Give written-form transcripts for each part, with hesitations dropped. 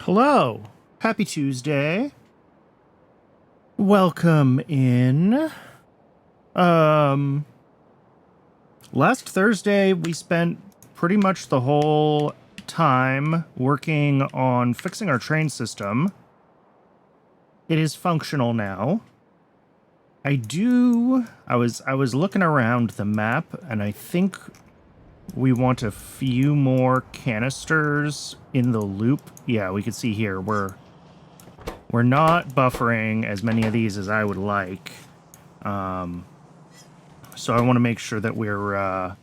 Hello. Happy Tuesday. Welcome in. Last Thursday we spent pretty much the whole time working on fixing our train system. It is functional now. I was looking around the map and I think we want a few more canisters in the loop. Yeah, we can see here we're not buffering as many of these as I would like. So I want to make sure that we're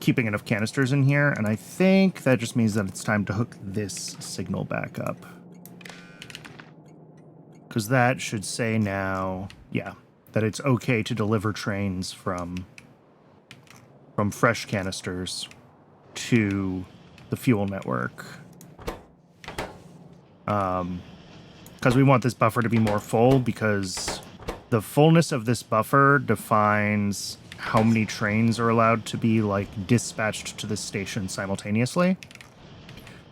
keeping enough canisters in here, and I think that just means that it's time to hook this signal back up. Because that should say now, yeah, that it's okay to deliver trains from fresh canisters to the fuel network. Because we want this buffer to be more full, because the fullness of this buffer defines how many trains are allowed to be, like, dispatched to this station simultaneously.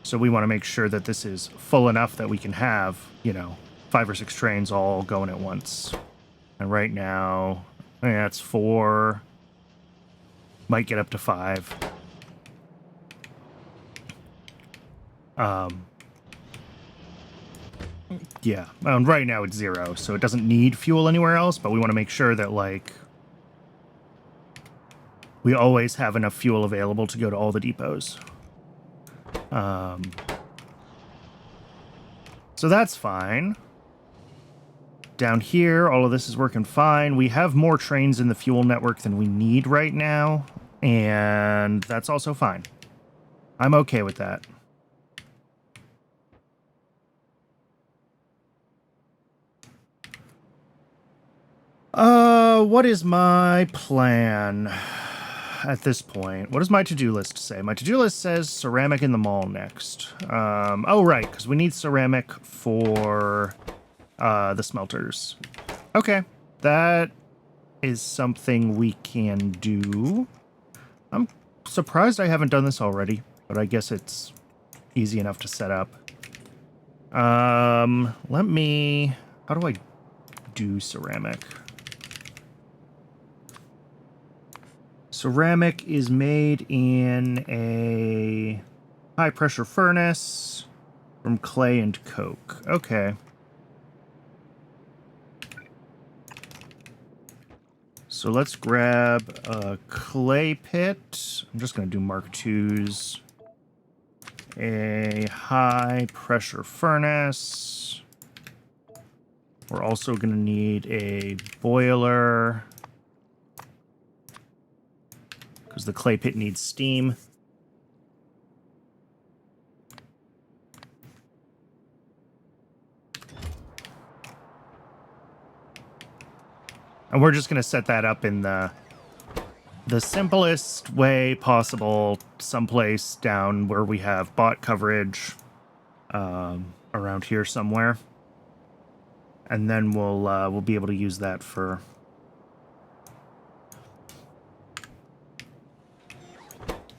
So we want to make sure that this is full enough that we can have, 5 or 6 trains all going at once. And right now, yeah, it's 4. Might get up to 5. Yeah, right now it's 0, so it doesn't need fuel anywhere else, but we want to make sure that, like, we always have enough fuel available to go to all the depots. So that's fine. Down here, all of this is working fine. We have more trains in the fuel network than we need right now, and that's also fine. I'm okay with that. What is my plan at this point? What does my to-do list say? My to-do list says ceramic in the mall next. Oh, right, because we need ceramic for the smelters. Okay, that is something we can do. I'm surprised I haven't done this already, but I guess it's easy enough to set up. How do I do ceramic? Ceramic is made in a high-pressure furnace from clay and coke. Okay. So let's grab a clay pit. I'm just going to do Mark IIs. A high-pressure furnace. We're also going to need a boiler, because the clay pit needs steam. And we're just going to set that up in the simplest way possible, someplace down where we have bot coverage, around here somewhere. And then we'll be able to use that for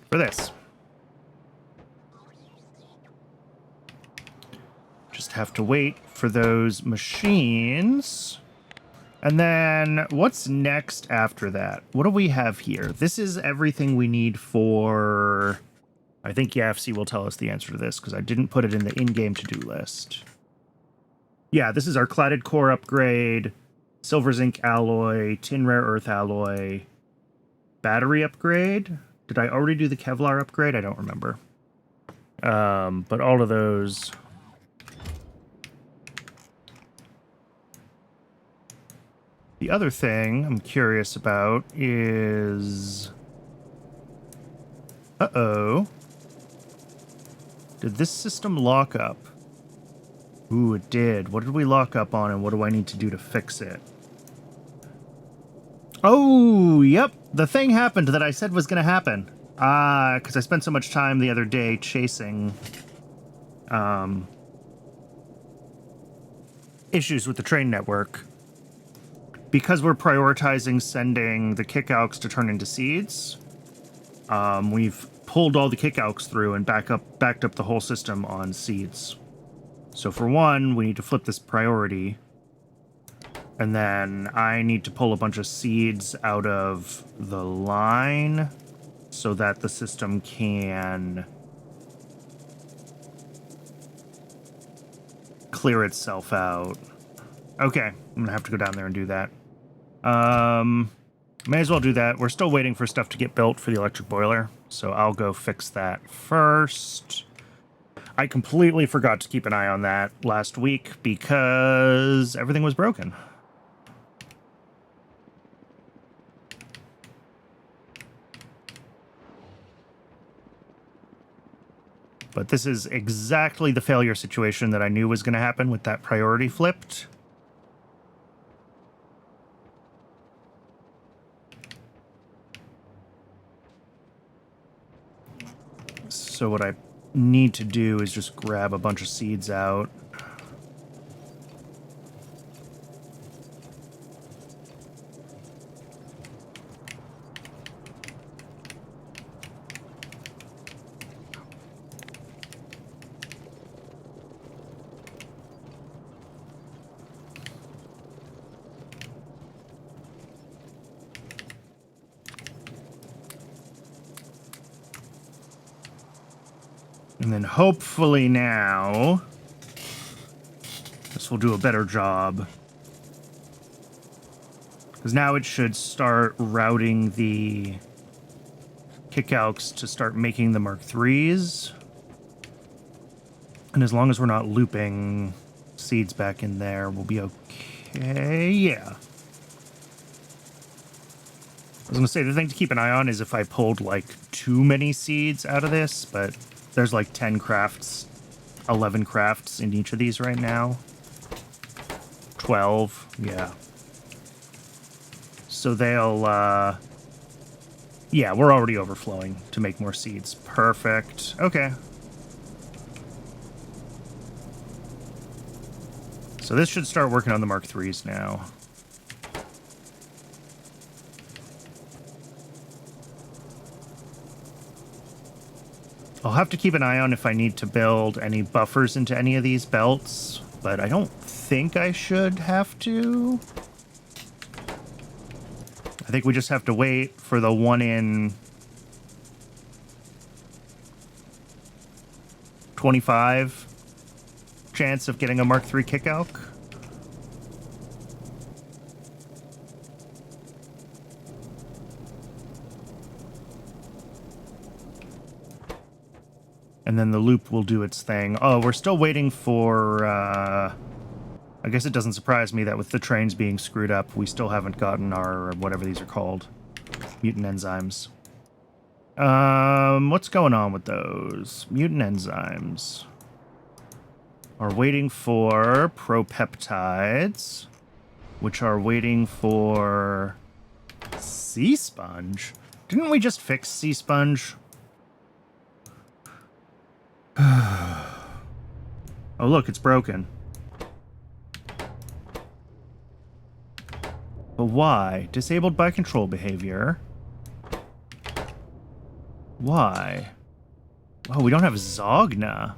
this. Just have to wait for those machines. And then what's next after that? What do we have here? This is everything we need for... I think YAFC will tell us the answer to this, because I didn't put it in the in-game to-do list. Yeah, this is our cladded core upgrade, silver zinc alloy, tin rare earth alloy, battery upgrade. Did I already do the Kevlar upgrade? I don't remember. But all of those... The other thing I'm curious about is... Uh-oh. Did this system lock up? Ooh, it did. What did we lock up on, and what do I need to do to fix it? Oh, yep. The thing happened that I said was going to happen. Because I spent so much time the other day chasing issues with the train network. Because we're prioritizing sending the kick-alks to turn into seeds, we've pulled all the kick-alks through and backed up the whole system on seeds. So for one, we need to flip this priority. And then I need to pull a bunch of seeds out of the line so that the system can clear itself out. Okay, I'm gonna have to go down there and do that. May as well do that. We're still waiting for stuff to get built for the electric boiler, so I'll go fix that first. I completely forgot to keep an eye on that last week because everything was broken. But this is exactly the failure situation that I knew was going to happen with that priority flipped. So what I need to do is just grab a bunch of seeds out. And then hopefully now this will do a better job. Because now it should start routing the kickouts to start making the Mark IIIs. And as long as we're not looping seeds back in there, we'll be okay. Yeah. I was going to say, the thing to keep an eye on is if I pulled, like, too many seeds out of this, but there's, like, 10 crafts, 11 crafts in each of these right now. 12, yeah. So they'll, yeah, we're already overflowing to make more seeds. Perfect. Okay. So this should start working on the Mark IIIs now. I'll have to keep an eye on if I need to build any buffers into any of these belts, but I don't think I should have to. I think we just have to wait for the 1 in 25 chance of getting a Mark III kickout. And then the loop will do its thing. Oh, we're still waiting for, I guess it doesn't surprise me that with the trains being screwed up, we still haven't gotten our, whatever these are called, mutant enzymes. What's going on with those? Mutant enzymes are waiting for propeptides, which are waiting for sea sponge. Didn't we just fix sea sponge? Oh, look, it's broken. But why? Disabled by control behavior. Why? Oh, we don't have Zogna.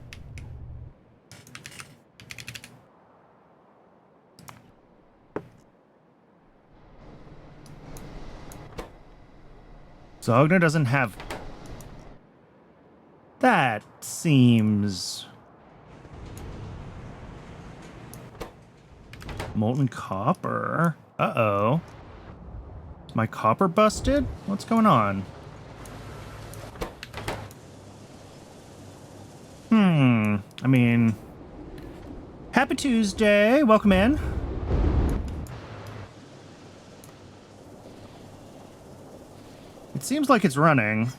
Zogna doesn't have... That seems... Molten copper? Uh-oh. Is my copper busted? What's going on? I mean... Happy Tuesday! Welcome in. It seems like it's running.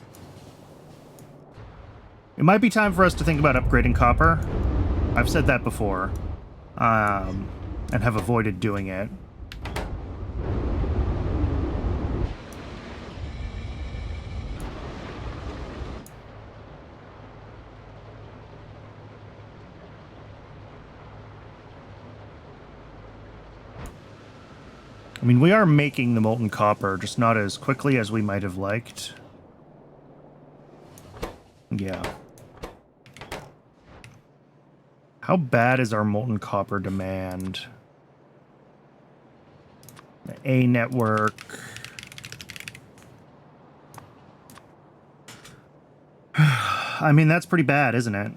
It might be time for us to think about upgrading copper. I've said that before. And have avoided doing it. I mean, we are making the molten copper, just not as quickly as we might have liked. Yeah. How bad is our molten copper demand? The A network. I mean, that's pretty bad, isn't it?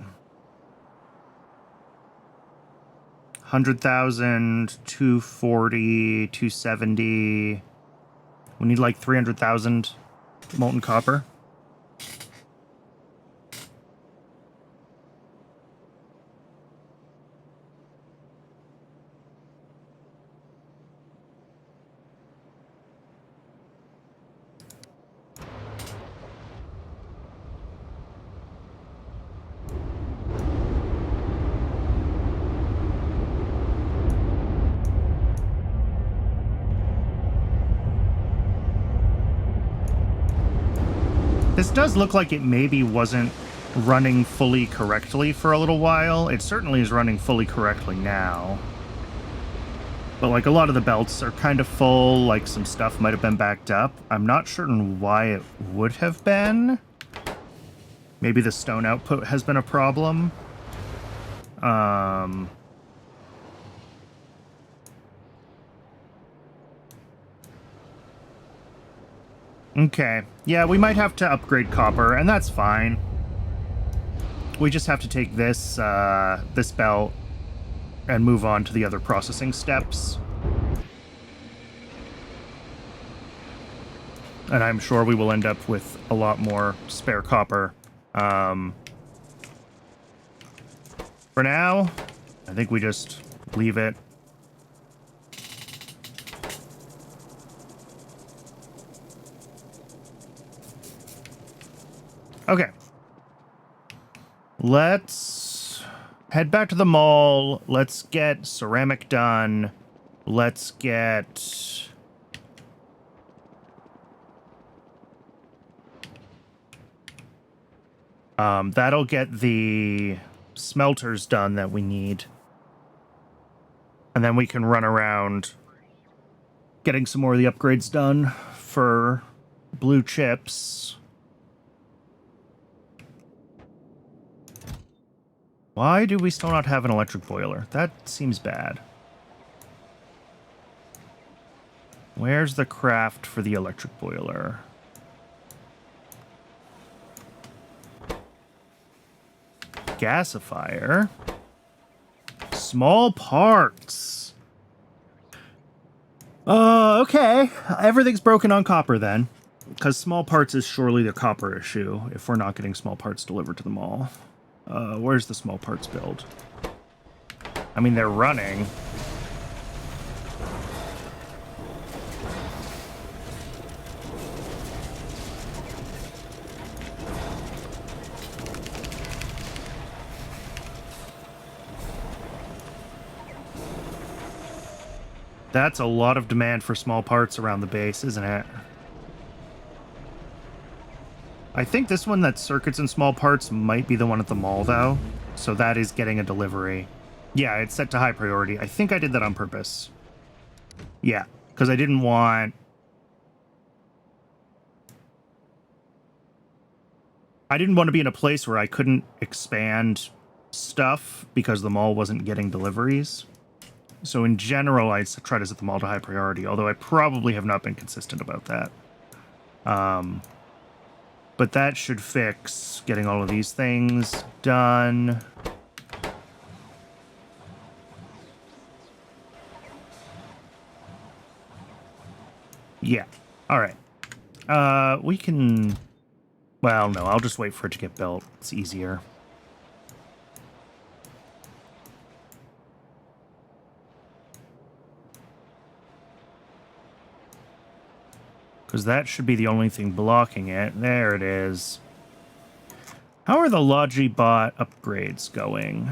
100,000, 240, 270. We need like 300,000 molten copper. This does look like it maybe wasn't running fully correctly for a little while. It certainly is running fully correctly now. But like a lot of the belts are kind of full, like some stuff might have been backed up. I'm not certain why it would have been. Maybe the stone output has been a problem. Okay. Yeah, we might have to upgrade copper, and that's fine. We just have to take this, this belt and move on to the other processing steps. And I'm sure we will end up with a lot more spare copper. For now, I think we just leave it. Okay. Let's head back to the mall. Let's get ceramic done. Let's get... that'll get the smelters done that we need. And then we can run around getting some more of the upgrades done for blue chips. Why do we still not have an electric boiler? That seems bad. Where's the craft for the electric boiler? Gasifier. Small parts. Okay. Everything's broken on copper then. Because small parts is surely the copper issue if we're not getting small parts delivered to the mall. Where's the small parts build? I mean, they're running. That's a lot of demand for small parts around the base, isn't it? I think this one that's circuits and small parts might be the one at the mall, though. So that is getting a delivery. Yeah, it's set to high priority. I think I did that on purpose. Yeah, because I didn't want... I didn't want to be in a place where I couldn't expand stuff because the mall wasn't getting deliveries. So in general, I try to set the mall to high priority, although I probably have not been consistent about that. But that should fix getting all of these things done. Yeah. All right. We can... Well, no, I'll just wait for it to get built. It's easier. Because that should be the only thing blocking it. There it is. How are the Logibot upgrades going?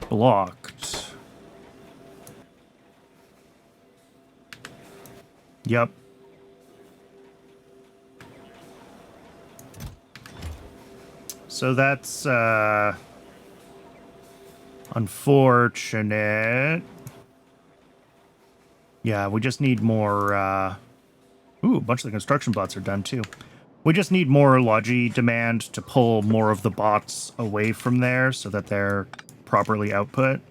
Blocked. Yep. So that's, unfortunate. Yeah, we just need more, Ooh, a bunch of the construction bots are done, too. We just need more Logi demand to pull more of the bots away from there so that they're properly output.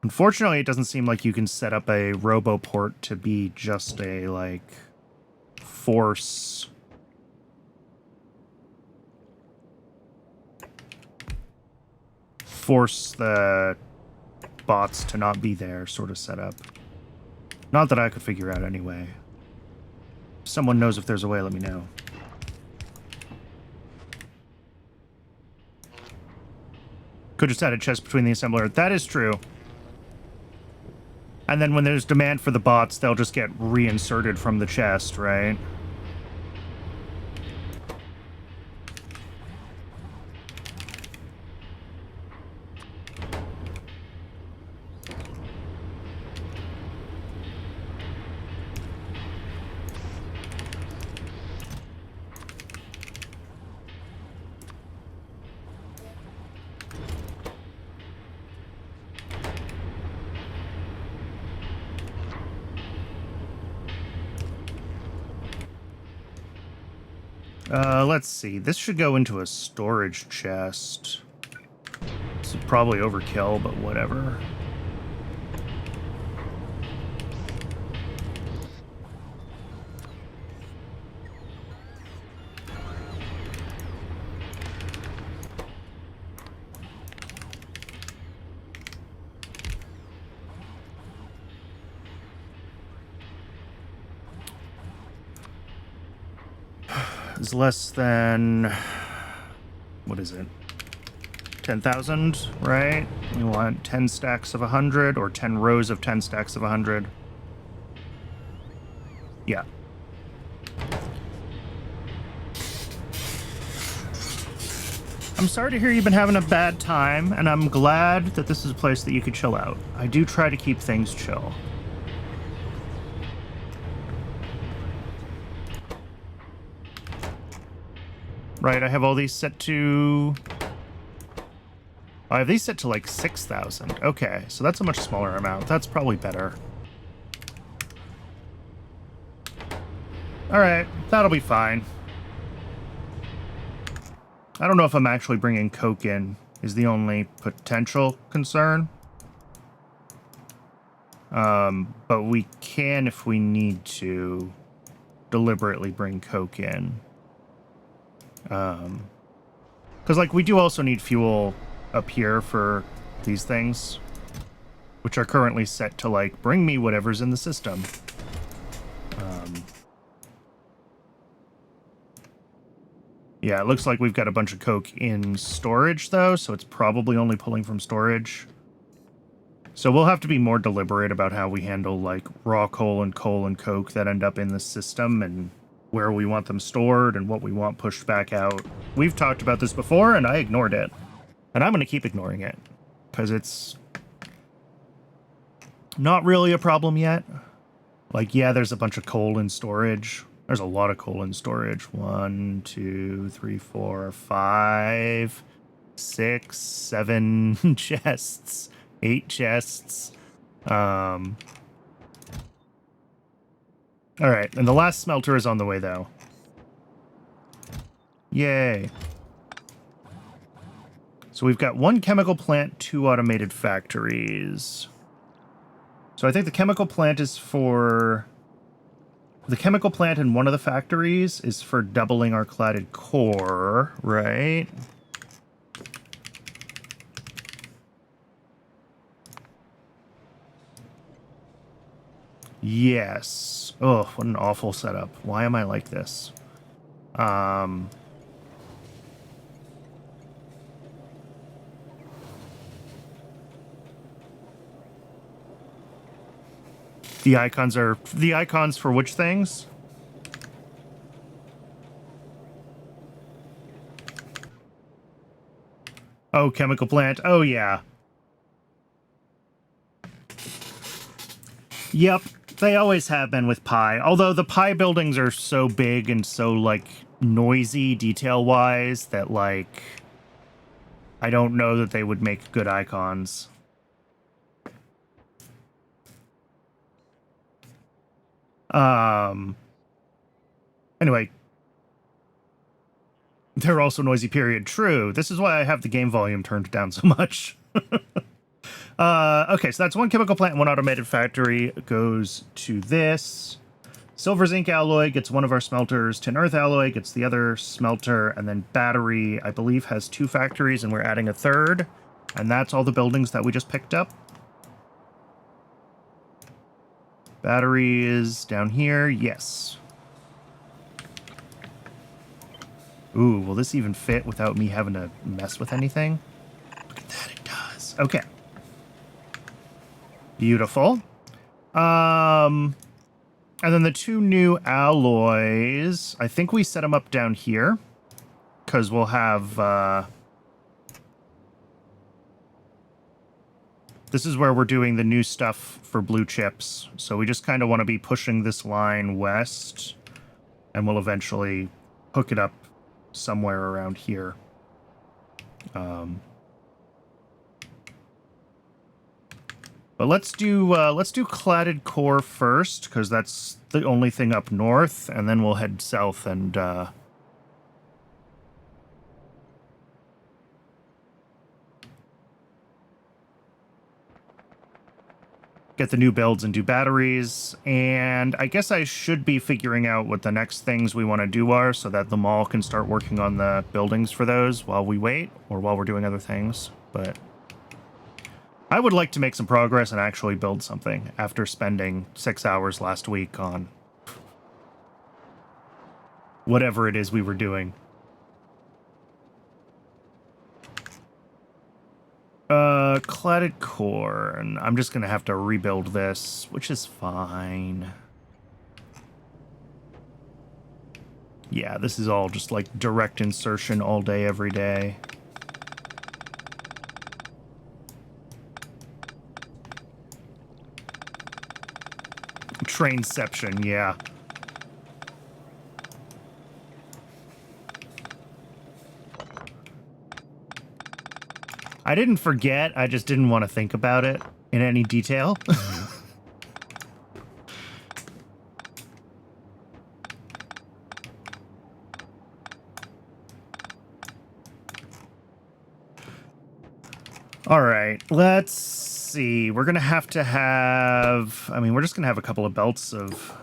Unfortunately, it doesn't seem like you can set up a RoboPort to be just a, like, force the bots to not be there sort of setup. Not that I could figure out anyway. If someone knows if there's a way, let me know. Could just add a chest between the assembler. That is true. And then when there's demand for the bots, they'll just get reinserted from the chest, right? Let's see. This should go into a storage chest. This is probably overkill, but whatever. Is less than, what is it? 10,000, right? We want 10 stacks of 100 or 10 rows of 10 stacks of 100. Yeah. I'm sorry to hear you've been having a bad time, and I'm glad that this is a place that you could chill out. I do try to keep things chill. Right, I have all these set to... I have these set to like 6,000. Okay, so that's a much smaller amount. That's probably better. Alright, that'll be fine. I don't know if I'm actually bringing coke in, is the only potential concern. But we can, if we need to, deliberately bring coke in. Because, like, we do also need fuel up here for these things, which are currently set to, like, bring me whatever's in the system. Yeah, it looks like we've got a bunch of coke in storage, though, so it's probably only pulling from storage. So we'll have to be more deliberate about how we handle, like, raw coal and coke that end up in the system, and where we want them stored and what we want pushed back out. We've talked about this before, and I ignored it. And I'm going to keep ignoring it, because it's not really a problem yet. Like, yeah, there's a bunch of coal in storage. There's a lot of coal in storage. 1, 2, 3, 4, 5, 6, 7 chests, 8 chests. All right, and the last smelter is on the way, though. Yay. So we've got 1 chemical plant, 2 automated factories. So I think the chemical plant is for... The chemical plant in one of the factories is for doubling our cladded core, right? Yes. Oh, what an awful setup. Why am I like this? The icons are... The icons for which things? Oh, chemical plant. Oh, yeah. Yep. They always have been with Pi. Although the Pi buildings are so big and so, like, noisy detail-wise that, like... I don't know that they would make good icons. Anyway. They're also noisy, period. True. This is why I have the game volume turned down so much. Okay, so that's one chemical plant, one automated factory goes to this. Silver zinc alloy gets one of our smelters. Tin earth alloy gets the other smelter. And then battery, I believe, has 2 factories, and we're adding a 3rd. And that's all the buildings that we just picked up. Battery is down here. Yes. Ooh, will this even fit without me having to mess with anything? Look at that, it does. Okay. Beautiful. And then the 2 new alloys, I think we set them up down here. Because we'll have... this is where we're doing the new stuff for blue chips. So we just kind of want to be pushing this line west. And we'll eventually hook it up somewhere around here. But let's do cladded core first, because that's the only thing up north, and then we'll head south and get the new builds and do batteries. And I guess I should be figuring out what the next things we want to do are, so that the mall can start working on the buildings for those while we wait, or while we're doing other things. But I would like to make some progress and actually build something after spending 6 hours last week on whatever it is we were doing. Cladded core, and I'm just gonna have to rebuild this, which is fine. Yeah, this is all just like direct insertion all day, every day. Trainception, yeah. I didn't forget, I just didn't want to think about it in any detail. All right, let's see. We're going to have... I mean, we're just going to have a couple of belts of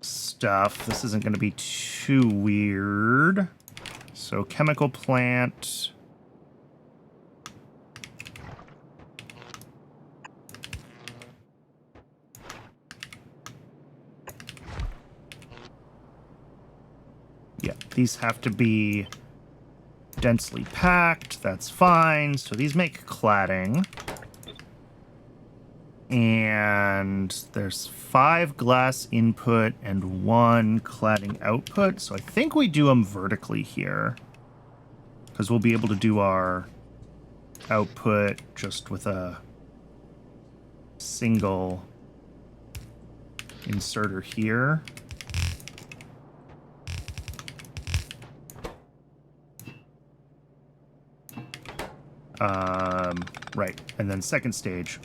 stuff. This isn't going to be too weird. So, chemical plant... Yeah, these have to be densely packed. That's fine. So these make cladding. And there's 5 glass input and 1 cladding output. So I think we do them vertically here, because we'll be able to do our output just with a single inserter here. Right, and then second stage.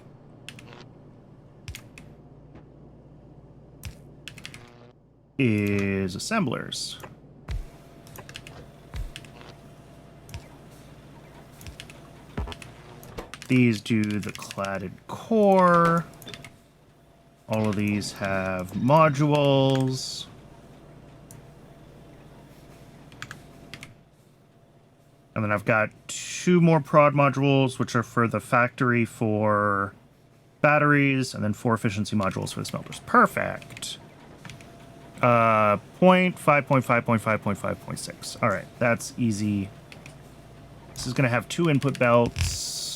Is assemblers. These do the cladded core. All of these have modules. And then I've got 2 more prod modules, which are for the factory for batteries, and then 4 efficiency modules for the smelters. Perfect. 0.5.5.5.5.6. All right, that's easy. This is going to have 2 input belts.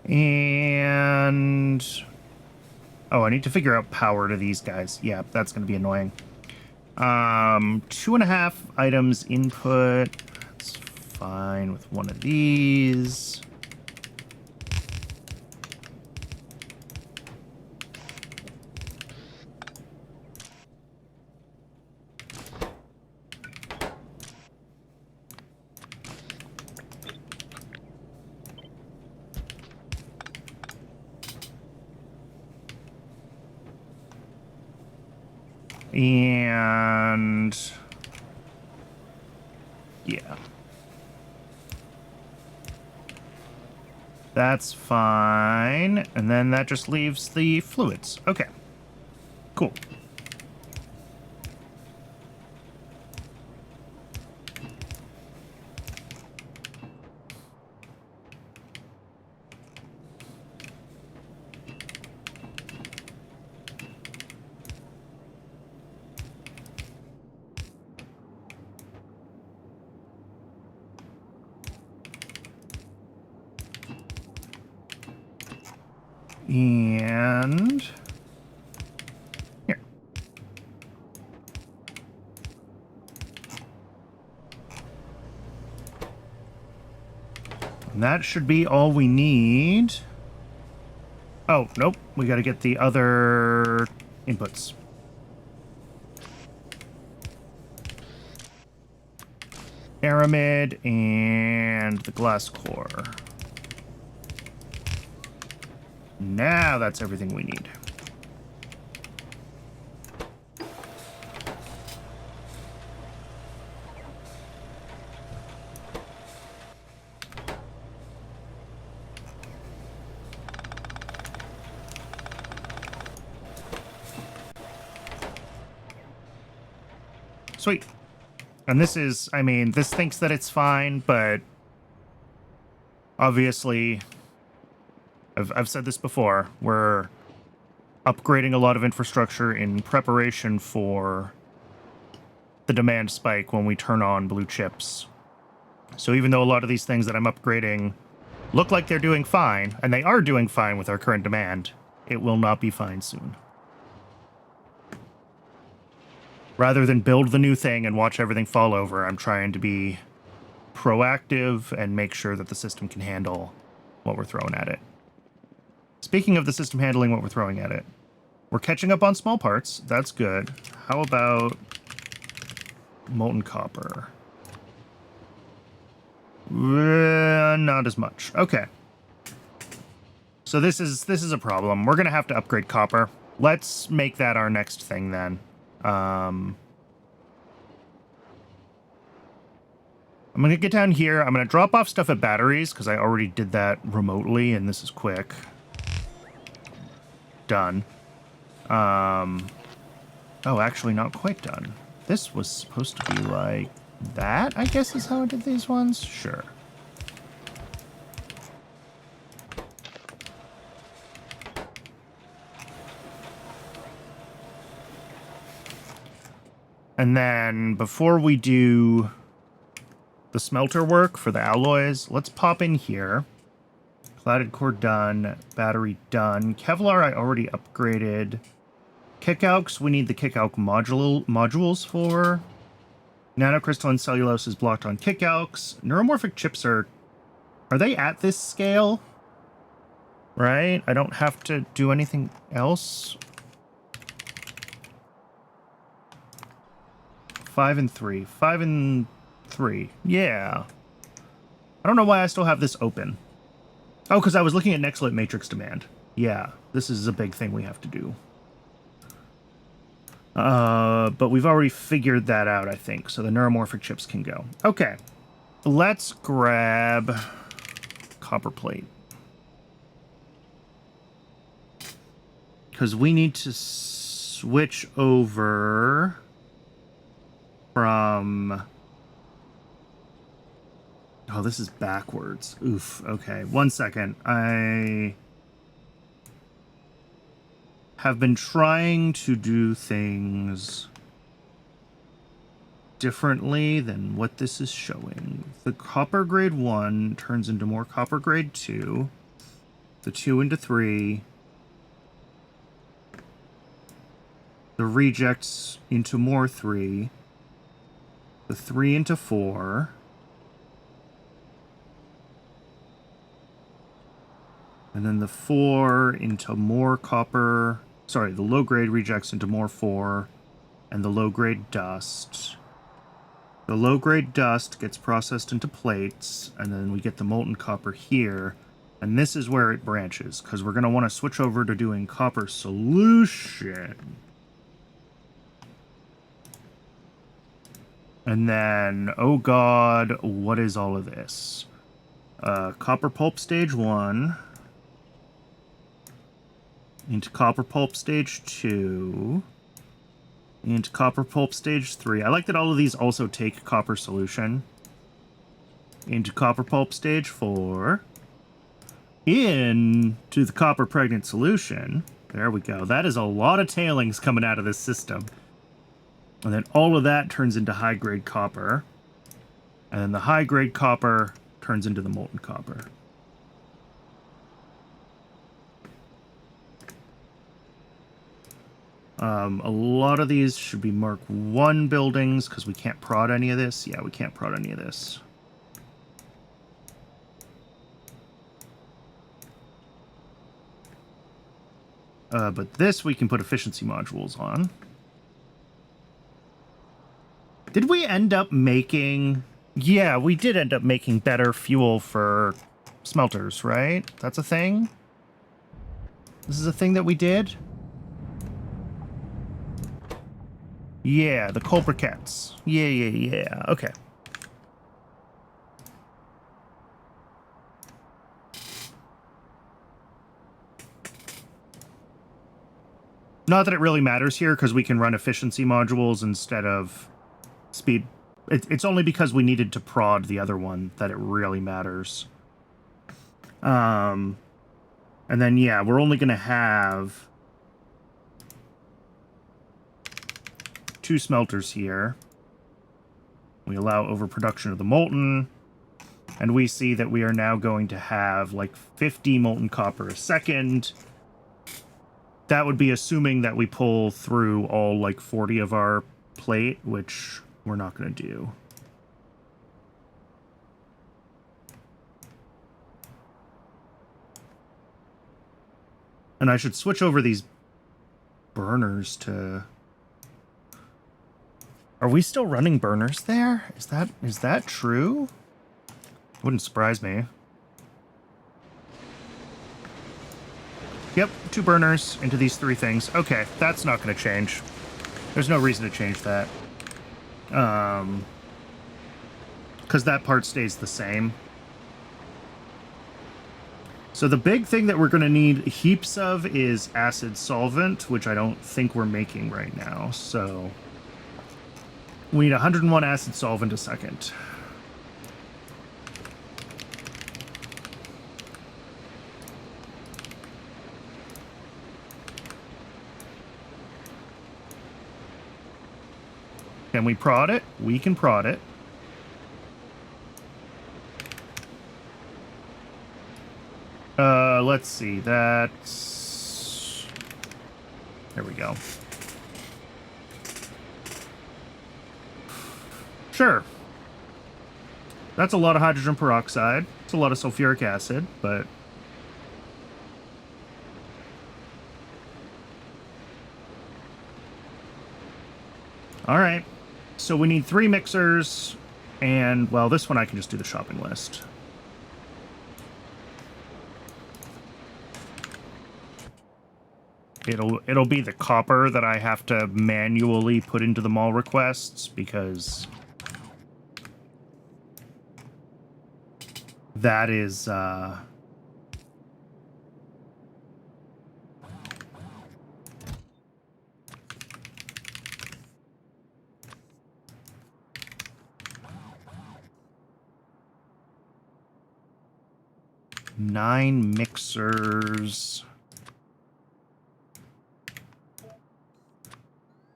And... oh, I need to figure out power to these guys. Yeah, that's going to be annoying. 2.5 items input. fine with one of these. And yeah, that's fine. And then that just leaves the fluids. Okay, cool. And here. And that should be all we need. Oh, nope. We got to get the other inputs. Aramid and the glass core. Now that's everything we need. Sweet. And this is, I mean, this thinks that it's fine, but obviously, I've said this before, we're upgrading a lot of infrastructure in preparation for the demand spike when we turn on blue chips. So even though a lot of these things that I'm upgrading look like they're doing fine, and they are doing fine with our current demand, it will not be fine soon. Rather than build the new thing and watch everything fall over, I'm trying to be proactive and make sure that the system can handle what we're throwing at it. Speaking of the system handling what we're throwing at it, we're catching up on small parts. That's good. How about molten copper? Not as much. Okay. So this is a problem. We're gonna have to upgrade copper. Let's make that our next thing then. I'm gonna get down here. I'm gonna drop off stuff at batteries because I already did that remotely, and this is quick. Done. Oh, actually not quite done. This was supposed to be like that, I guess is how I did these ones? Sure. And then before we do the smelter work for the alloys, let's pop in here. Clouded core done. Battery done. Kevlar I already upgraded. Kickalks, we need the kickalk modules for. Nanocrystalline cellulose is blocked on kickalks. Neuromorphic chips are they at this scale? Right? I don't have to do anything else. 5 and 3. 5 and 3. Yeah. I don't know why I still have this open. Oh, because I was looking at Nextlit matrix demand. Yeah, this is a big thing we have to do. But we've already figured that out, I think. So the neuromorphic chips can go. Okay. Let's grab copper plate. Because we need to switch over from... Oh, this is backwards. Oof. Okay. 1 second. I have been trying to do things differently than what this is showing. The copper grade 1 turns into more copper grade 2. The 2 into 3. The rejects into more 3. The 3 into 4. And then the 4 into more copper. Sorry, the low-grade rejects into more 4. And the low-grade dust. The low-grade dust gets processed into plates, and then we get the molten copper here. And this is where it branches, because we're going to want to switch over to doing copper solution. And then, oh god, what is all of this? Copper pulp stage 1. Into copper pulp stage 2. Into copper pulp stage 3. I like that all of these also take copper solution. Into copper pulp stage 4. Into the copper pregnant solution. There we go. That is a lot of tailings coming out of this system. And then all of that turns into high-grade copper. And then the high-grade copper turns into the molten copper. A lot of these should be Mark 1 buildings, because we can't prod any of this. Yeah, we can't prod any of this. But this we can put efficiency modules on. Did we end up making... Yeah, we did end up making better fuel for smelters, right? That's a thing? This is a thing that we did? Yeah, the coal briquettes. Yeah. Okay. Not that it really matters here, because we can run efficiency modules instead of speed. It's only because we needed to prod the other one that it really matters. And then, yeah, we're only going to have 2 smelters here. We allow overproduction of the molten, and we see that we are now going to have like 50 molten copper a second. That would be assuming that we pull through all like 40 of our plate, which we're not going to do. And I should switch over these burners to... Are we still running burners there? Is that true? Wouldn't surprise me. Yep, 2 burners into these 3 things. Okay, that's not going to change. There's no reason to change that. Because that part stays the same. So the big thing that we're going to need heaps of is acid solvent, which I don't think we're making right now. So we need 101 acid solvent a second. Can we prod it? We can prod it. Let's see. That's... There we go. Sure. That's a lot of hydrogen peroxide. It's a lot of sulfuric acid, but... All right. So we need 3 mixers, and, well, this one I can just do the shopping list. It'll be the copper that I have to manually put into the mall requests, because that is, 9 mixers.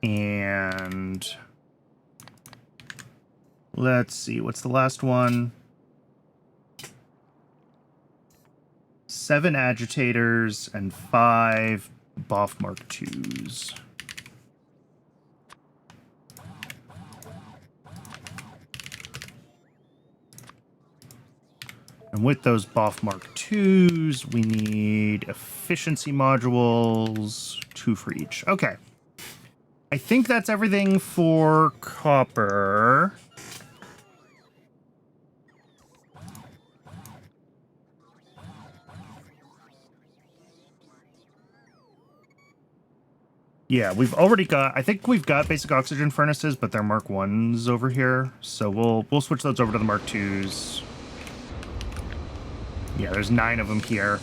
And let's see, what's the last one? 7 agitators and 5 Boff Mark IIs. And with those BOF Mark IIs, we need efficiency modules, 2 for each. Okay. I think that's everything for copper. Yeah, we've already got, I think we've got basic oxygen furnaces, but they're Mark 1s over here. So we'll switch those over to the Mark 2s. Yeah, there's 9 of them here.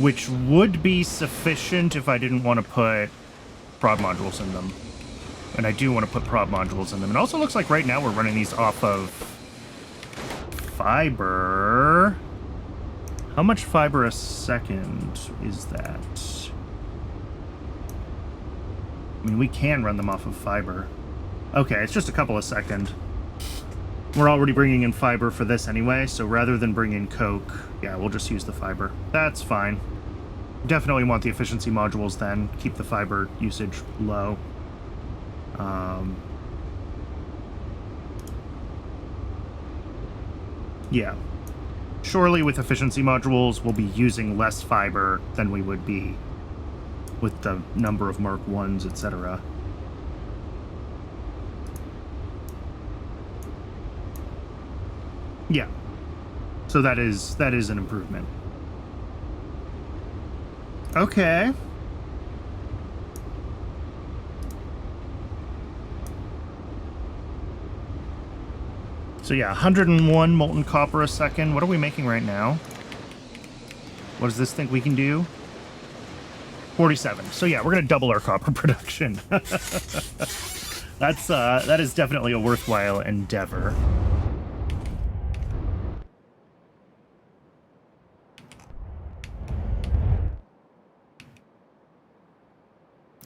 Which would be sufficient if I didn't want to put prod modules in them. And I do want to put prod modules in them. It also looks like right now we're running these off of fiber. How much fiber a second is that? I mean, we can run them off of fiber. Okay, it's just a couple a second. We're already bringing in fiber for this anyway, so rather than bring in coke, yeah, we'll just use the fiber. That's fine. Definitely want the efficiency modules then. Keep the fiber usage low. Yeah. Surely with efficiency modules, we'll be using less fiber than we would be with the number of Mark 1s, etc. Yeah. So that is an improvement. Okay. So yeah, 101 molten copper a second. What are we making right now? What does this think we can do? 47. So yeah, we're gonna double our copper production. That is definitely a worthwhile endeavor.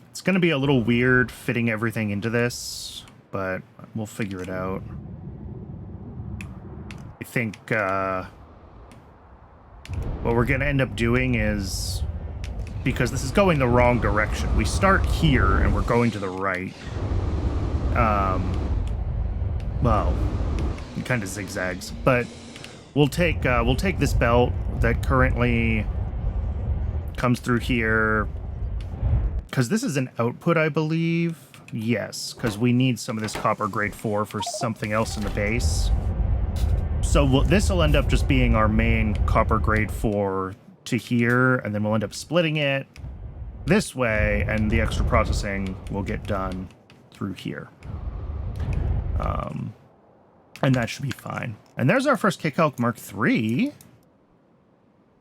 It's gonna be a little weird fitting everything into this, but we'll figure it out. I think what we're gonna end up doing is, because this is going the wrong direction, we start here and we're going to the right. Well, it kind of zigzags, but we'll take this belt that currently comes through here, because this is an output, I believe. Yes, because we need some of this copper grade 4 for something else in the base. So this will end up just being our main copper grade 4 to here, and then we'll end up splitting it this way, and the extra processing will get done through here. And that should be fine. And there's our first K-Calc Mark III.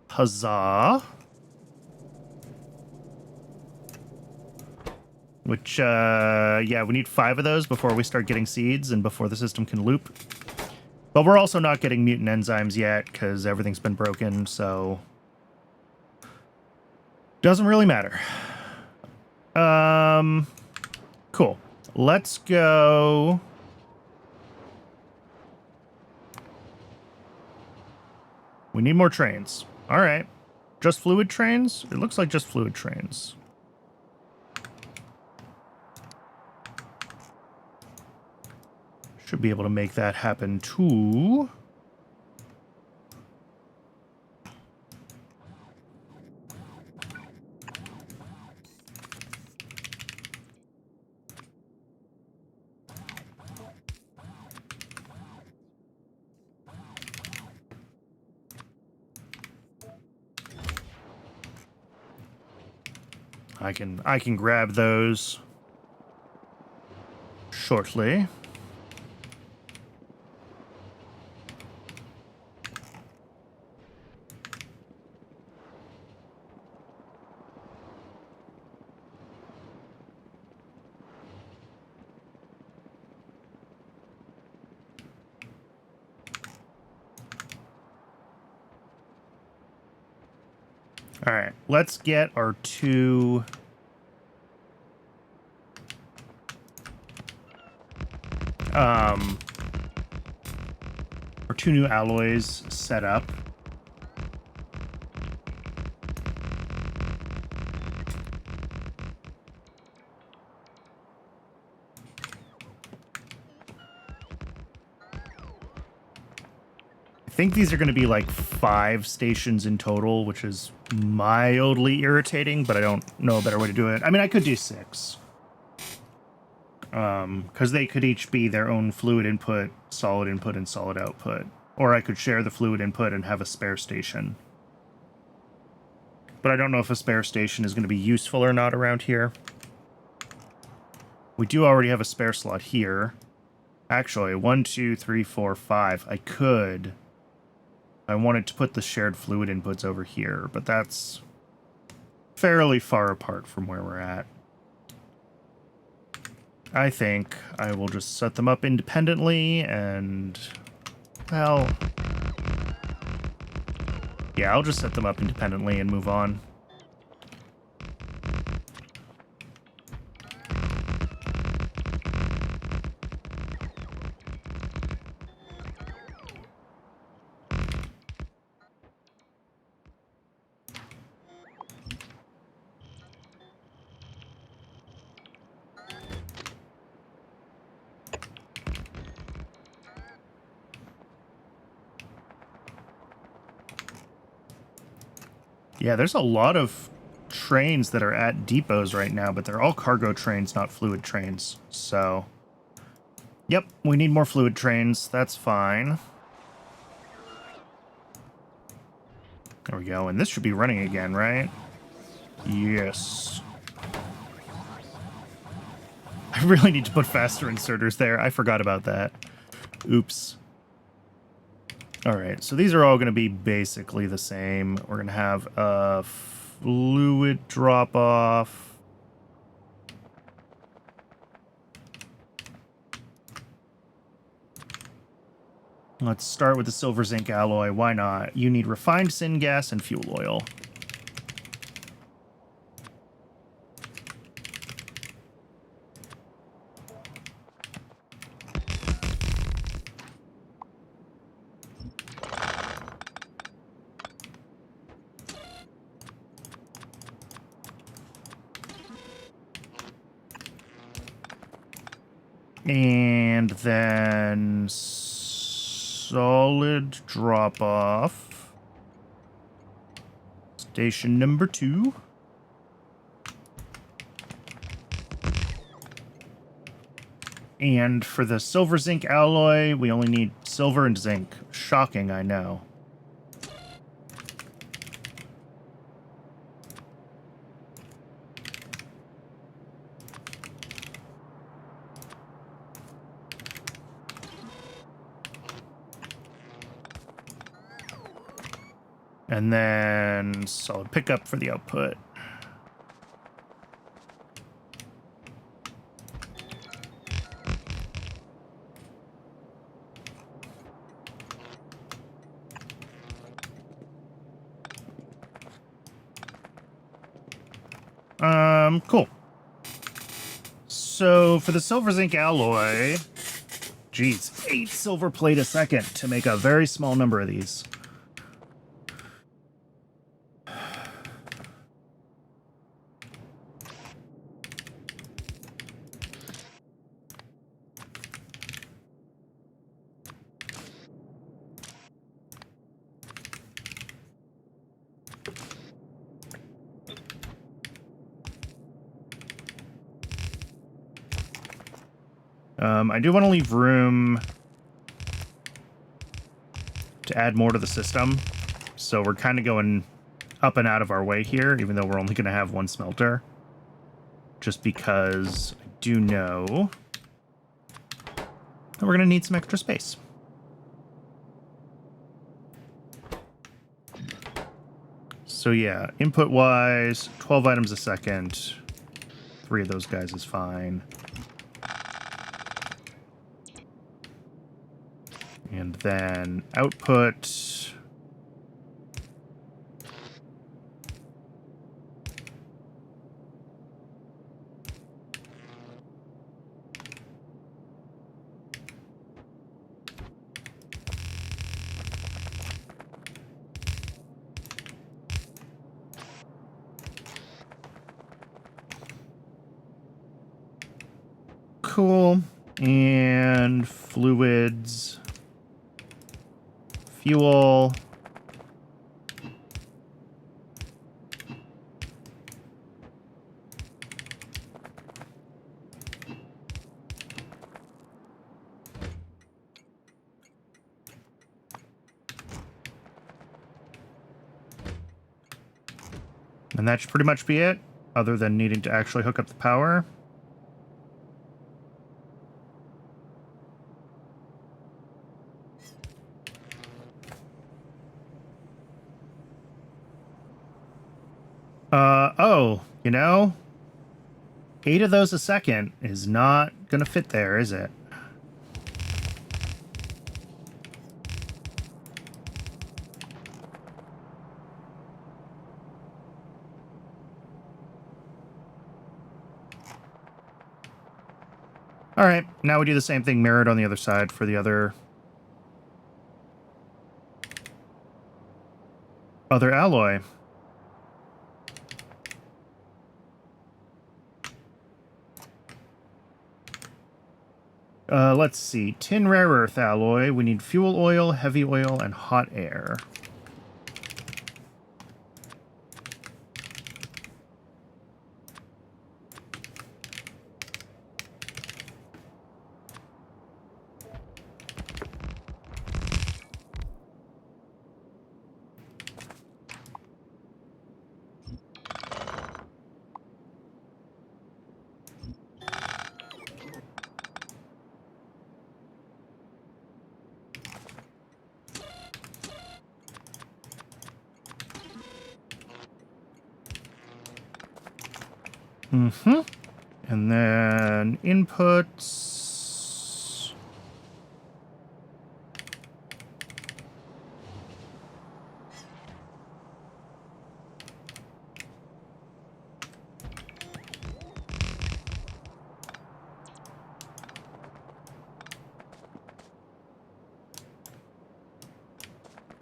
Huzzah. Which, yeah, we need 5 of those before we start getting seeds and before the system can loop. But we're also not getting mutant enzymes yet because everything's been broken, so doesn't really matter. Cool. Let's go. We need more trains. All right. Just fluid trains? It looks like just fluid trains. Should be able to make that happen too. I can grab those shortly. All right, let's get our two new alloys set up. think these are going to be like 5 stations in total, which is mildly irritating, but I don't know a better way to do it. I mean, I could do 6. Because they could each be their own fluid input, and solid output. Or I could share the fluid input and have a spare station. But I don't know if a spare station is going to be useful or not around here. We do already have a spare slot here. Actually, 1, 2, 3, 4, 5. I could. I wanted to put the shared fluid inputs over here, but that's fairly far apart from where we're at. I think I will just set them up independently and, well, yeah, I'll just set them up independently and move on. Yeah, there's a lot of trains that are at depots right now, but they're all cargo trains, not fluid trains. So, yep, we need more fluid trains. That's fine. There we go. And this should be running again, right? Yes. I really need to put faster inserters there. I forgot about that. Oops. All right, so these are all going to be basically the same. We're going to have a fluid drop-off. Let's start with the silver zinc alloy. Why not? You need refined syngas and fuel oil. And then solid drop-off. Station number 2. And for the silver zinc alloy, we only need silver and zinc. Shocking, I know. And then solid pickup for the output. Cool. So for the silver zinc alloy, geez, 8 silver plate a second to make a very small number of these. I do want to leave room to add more to the system. So we're kind of going up and out of our way here, even though we're only going to have 1 smelter. Just because I do know that we're going to need some extra space. So yeah, input-wise, 12 items a second. 3 of those guys is fine. And then output. Cool. And fluids. fuel. And that should pretty much be it, other than needing to actually hook up the power. Oh, you know, 8 of those a second is not gonna fit there, is it? All right, now we do the same thing mirrored on the other side for the other alloy. Let's see. Tin rare earth alloy. We need fuel oil, heavy oil, and hot air. Mm-hmm. And then inputs.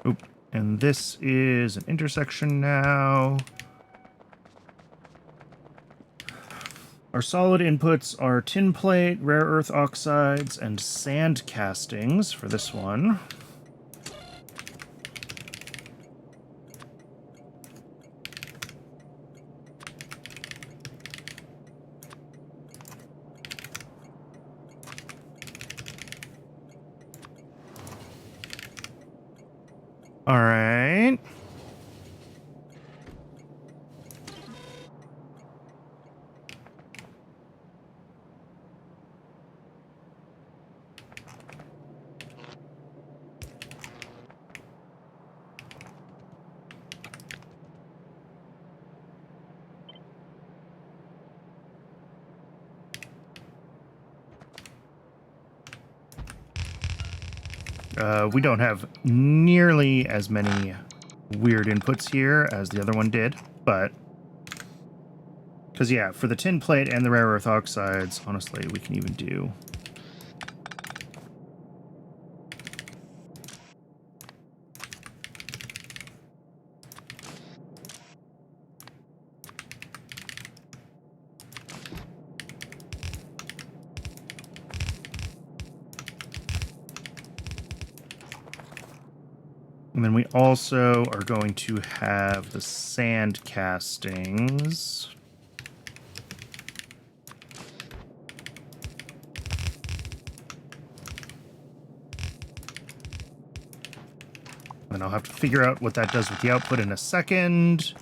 Oop. And this is an intersection now. Our solid inputs are tin plate, rare earth oxides, and sand castings for this one. All right. We don't have nearly as many weird inputs here as the other one did, but... Because, yeah, for the tin plate and the rare earth oxides, honestly, we can even do... And then we also are going to have the sand castings. And I'll have to figure out what that does with the output in a second.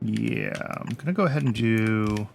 Yeah, I'm gonna go ahead and do...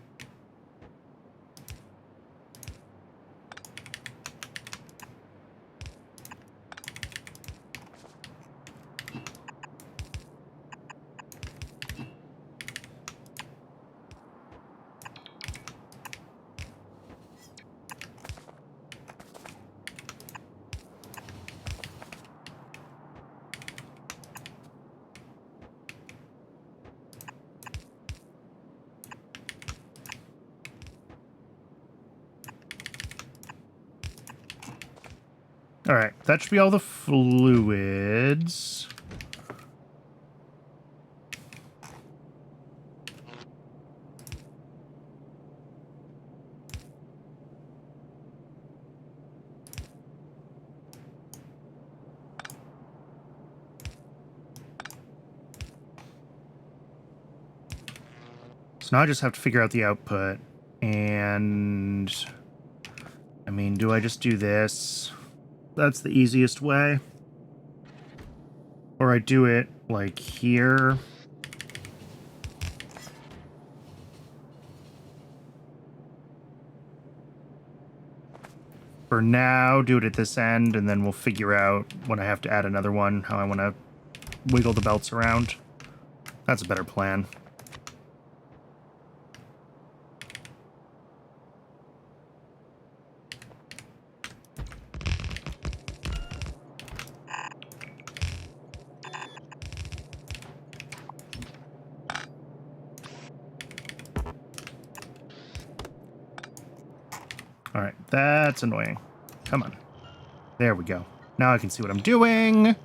All right, that should be all the fluids. So now I just have to figure out the output. And I mean, do I just do this? That's the easiest way. Or I do it like here. For now, do it at this end, and then we'll figure out when I have to add another one, how I want to wiggle the belts around. That's a better plan. All right, that's annoying. Come on. There we go. Now I can see what I'm doing.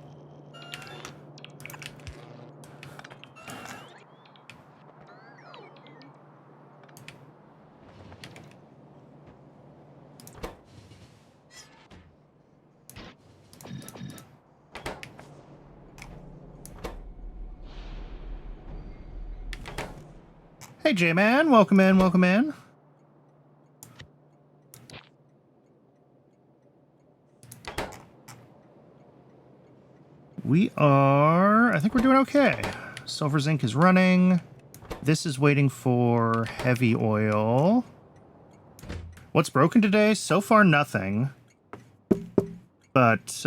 Hey, J-Man. Welcome in, welcome in. We are... I think we're doing okay. Silver zinc is running. This is waiting for heavy oil. What's broken today? So far, nothing. But,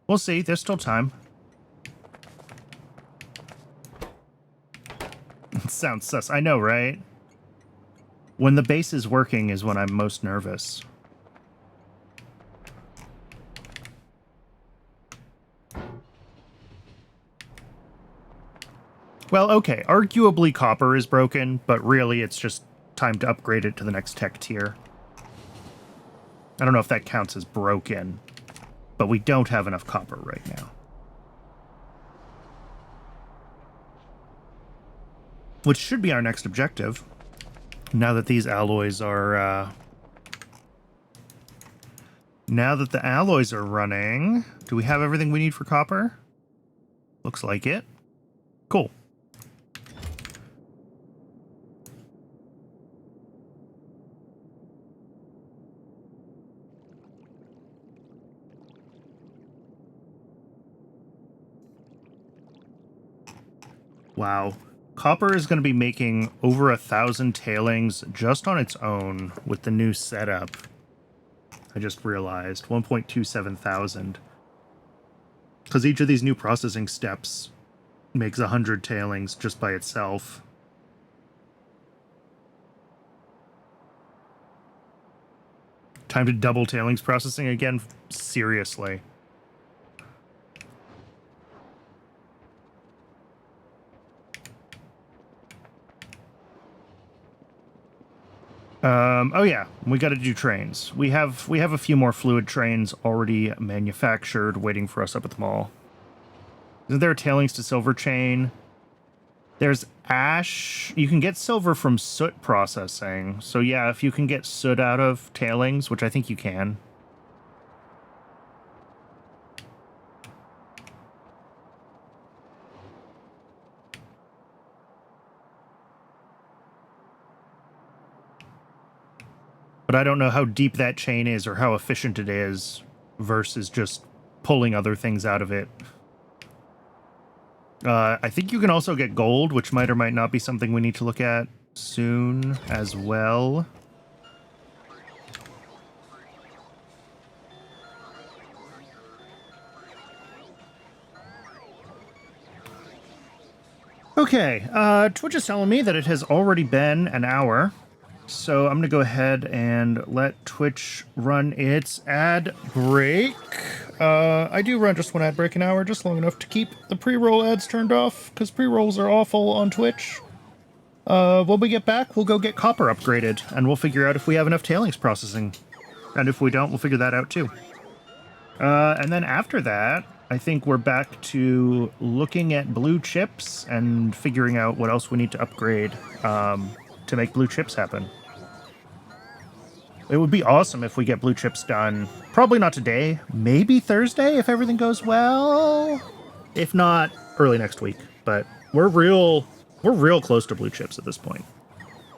we'll see. There's still time. It sounds sus. I know, right? When the base is working is when I'm most nervous. Well, okay, arguably copper is broken, but really it's just time to upgrade it to the next tech tier. I don't know if that counts as broken, but we don't have enough copper right now. Which should be our next objective, now that these alloys are, now that the alloys are running. Do we have everything we need for copper? Looks like it. Cool. Wow. Copper is going to be making over 1,000 tailings just on its own with the new setup. I just realized 1.27 thousand. Because each of these new processing steps makes 100 tailings just by itself. Time to double tailings processing again? Seriously. Oh yeah, we got to do trains. We have a few more fluid trains already manufactured, waiting for us up at the mall. Isn't there a tailings to silver chain? There's ash. You can get silver from soot processing. So yeah, if you can get soot out of tailings, which I think you can. But I don't know how deep that chain is or how efficient it is versus just pulling other things out of it. I think you can also get gold, which might or might not be something we need to look at soon as well. Okay, Twitch is telling me that it has already been an hour. So I'm going to go ahead and let Twitch run its ad break. I do run just one ad break an hour, just long enough to keep the pre-roll ads turned off, because pre-rolls are awful on Twitch. When we get back, we'll go get copper upgraded, and we'll figure out if we have enough tailings processing. And if we don't, we'll figure that out too. And then after that, I think we're back to looking at blue chips and figuring out what else we need to upgrade to make blue chips happen. It would be awesome if we get blue chips done. Probably not today. Maybe Thursday if everything goes well. If not, early next week. But we're real close to blue chips at this point.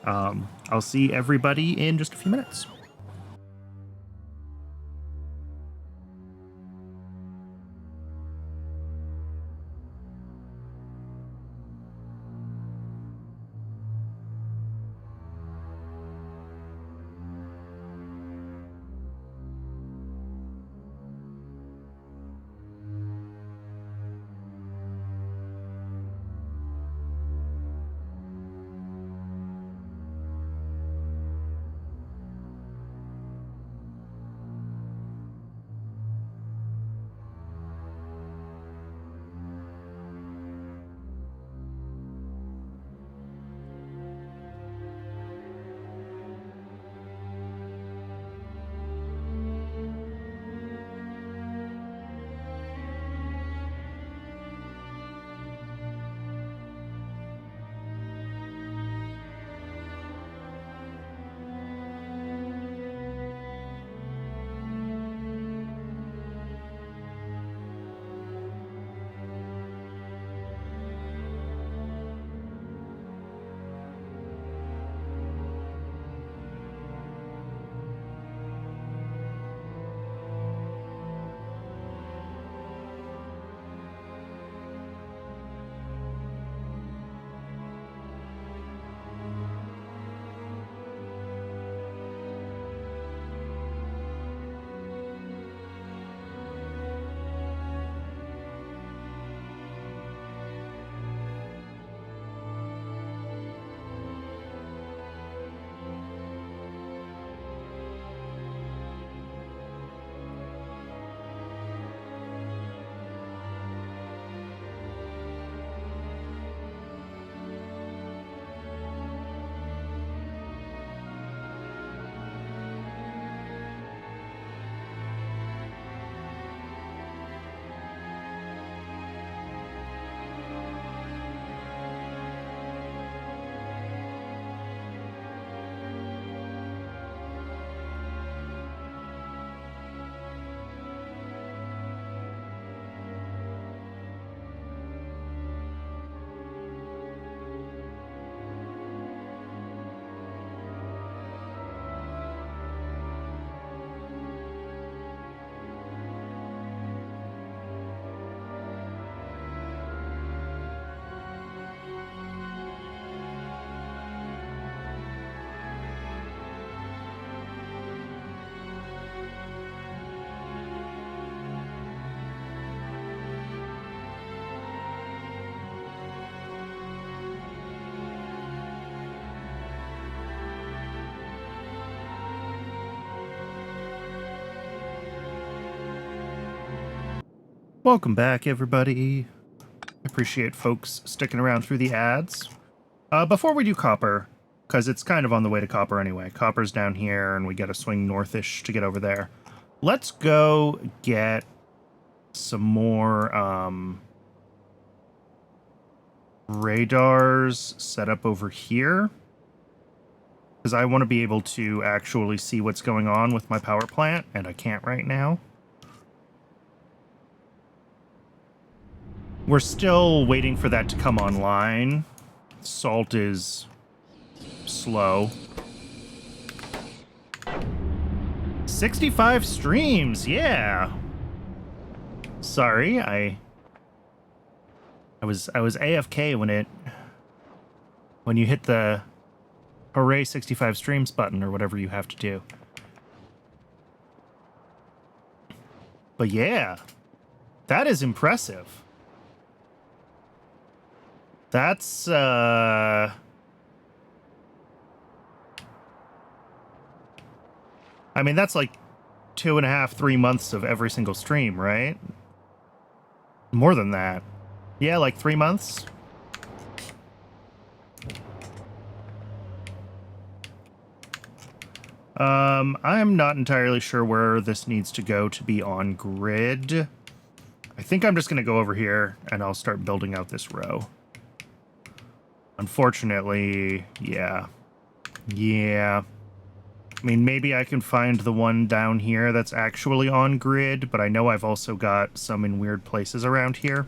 I'll see everybody in just a few minutes. Welcome back, everybody. Appreciate folks sticking around through the ads. Before we do copper, because it's kind of on the way to copper anyway. Copper's down here, and we gotta swing northish to get over there. Let's go get some more radars set up over here. Because I want to be able to actually see what's going on with my power plant, and I can't right now. We're still waiting for that to come online. Salt is slow. 65 streams, yeah. Sorry, I was AFK when you hit the hooray 65 streams button or whatever you have to do. But yeah, that is impressive. That's, I mean, that's like 2.5, 3 months of every single stream, right? More than that. Yeah, like 3 months. I'm not entirely sure where this needs to go to be on grid. I think I'm just going to go over here and I'll start building out this row. Unfortunately, yeah. Yeah. I mean, maybe I can find the one down here that's actually on grid, but I know I've also got some in weird places around here.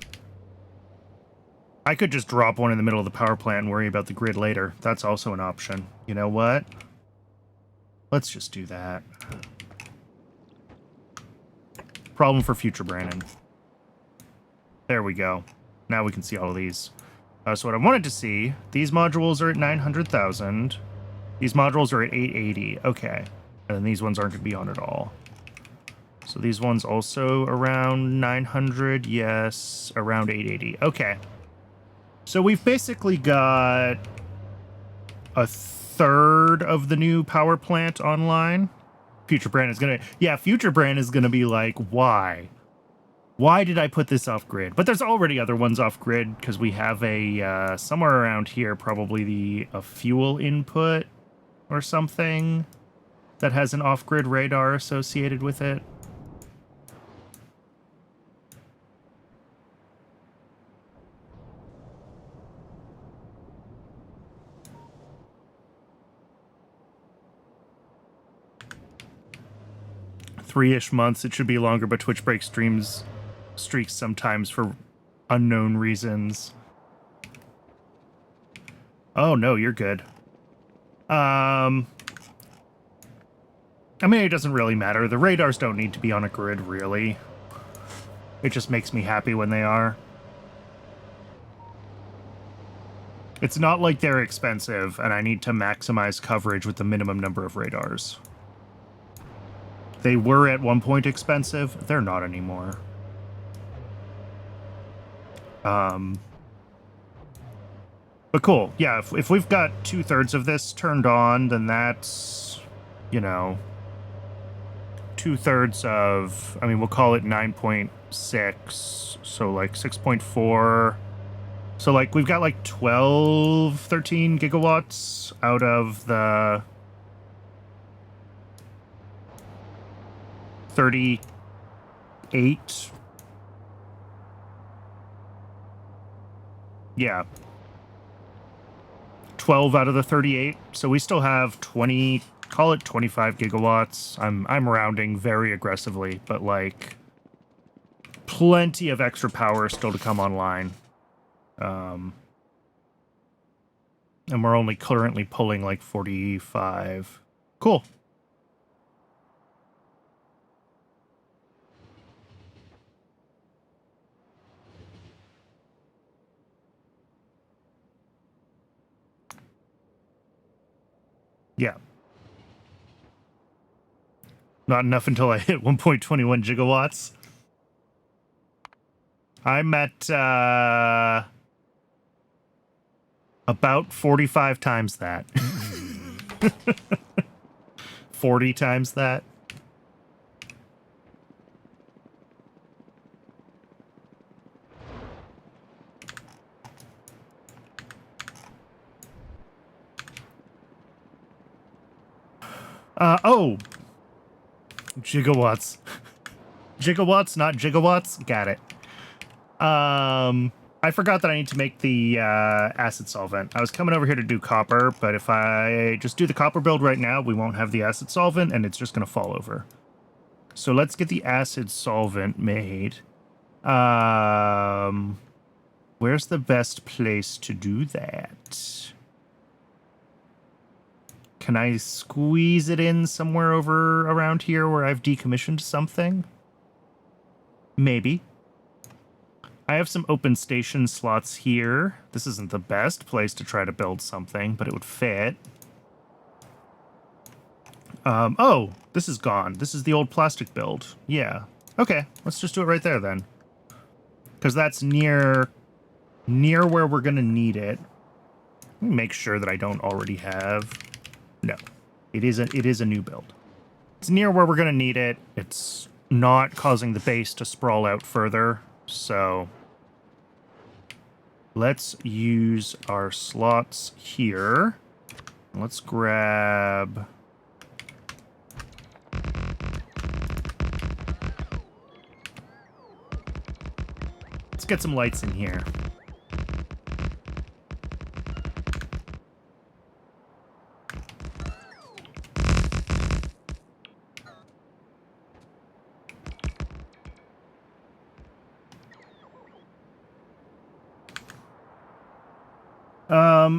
I could just drop one in the middle of the power plant and worry about the grid later. That's also an option. You know what? Let's just do that. Problem for future Brandon. There we go. Now we can see all of these. So what I wanted to see, these modules are at 900,000. These modules are at 880. Okay. And then these ones aren't going to be on at all. So these ones also around 900. Yes, around 880. Okay. So we've basically got a third of the new power plant online. Future Brand is going to... Yeah, Future Brand is going to be like, why? Why did I put this off-grid? But there's already other ones off-grid, because we have a... somewhere around here, probably a fuel input or something that has an off-grid radar associated with it. Three-ish months. It should be longer, but Twitch breaks streaks sometimes for unknown reasons. Oh, no, you're good. I mean, it doesn't really matter. The radars don't need to be on a grid, really. It just makes me happy when they are. It's not like they're expensive, and I need to maximize coverage with the minimum number of radars. They were at one point expensive. They're not anymore. But cool. Yeah, if we've got 2/3 of this turned on, then that's, you know, 2/3 of, I mean, we'll call it 9.6. So like 6.4. So like we've got like 12, 13 gigawatts out of the 38. Yeah. 12 out of the 38. So we still have 20, call it 25 gigawatts. I'm rounding very aggressively, but like plenty of extra power still to come online. And we're only currently pulling like 45. Cool. Yeah. Not enough until I hit 1.21 gigawatts. I'm at about 45 times that. 40 times that. Oh. Gigawatts. Gigawatts, not gigawatts. Got it. I forgot that I need to make the acid solvent. I was coming over here to do copper, but if I just do the copper build right now, we won't have the acid solvent, and it's just going to fall over. So let's get the acid solvent made. Where's the best place to do that? Can I squeeze it in somewhere over around here where I've decommissioned something? Maybe. I have some open station slots here. This isn't the best place to try to build something, but it would fit. Oh, this is gone. This is the old plastic build. Yeah. Okay, let's just do it right there then. Because that's near where we're going to need it. Let me make sure that I don't already have... No, it is a new build. It's near where we're going to need it. It's not causing the base to sprawl out further. So let's use our slots here. Let's grab Let's get some lights in here.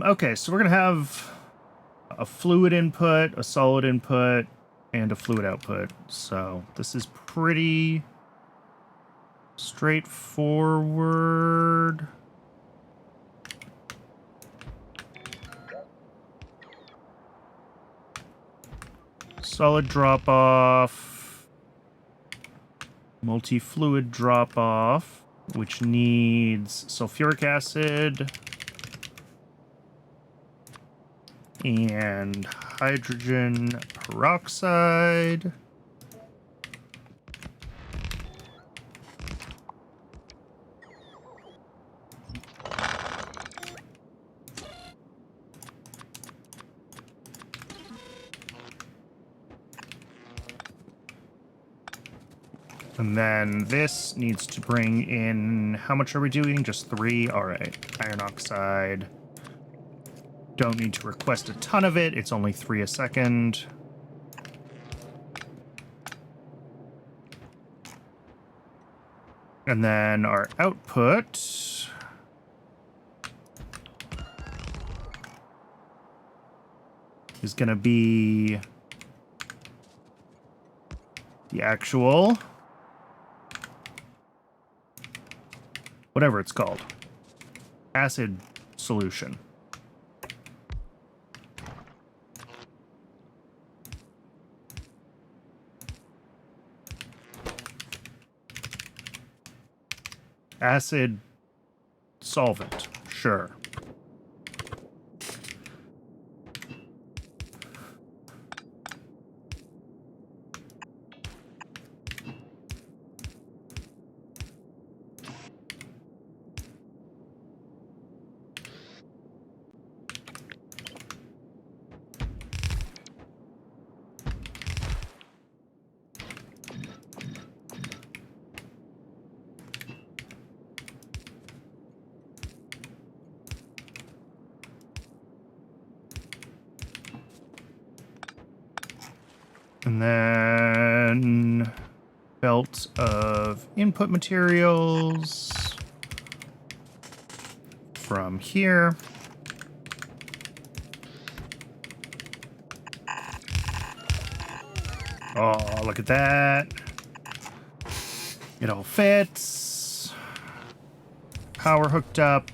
Okay, so we're gonna have a fluid input, a solid input, and a fluid output. So this is pretty straightforward. Solid drop off, multi-fluid drop off, which needs sulfuric acid and hydrogen peroxide. And then this needs to bring in, how much are we doing? Just 3? All right. Iron oxide. Don't need to request a ton of it. It's only 3 a second. And then our output is going to be the actual, whatever it's called, acid solution. Acid solvent, sure. And then belt of input materials from here. Oh, look at that. It all fits. Power hooked up.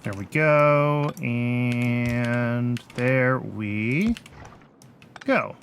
There we go, and there we go.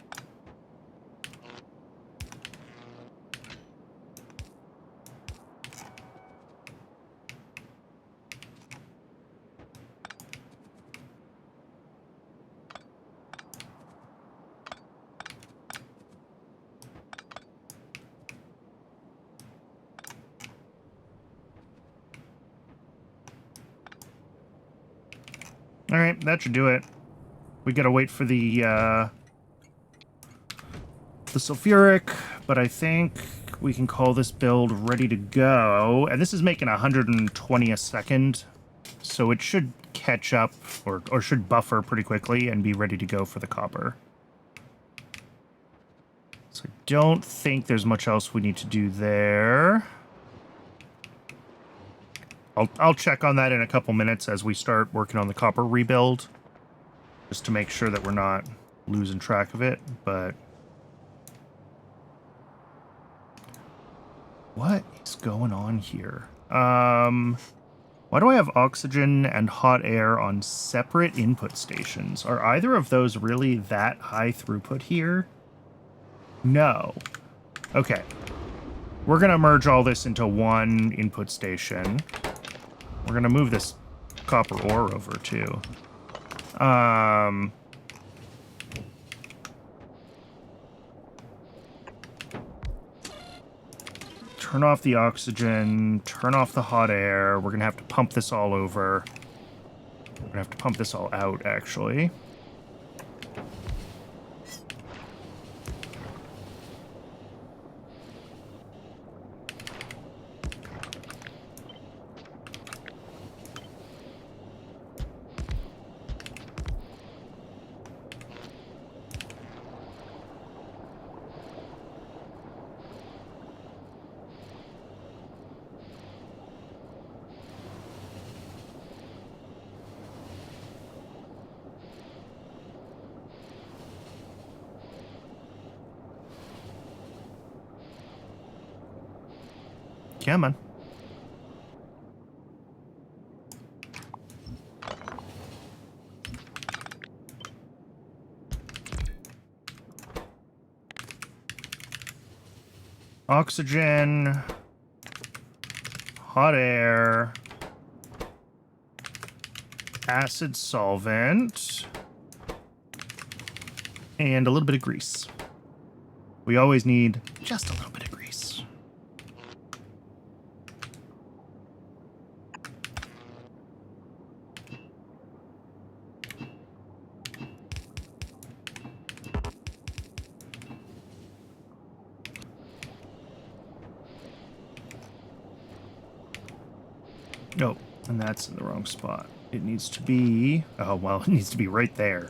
All right, that should do it. We gotta wait for the sulfuric, but I think we can call this build ready to go. And this is making 120 a second, so it should catch up or should buffer pretty quickly and be ready to go for the copper. So I don't think there's much else we need to do there. I'll check on that in a couple minutes as we start working on the copper rebuild, just to make sure that we're not losing track of it, but what is going on here? Why do I have oxygen and hot air on separate input stations? Are either of those really that high throughput here? No. Okay. We're gonna merge all this into one input station. We're gonna move this copper ore over too. turn off the oxygen, turn off the hot air. We're going to have to pump this all over. We're going to have to pump this all out, actually. Come on. Oxygen, hot air, acid solvent, and a little bit of grease. We always need just a little bit of grease. Oh, and that's in the wrong spot. It needs to be... Oh, well, it needs to be right there.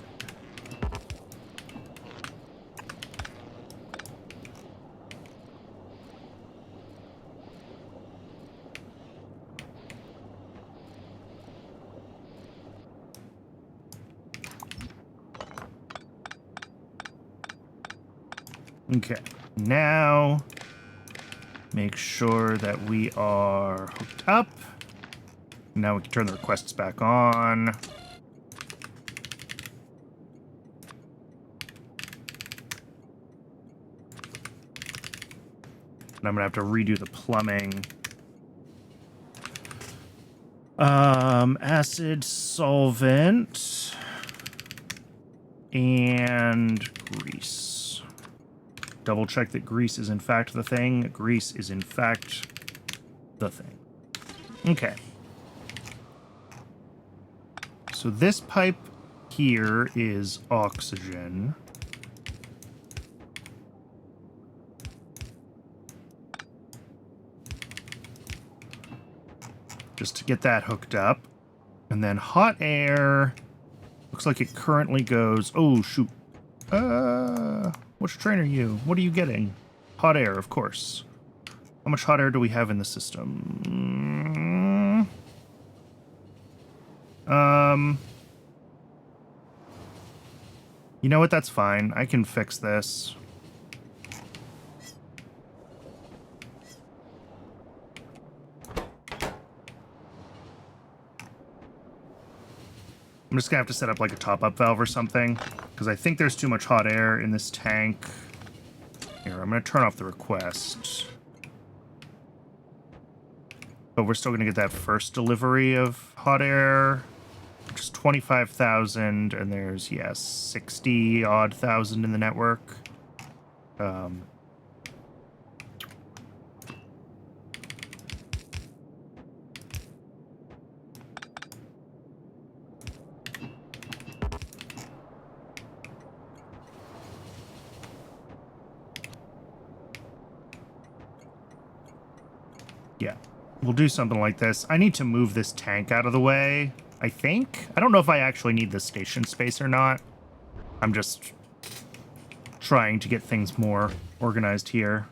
Okay, now make sure that we are hooked up. Now we can turn the requests back on. And I'm gonna have to redo the plumbing. Acid solvent and grease. Double check that grease is in fact the thing. Grease is in fact the thing. Okay. So this pipe here is oxygen. Just to get that hooked up. And then hot air. Looks like it currently goes... Oh, shoot. Which train are you? What are you getting? Hot air, of course. How much hot air do we have in the system? You know what? That's fine. I can fix this. I'm just gonna have to set up like a top-up valve or something, because I think there's too much hot air in this tank. Here, I'm gonna turn off the request. But we're still gonna get that first delivery of hot air, which is 25,000, and there's, yes, 60-odd thousand in the network. Yeah, we'll do something like this. I need to move this tank out of the way, I think. I don't know if I actually need the station space or not. I'm just trying to get things more organized here.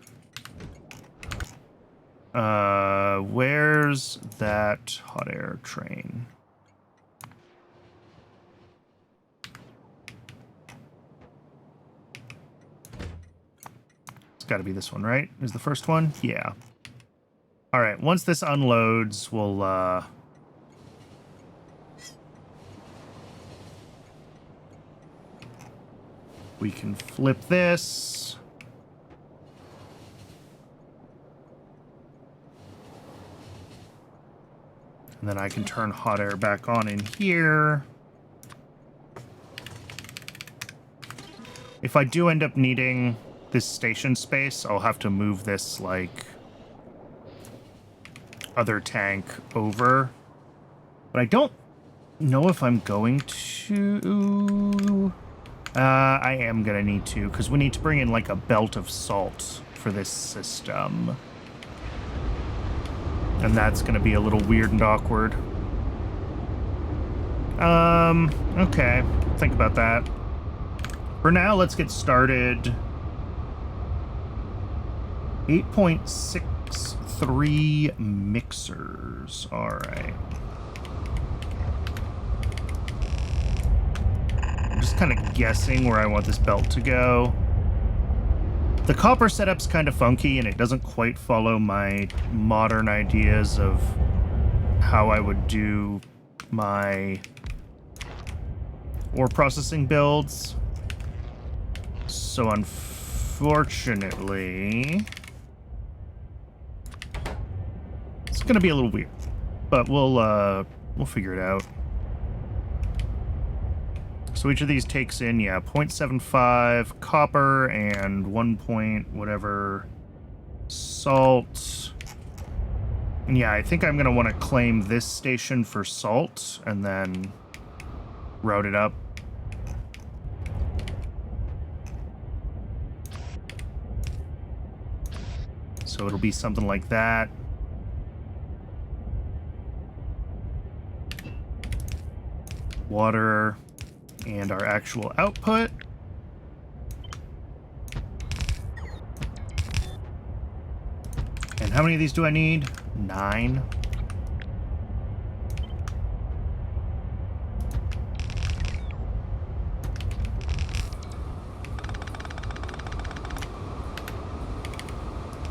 Where's that hot air train? It's got to be this one, right? Is the first one? Yeah. All right, once this unloads, we'll, we can flip this. And then I can turn hot air back on in here. If I do end up needing this station space, I'll have to move this, like, other tank over. But I don't know if I'm going to... I am going to need to, because we need to bring in, like, a belt of salt for this system. And that's going to be a little weird and awkward. Okay. Think about that. For now, let's get started. 8.63 mixers. All right. I'm just kind of guessing where I want this belt to go. The copper setup's kind of funky, and it doesn't quite follow my modern ideas of how I would do my ore processing builds. So unfortunately, it's going to be a little weird, but we'll figure it out. So each of these takes in, 0.75 copper and 1 point whatever salt. And I think I'm going to want to claim this station for salt and then route it up. So it'll be something like that. Water and our actual output. And how many of these do I need? 9.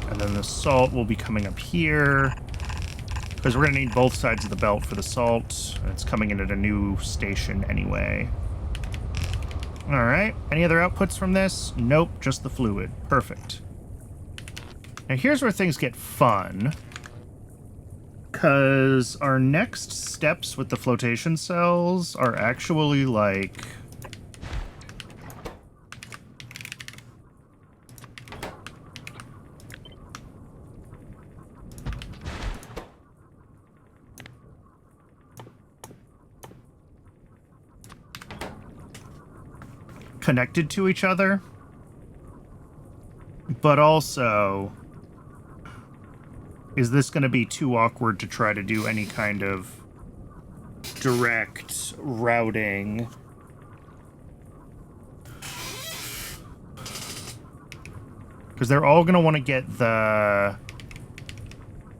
And then the salt will be coming up here, because we're going to need both sides of the belt for the salt. And it's coming in at a new station anyway. All right. Any other outputs from this? Nope, just the fluid. Perfect. Now here's where things get fun, because our next steps with the flotation cells are actually like... connected to each other, but also, is this going to be too awkward to try to do any kind of direct routing? Because they're all going to want to get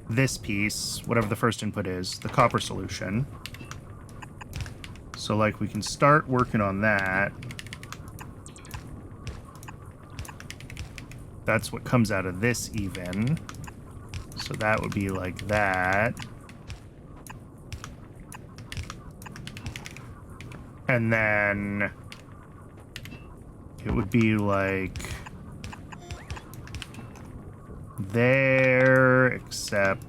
this piece, whatever the first input is, the copper solution. So, like, we can start working on that. That's what comes out of this even. So that would be like that. And then it would be like there, except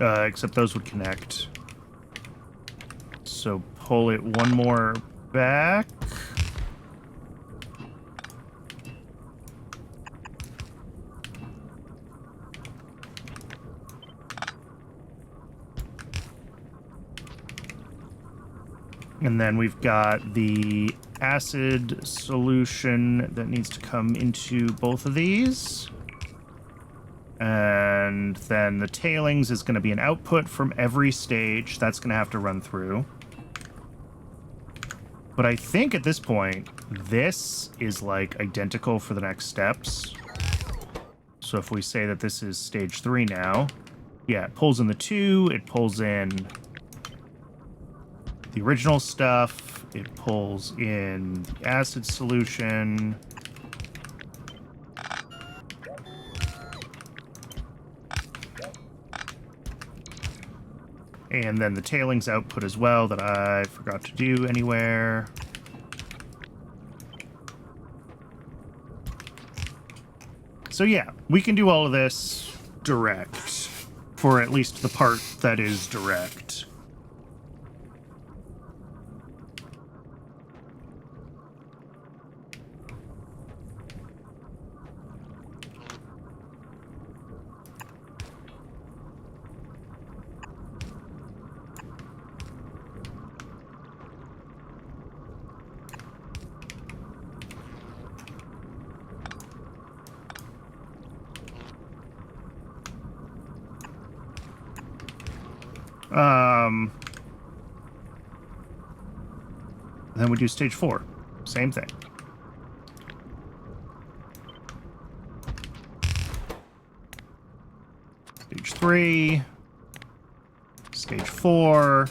except those would connect. So pull it one more back. And then we've got the acid solution that needs to come into both of these. And then the tailings is going to be an output from every stage. That's going to have to run through. But I think at this point, this is like identical for the next steps. So if we say that this is stage 3 now, it pulls in the 2, it pulls in the original stuff, it pulls in the acid solution. And then the tailings output as well that I forgot to do anywhere. So we can do all of this direct. for at least the part that is direct. Then we do stage 4. Same thing. Stage 3. Stage 4.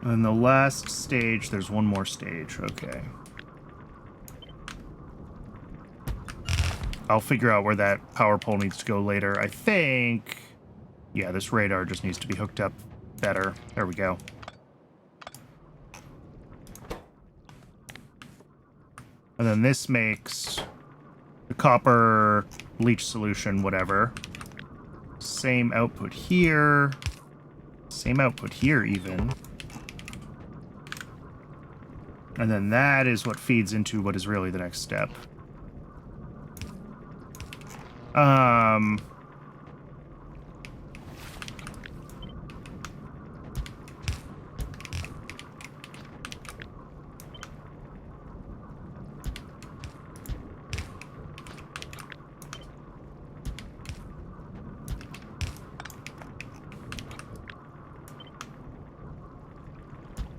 And then the last stage, there's one more stage. Okay. I'll figure out where that power pole needs to go later. I think... Yeah, this radar just needs to be hooked up better. There we go. And then this makes the copper leach solution, whatever. Same output here. Same output here, even. And then that is what feeds into what is really the next step.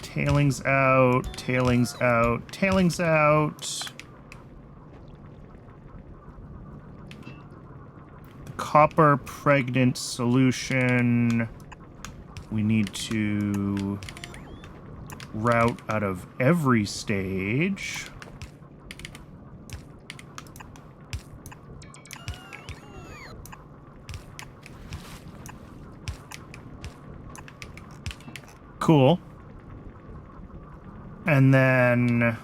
Tailings out, tailings out, tailings out. The copper pregnant solution we need to route out of every stage. Cool. And then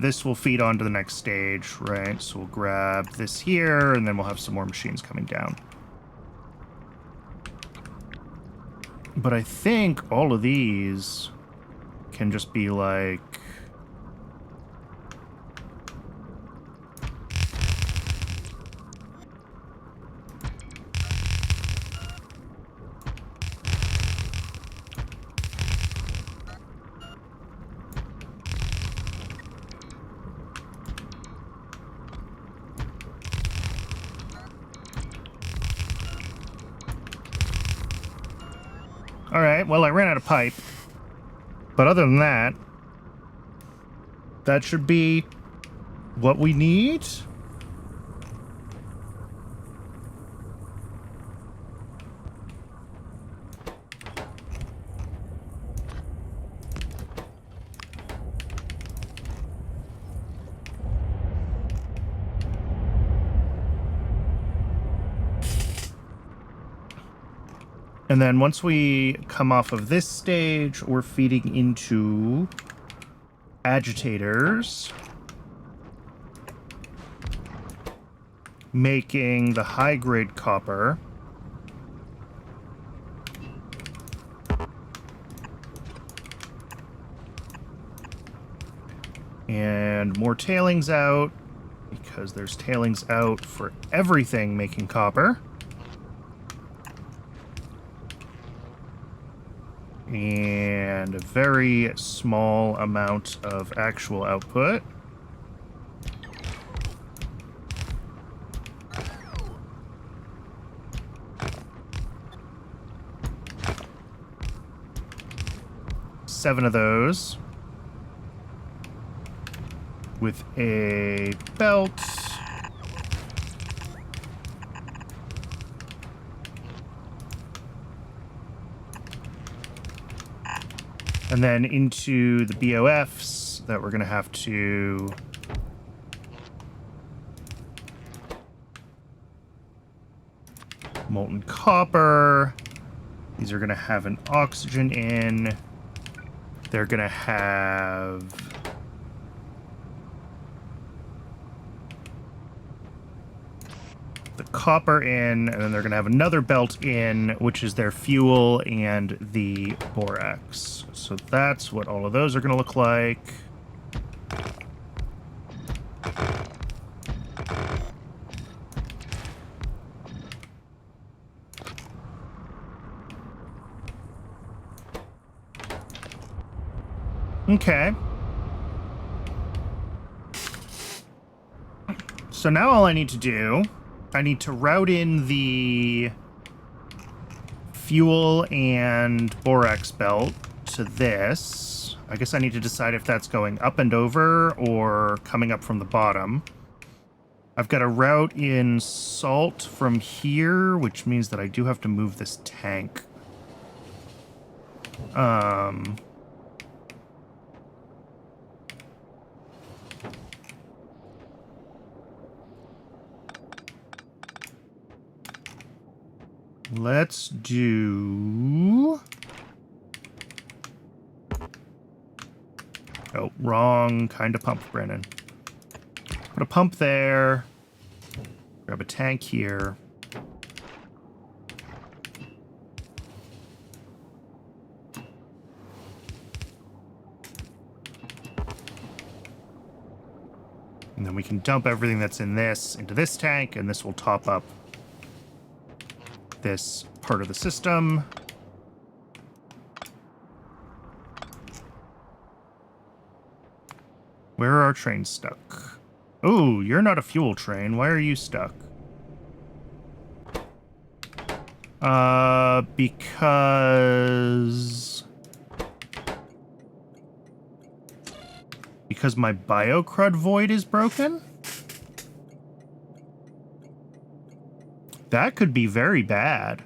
this will feed on to the next stage, right? So we'll grab this here, and then we'll have some more machines coming down. But I think all of these can just be like... Alright, well, I ran out of pipe. But other than that, that should be what we need. And then once we come off of this stage, we're feeding into agitators, making the high-grade copper. And more tailings out, because there's tailings out for everything making copper. And a very small amount of actual output. Seven of those. With a belt. And then into the BOFs that we're going to have to molten copper. These are going to have an oxygen in. They're going to have the copper in, and then they're going to have another belt in, which is their fuel and the borax. So that's what all of those are going to look like. Okay. So now all I need to do, I need to route in the fuel and borax belt to this. I guess I need to decide if that's going up and over or coming up from the bottom. I've got to route in salt from here, which means that I do have to move this tank. Let's do... Oh, wrong kind of pump, Brennan. Put a pump there. Grab a tank here. And then we can dump everything that's in this into this tank, and this will top up this part of the system. Where are our trains stuck? Oh, you're not a fuel train. Why are you stuck? Because my biocrud void is broken? That could be very bad.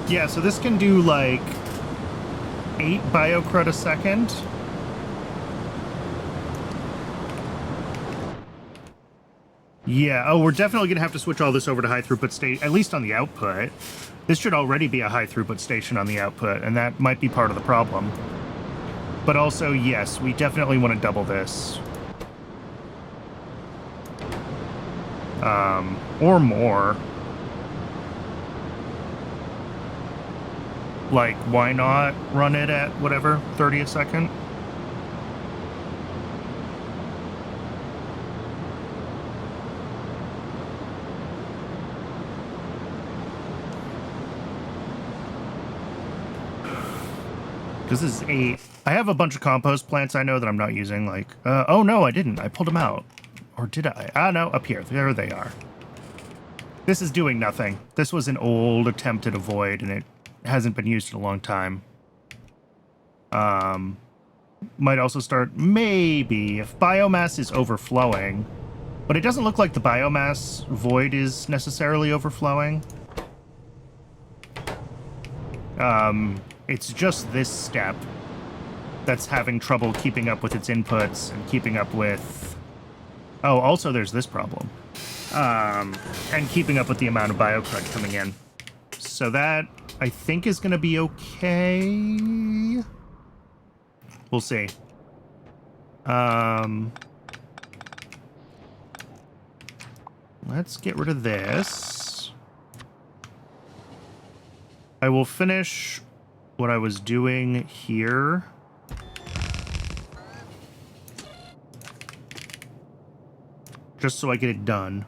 Yeah, so this can do like 8 biocrud a second. Yeah, oh, we're definitely going to have to switch all this over to high throughput state, at least on the output. This should already be a high throughput station on the output, and that might be part of the problem. But also, yes, we definitely want to double this. Or more. Like, why not run it at, whatever, 30 a second? Because this is 8. I have a bunch of compost plants I know that I'm not using, like... oh, no, I didn't. I pulled them out. Or did I? Ah, no, up here. There they are. This is doing nothing. This was an old attempt at a void, and it hasn't been used in a long time. Might also start, maybe, if biomass is overflowing. But it doesn't look like the biomass void is necessarily overflowing. It's just this step that's having trouble keeping up with its inputs and keeping up with... Oh, also there's this problem. And keeping up with the amount of biocrud coming in. So that, I think, is going to be okay. We'll see. Let's get rid of this. I will finish what I was doing here. Just so I get it done.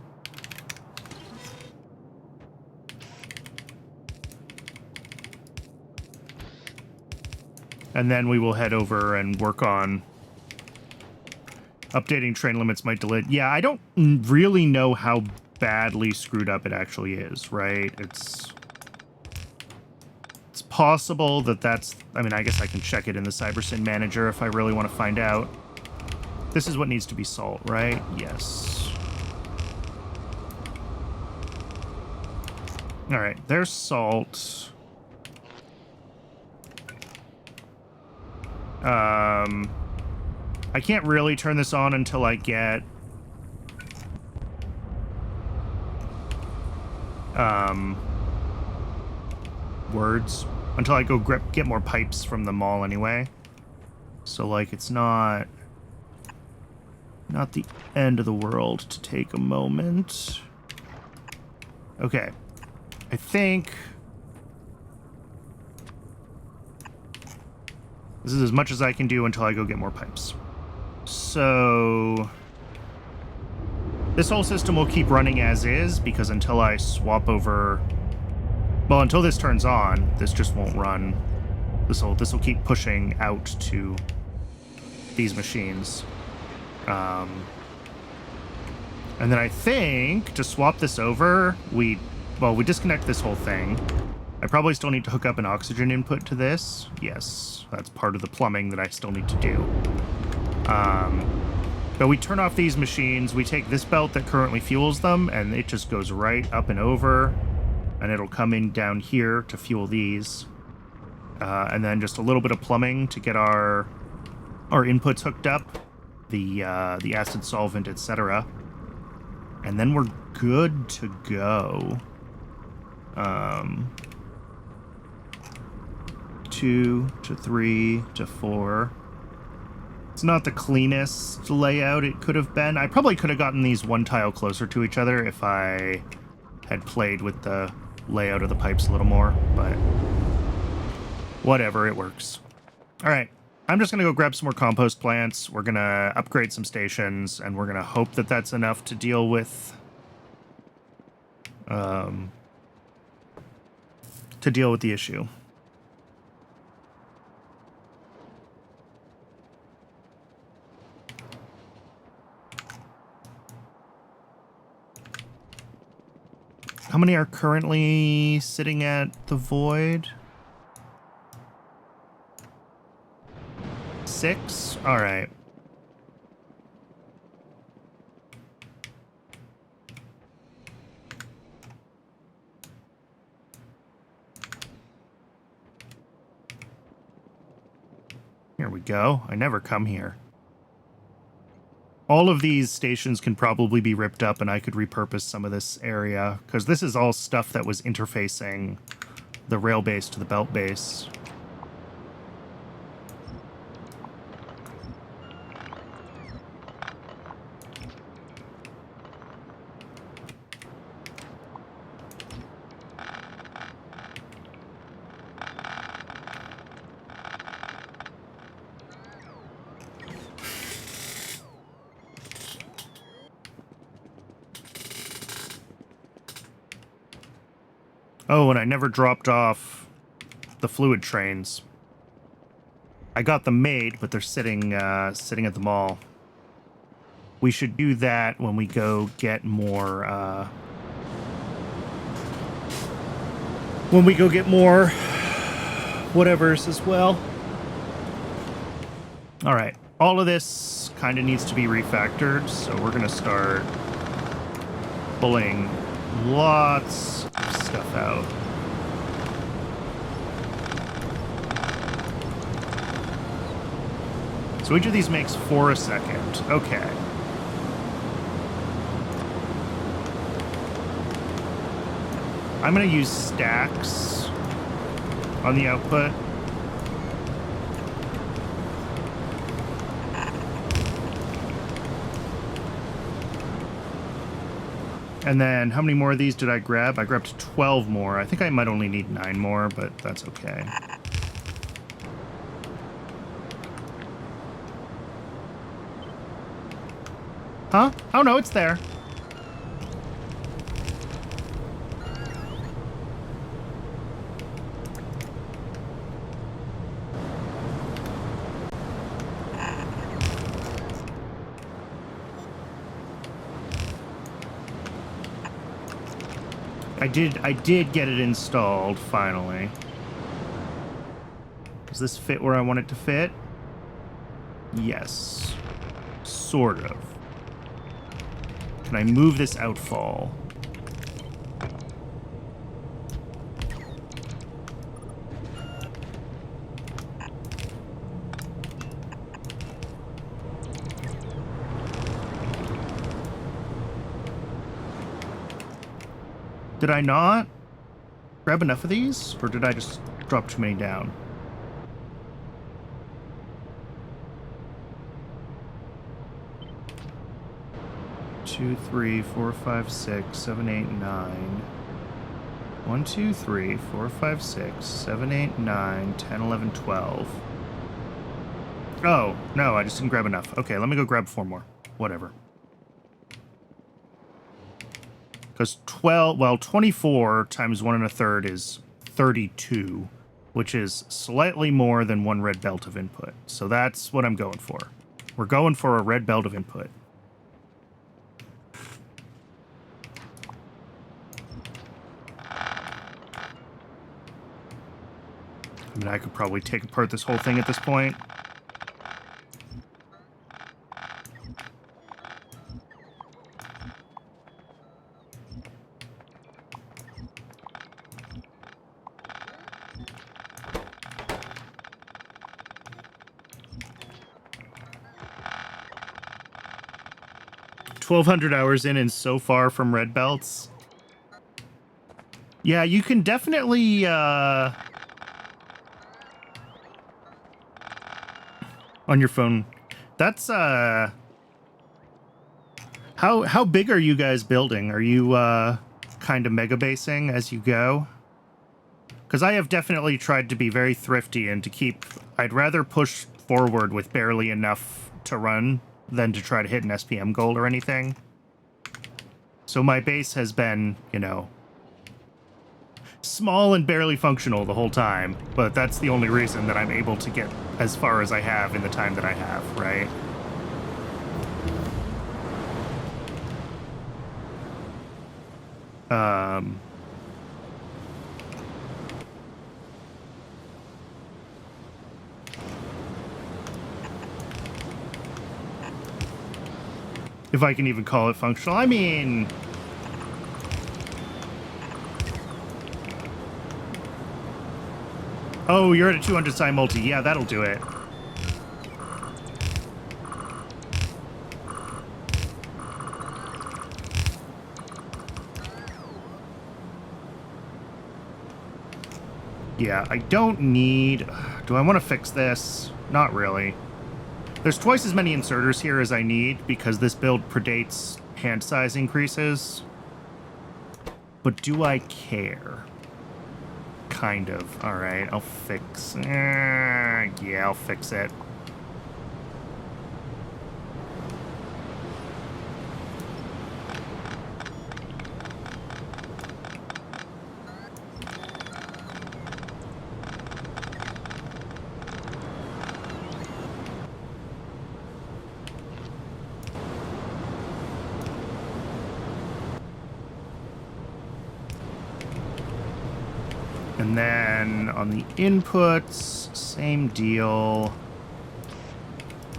And then we will head over and work on updating train limits might delay. Yeah, I don't really know how badly screwed up it actually is, right? It's possible that that's... I mean, I guess I can check it in the CyberSyn manager if I really want to find out. This is what needs to be salt, right? Yes. All right, there's salt. I can't really turn this on until I get words. Until I go get more pipes from the mall anyway. So, like, it's not the end of the world to take a moment. Okay. I think this is as much as I can do until I go get more pipes. So this whole system will keep running as is, because until I swap over... Well, until this turns on, this just won't run. This will keep pushing out to these machines. And then I think to swap this over, we disconnect this whole thing. I probably still need to hook up an oxygen input to this. Yes, that's part of the plumbing that I still need to do. But we turn off these machines, we take this belt that currently fuels them, and it just goes right up and over, and it'll come in down here to fuel these. And then just a little bit of plumbing to get our inputs hooked up, the acid solvent, etc. And then we're good to go. 2 to 3 to 4. It's not the cleanest layout it could have been. I probably could have gotten these one tile closer to each other if I had played with the layout of the pipes a little more, but whatever, it works. All right, I'm just going to go grab some more compost plants. We're going to upgrade some stations, and we're going to hope that that's enough to deal with the issue. How many are currently sitting at the void? 6? All right. Here we go. I never come here. All of these stations can probably be ripped up, and I could repurpose some of this area, because this is all stuff that was interfacing the rail base to the belt base. Oh, and I never dropped off the fluid trains. I got them made, but they're sitting at the mall. We should do that when we go get more, whatevers as well. All right, all of this kind of needs to be refactored, so we're going to start pulling lots of stuff out. So each of these makes 4 a second. Okay. I'm going to use stacks on the output. And then, how many more of these did I grab? I grabbed 12 more. I think I might only need 9 more, but that's okay. Huh? Oh no, it's there. I did get it installed, finally. Does this fit where I want it to fit? Yes. Sort of. Can I move this outfall? Did I not grab enough of these? Or did I just drop too many down? Two, 3, 4, 5, 6, 7, 8, 9. 1, 2, 3, 4, 5, 6, 7, 8, 9, 10, 11, 12. Oh, no, I just didn't grab enough. Okay, let me go grab 4 more. Whatever. Because 24 times 1 1/3 is 32, which is slightly more than 1 red belt of input. So that's what I'm going for. We're going for a red belt of input. I mean, I could probably take apart this whole thing at this point. $1,200 hours in and so far from red belts. Yeah, you can definitely on your phone. That's how big are you guys building? Are you kind of mega basing as you go? Because I have definitely tried to be very thrifty and to keep. I'd rather push forward with barely enough to run than to try to hit an SPM goal or anything. So my base has been, you know, small and barely functional the whole time, but that's the only reason that I'm able to get as far as I have in the time that I have, right? If I can even call it functional. I mean, oh, you're at a 200 side multi. Yeah, that'll do it. Yeah, I don't need... Do I want to fix this? Not really. There's twice as many inserters here as I need because this build predates hand size increases. But do I care? Kind of. Alright, I'll fix... yeah, I'll fix it. And then on the inputs, same deal.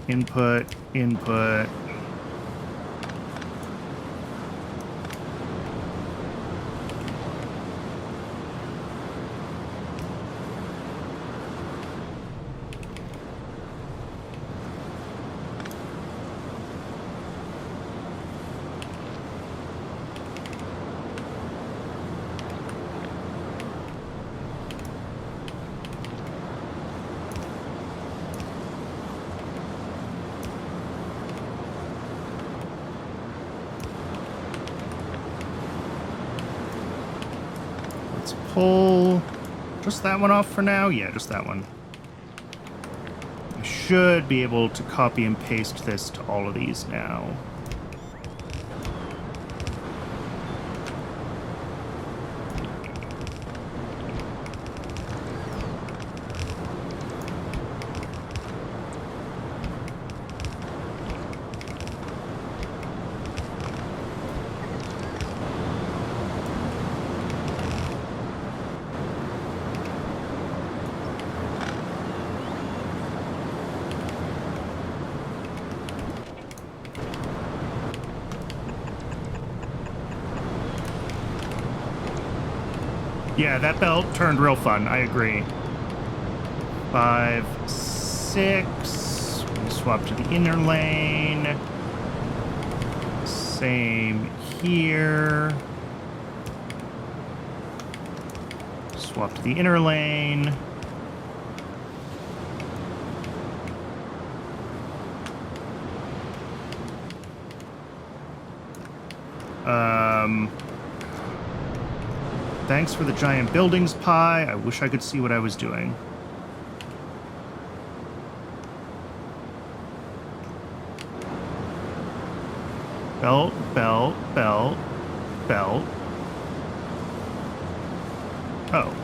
Input, input. Pull just that one off for now. Yeah, just that one. I should be able to copy and paste this to all of these now. Yeah, that belt turned real fun. I agree. 5, 6. Swap to the inner lane. Same here. Swap to the inner lane. Thanks for the giant buildings pie. I wish I could see what I was doing. Belt, belt, belt, belt. Oh.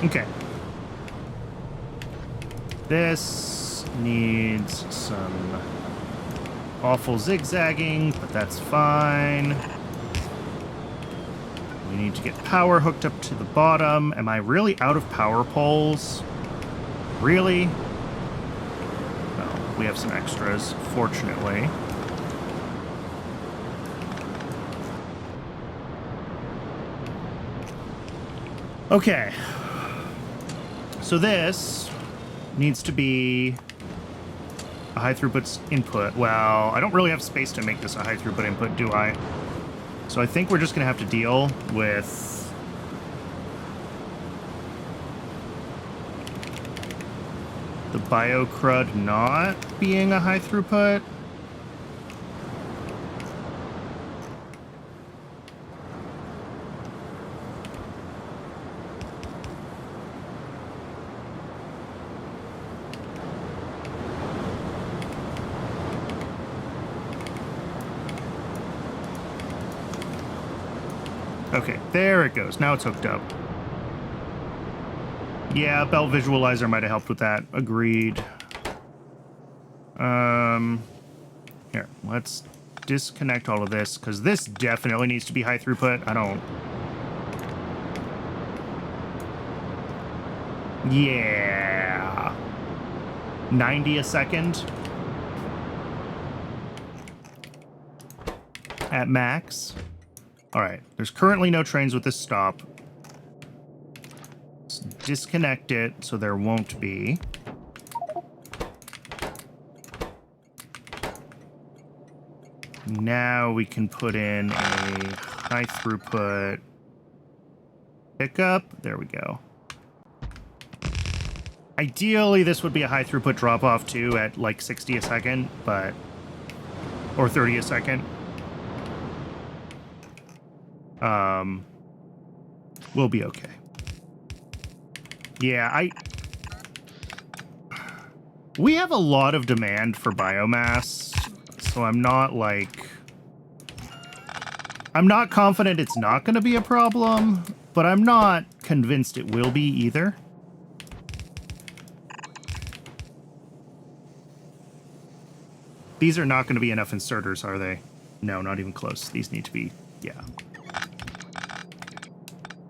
Okay. This needs some awful zigzagging, but that's fine. We need to get power hooked up to the bottom. Am I really out of power poles? Really? Well, we have some extras, fortunately. Okay. So this needs to be a high throughput input. Well, I don't really have space to make this a high throughput input, do I? So I think we're just going to have to deal with the biocrud not being a high throughput. Okay, there it goes. Now it's hooked up. Yeah, belt visualizer might have helped with that. Agreed. Here, let's disconnect all of this, because this definitely needs to be high throughput. I don't... Yeah. 90 a second. At max. All right, there's currently no trains with this stop. Let's disconnect it so there won't be. Now we can put in a high throughput pickup. There we go. Ideally, this would be a high throughput drop off too at like 60 a second, but... or 30 a second. We'll be okay. Yeah, we have a lot of demand for biomass, so I'm not confident it's not going to be a problem, but I'm not convinced it will be either. These are not going to be enough inserters, are they? No, not even close. These need to be, yeah.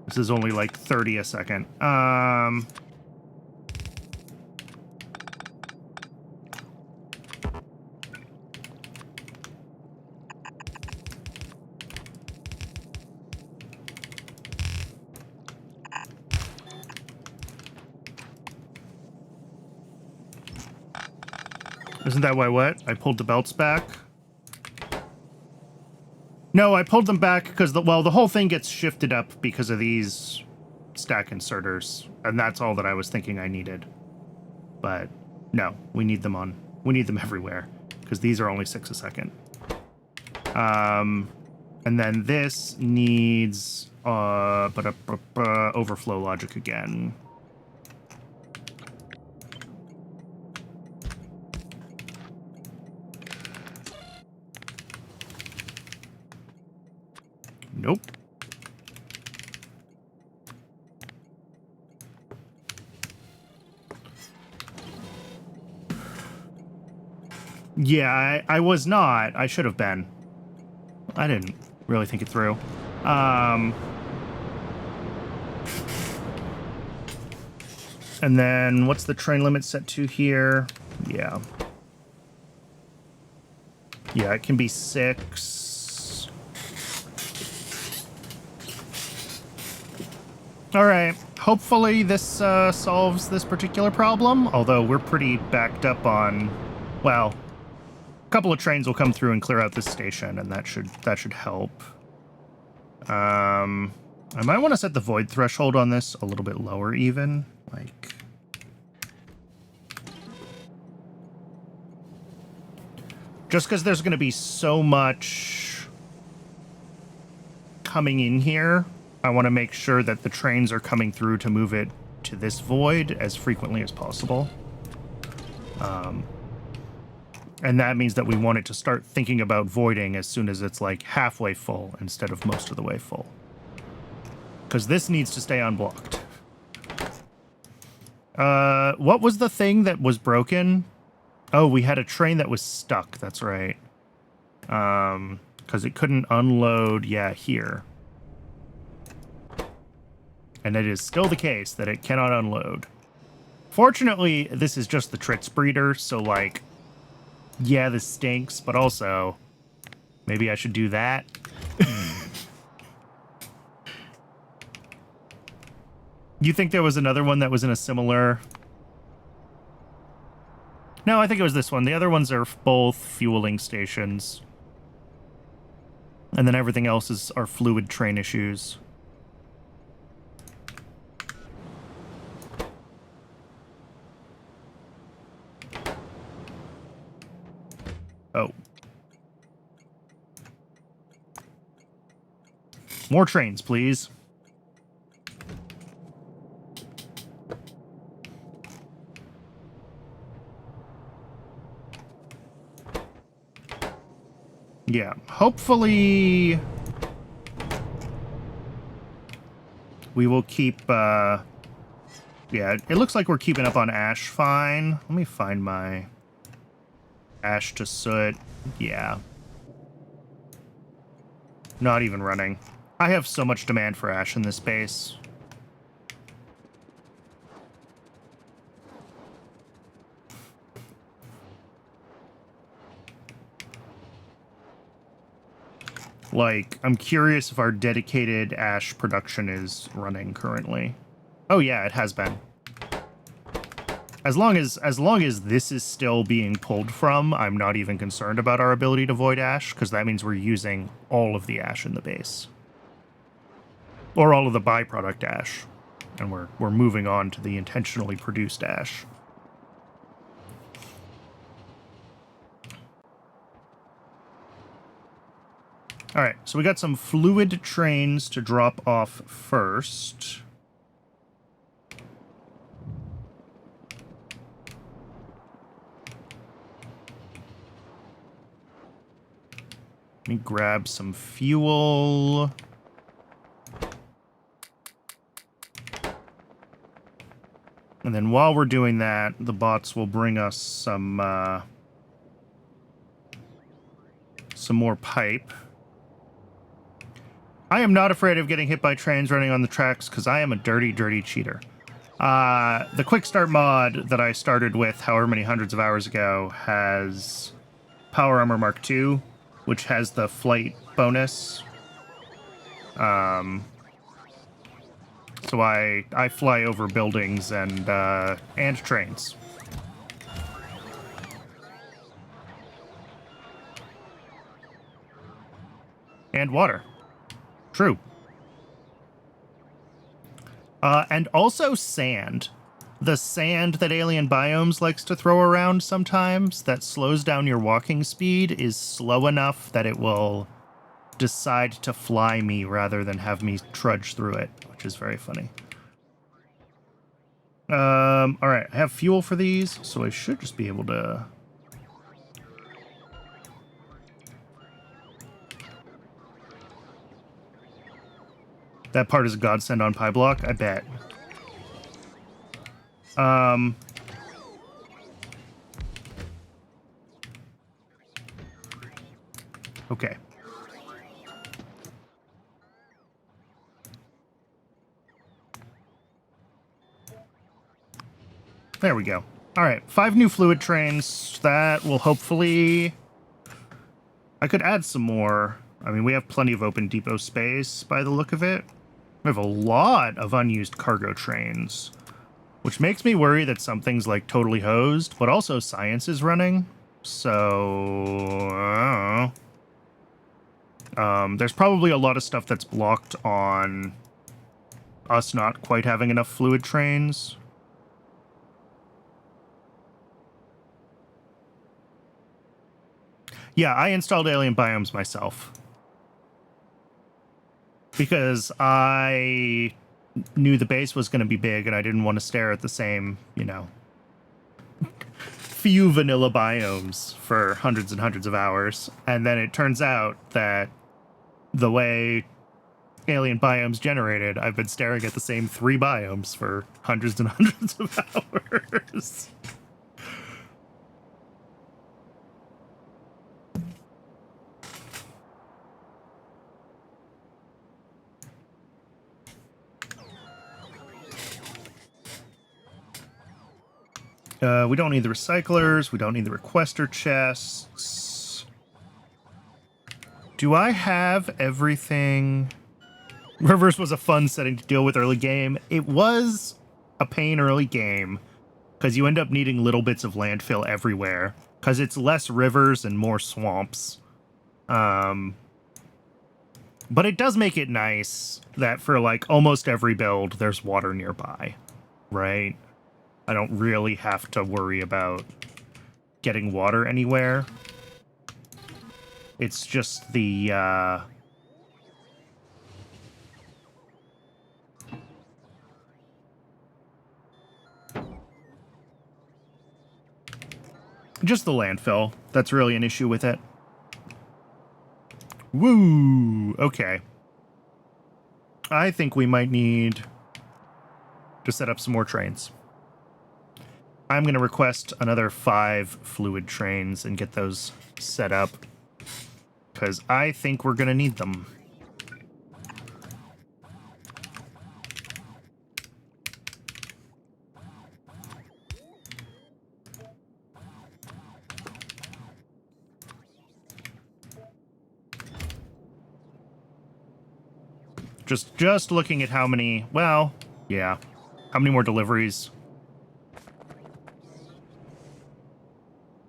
This is only like 30 a second. Isn't that why what? I pulled the belts back? No, I pulled them back because the whole thing gets shifted up because of these stack inserters, and that's all that I was thinking I needed. But no, we need them everywhere because these are only 6 a second. And then this needs overflow logic again. Nope. Yeah, I was not. I should have been. I didn't really think it through. And then what's the train limit set to here? Yeah. Yeah, it can be 6. All right. Hopefully this solves this particular problem, although we're pretty backed up on, well, couple of trains will come through and clear out this station, and that should help. I might want to set the void threshold on this a little bit lower even, like... Just because there's going to be so much coming in here, I want to make sure that the trains are coming through to move it to this void as frequently as possible. And that means that we want it to start thinking about voiding as soon as it's like halfway full instead of most of the way full. Because this needs to stay unblocked. What was the thing that was broken? Oh, we had a train that was stuck. That's right. Because it couldn't unload, yeah, here. And it is still the case that it cannot unload. Fortunately, this is just the Tritz breeder, so, like, yeah, this stinks, but also, maybe I should do that. You think there was another one that was in a similar... No, I think it was this one. The other ones are both fueling stations. And then everything else are fluid train issues. Oh. More trains, please. Yeah, hopefully we will keep, yeah, it looks like we're keeping up on ash fine. Let me find my ash to soot. Yeah. Not even running. I have so much demand for ash in this base. Like, I'm curious if our dedicated ash production is running currently. Oh yeah, it has been. As long as this is still being pulled from, I'm not even concerned about our ability to void ash, because that means we're using all of the ash in the base. Or all of the byproduct ash. And we're moving on to the intentionally produced ash. All right, so we got some fluid trains to drop off first. Let me grab some fuel. And then while we're doing that, the bots will bring us some more pipe. I am not afraid of getting hit by trains running on the tracks because I am a dirty, dirty cheater. The quick start mod that I started with however many hundreds of hours ago has Power Armor Mark II, which has the flight bonus. So I fly over buildings and trains. And water. True. And also sand. The sand that Alien Biomes likes to throw around sometimes that slows down your walking speed is slow enough that it will decide to fly me rather than have me trudge through it, which is very funny. All right, I have fuel for these, so I should just be able to... That part is a godsend on Pi Block, I bet. Okay. There we go. All right, 5 new fluid trains. That will hopefully... I could add some more. I mean, we have plenty of open depot space by the look of it. We have a lot of unused cargo trains, which makes me worry that something's like totally hosed, but also science is running. So, there's probably a lot of stuff that's blocked on us not quite having enough fluid trains. Yeah, I installed alien biomes myself. Because I knew the base was going to be big and I didn't want to stare at the same, you know, few vanilla biomes for hundreds and hundreds of hours. And then it turns out that the way alien biomes generated, I've been staring at the same 3 biomes for hundreds and hundreds of hours. We don't need the recyclers. We don't need the requester chests. Do I have everything? Rivers was a fun setting to deal with early game. It was a pain early game because you end up needing little bits of landfill everywhere because it's less rivers and more swamps. But it does make it nice that for like almost every build, there's water nearby, right? I don't really have to worry about getting water anywhere. It's just the, just the landfill. That's really an issue with it. Woo! Okay. I think we might need to set up some more trains. I'm going to request another 5 fluid trains and get those set up, because I think we're going to need them. Just looking at how many, well, yeah, how many more deliveries.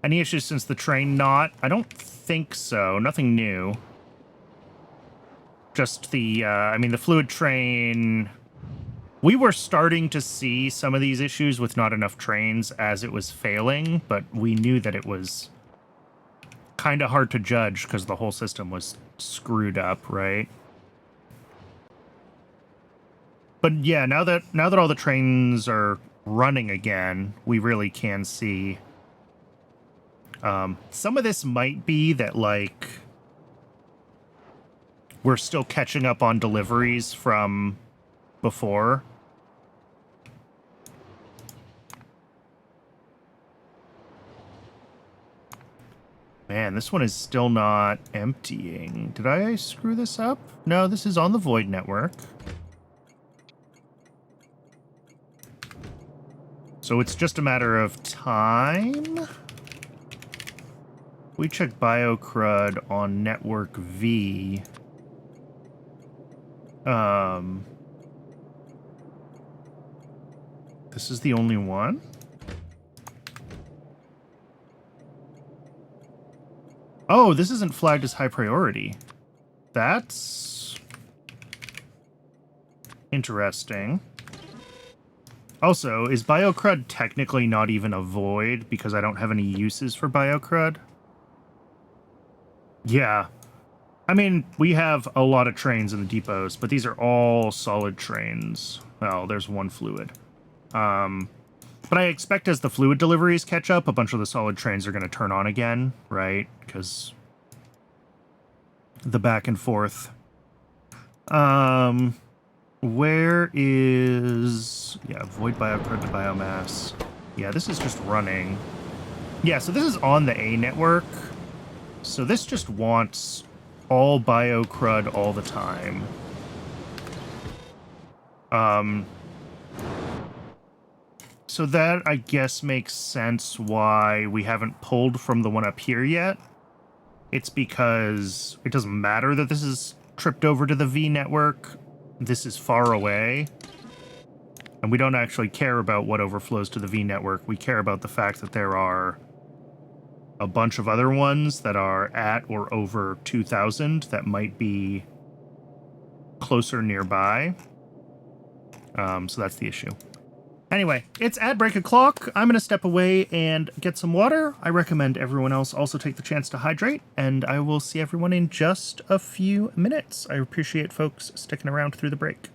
Any issues since the train not? I don't think so. Nothing new. Just the, I mean, the fluid train... We were starting to see some of these issues with not enough trains as it was failing, but we knew that it was kind of hard to judge because the whole system was screwed up, right? But yeah, now that all the trains are running again, we really can see... some of this might be that, like, we're still catching up on deliveries from before. Man, this one is still not emptying. Did I screw this up? No, this is on the Void network. So it's just a matter of time. We check BioCrud on Network V. This is the only one? Oh, this isn't flagged as high priority. That's interesting. Also, is BioCrud technically not even a void because I don't have any uses for BioCrud? Yeah. I mean, we have a lot of trains in the depots, but these are all solid trains. Well, there's one fluid. But I expect as the fluid deliveries catch up, a bunch of the solid trains are going to turn on again, right? Because the back and forth. Where is... Yeah, void biocrud to biomass. Yeah, this is just running. Yeah, so this is on the A network. So this just wants all biocrud all the time. So that, I guess, makes sense why we haven't pulled from the one up here yet. It's because it doesn't matter that this is tripped over to the V network. This is far away. And we don't actually care about what overflows to the V network. We care about the fact that there are a bunch of other ones that are at or over 2,000 that might be closer nearby. So that's the issue. Anyway, it's at break o'clock. I'm going to step away and get some water. I recommend everyone else also take the chance to hydrate, and I will see everyone in just a few minutes. I appreciate folks sticking around through the break.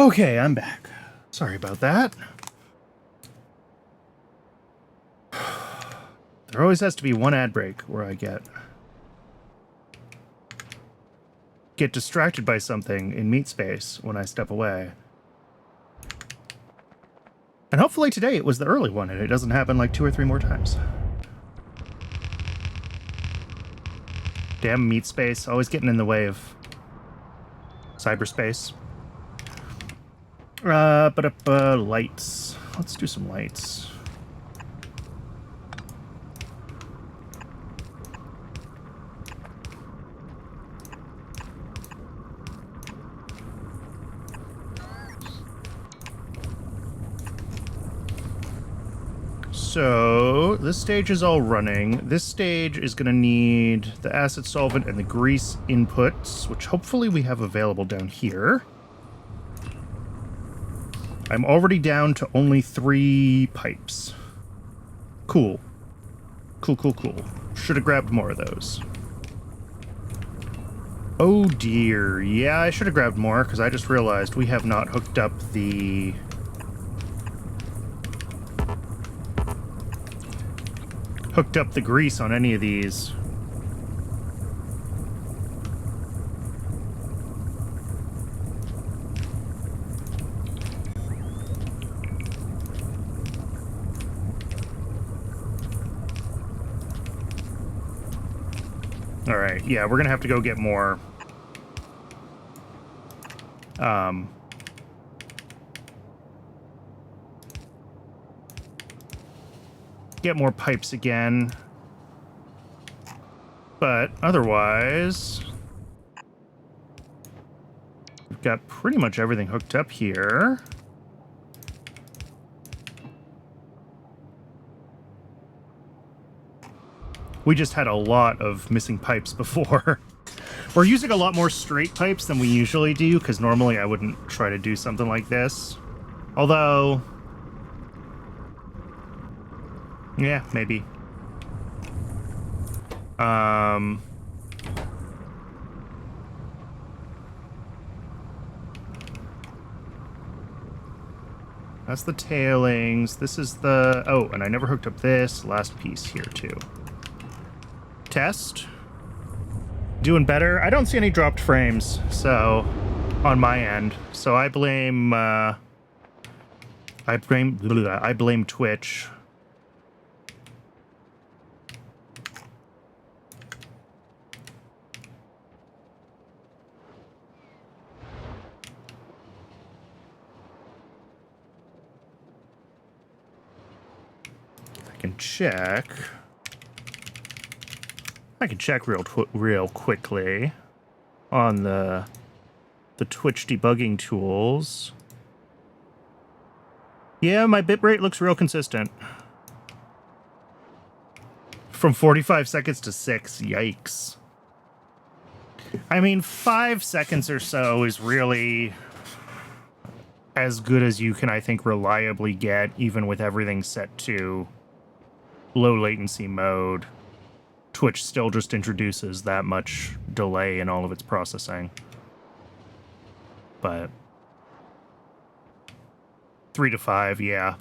Okay, I'm back. Sorry about that. There always has to be one ad break where I get distracted by something in meat space when I step away. And hopefully today it was the early one and it doesn't happen like 2 or 3 more times. Damn meat space, always getting in the way of cyberspace. Lights. Let's do some lights. So, this stage is all running. This stage is going to need the acid solvent and the grease inputs, which hopefully we have available down here. I'm already down to only 3 pipes. Cool. Cool. Should have grabbed more of those. Oh dear. Yeah, I should have grabbed more, because I just realized we have not hooked up the... grease on any of these. All right, yeah, we're gonna have to go get more. Get more pipes again. But otherwise, we've got pretty much everything hooked up here. We just had a lot of missing pipes before. We're using a lot more straight pipes than we usually do, because normally I wouldn't try to do something like this. Although... yeah, maybe. That's the tailings. This is the... oh, and I never hooked up this last piece here, too. Test. Doing better. I don't see any dropped frames, so... on my end. So I blame... I blame Twitch. I can check real quickly on the Twitch debugging tools. Yeah, my bitrate looks real consistent. From 45 seconds to 6, yikes. I mean, 5 seconds or so is really as good as you can, I think, reliably get, even with everything set to low latency mode. Twitch still just introduces that much delay in all of its processing. But 3 to 5, yeah.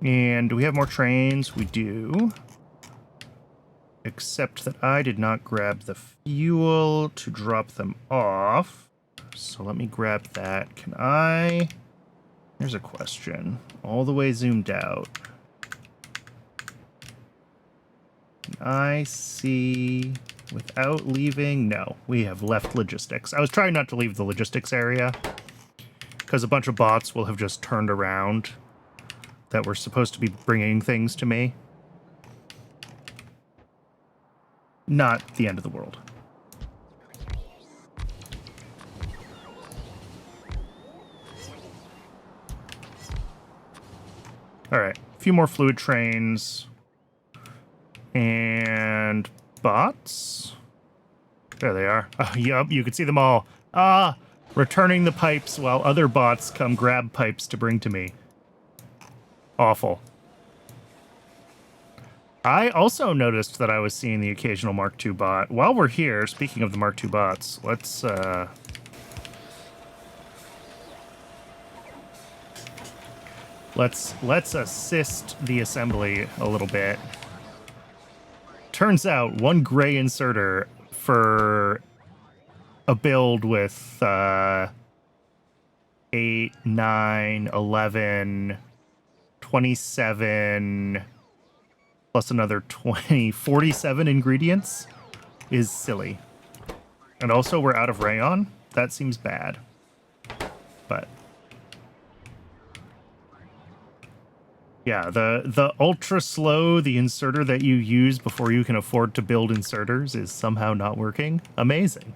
And do we have more trains? We do. Except that I did not grab the fuel to drop them off. So let me grab that. Can I... here's a question. All the way zoomed out. Can I see... without leaving? No, we have left logistics. I was trying not to leave the logistics area, because a bunch of bots will have just turned around that were supposed to be bringing things to me. Not the end of the world. All right, a few more fluid trains. And bots. There they are. Oh, yup, you can see them all. Ah, returning the pipes while other bots come grab pipes to bring to me. Awful. I also noticed that I was seeing the occasional Mark II bot. While we're here, speaking of the Mark II bots, let's assist the assembly a little bit. Turns out one gray inserter for a build with 8, 9, 11, 27 plus another 20, 47 ingredients is silly. And also we're out of rayon. That seems bad. But yeah, the ultra slow, the inserter that you use before you can afford to build inserters is somehow not working. Amazing.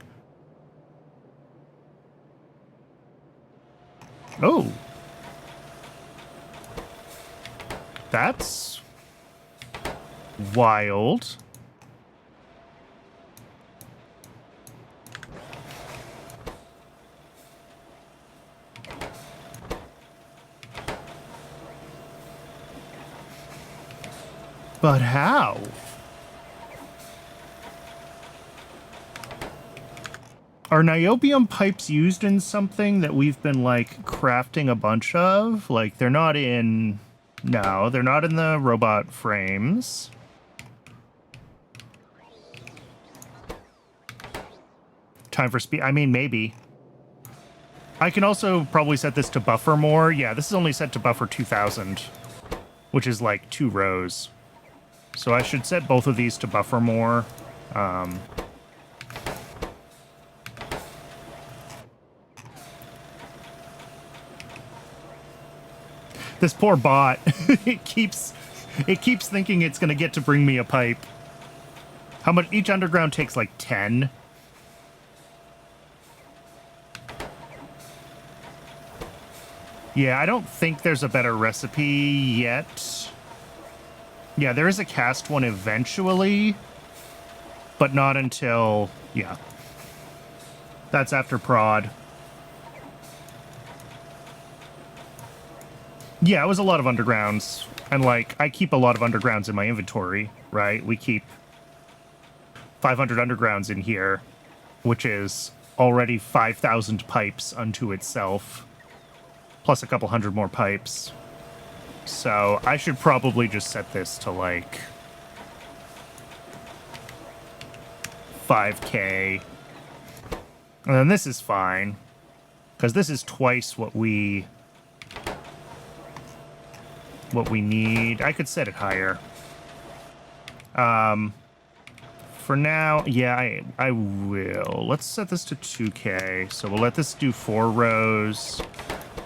Oh. That's wild. But how? Are niobium pipes used in something that we've been, like, crafting a bunch of? Like, they're not in... No, they're not in the robot frames. Time for speed. I mean, maybe. I can also probably set this to buffer more. Yeah, this is only set to buffer 2000, which is like 2 rows. So I should set both of these to buffer more. This poor bot, it keeps thinking it's going to get to bring me a pipe. How much? Each underground takes like 10. Yeah, I don't think there's a better recipe yet. Yeah, there is a cast one eventually, but not until, yeah. That's after prod. Yeah, it was a lot of undergrounds. And, like, I keep a lot of undergrounds in my inventory, right? We keep 500 undergrounds in here, which is already 5,000 pipes unto itself, plus a couple hundred more pipes. So I should probably just set this to, like, 5K. And then this is fine, because this is twice what we need. I could set it higher. For now, yeah, I will. Let's set this to 2K. So we'll let this do 4 rows,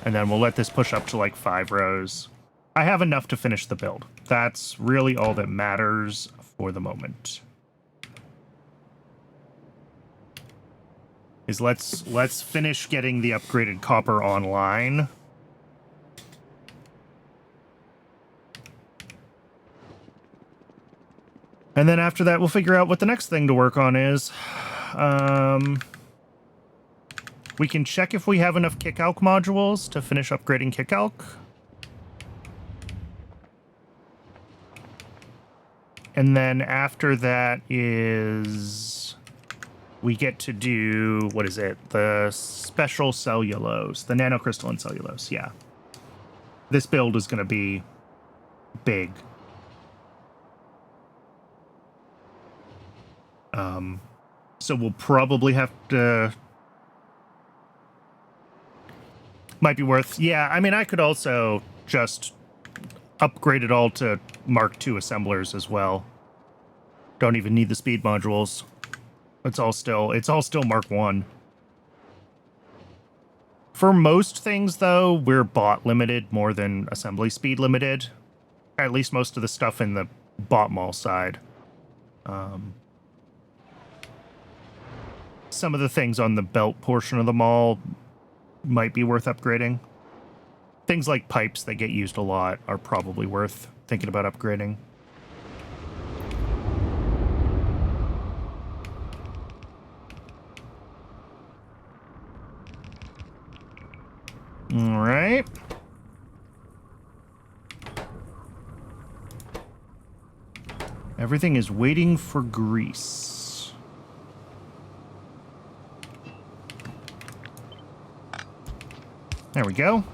and then we'll let this push up to like 5 rows. I have enough to finish the build. That's really all that matters for the moment. Is let's finish getting the upgraded copper online. And then after that, we'll figure out what the next thing to work on is. We can check if we have enough kickalc modules to finish upgrading kickalc. And then after that is... we get to do... what is it? The special cellulose. The nanocrystalline cellulose, yeah. This build is going to be big. So we'll probably have to... might be worth... yeah, I mean, I could also just upgrade it all to Mark II assemblers as well. Don't even need the speed modules. It's all still Mark I. For most things, though, we're bot limited more than assembly speed limited. At least most of the stuff in the bot mall side. Some of the things on the belt portion of the mall might be worth upgrading. Things like pipes that get used a lot are probably worth thinking about upgrading. All right. Everything is waiting for grease. There we go.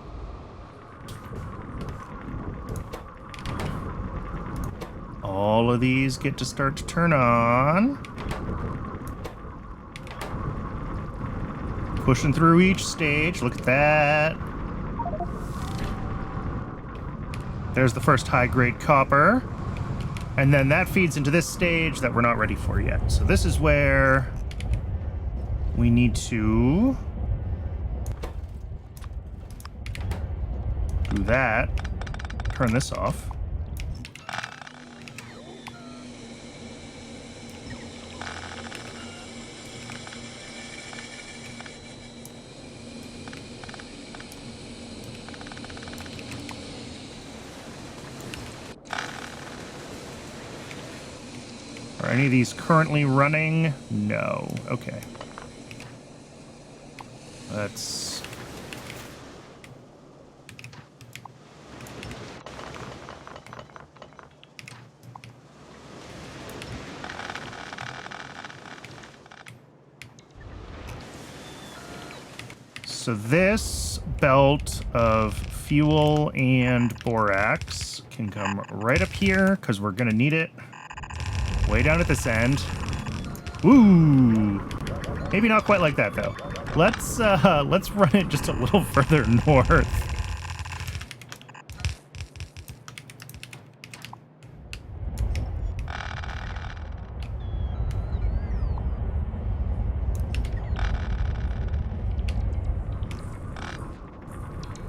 All of these get to start to turn on. Pushing through each stage. Look at that. There's the first high-grade copper. And then that feeds into this stage that we're not ready for yet. So this is where we need to do that. Turn this off. Are any of these currently running? No. Okay. Let's... So this belt of fuel and borax can come right up here because we're going to need it. Way down at this end. Ooh. Maybe not quite like that, though. Let's run it just a little further north.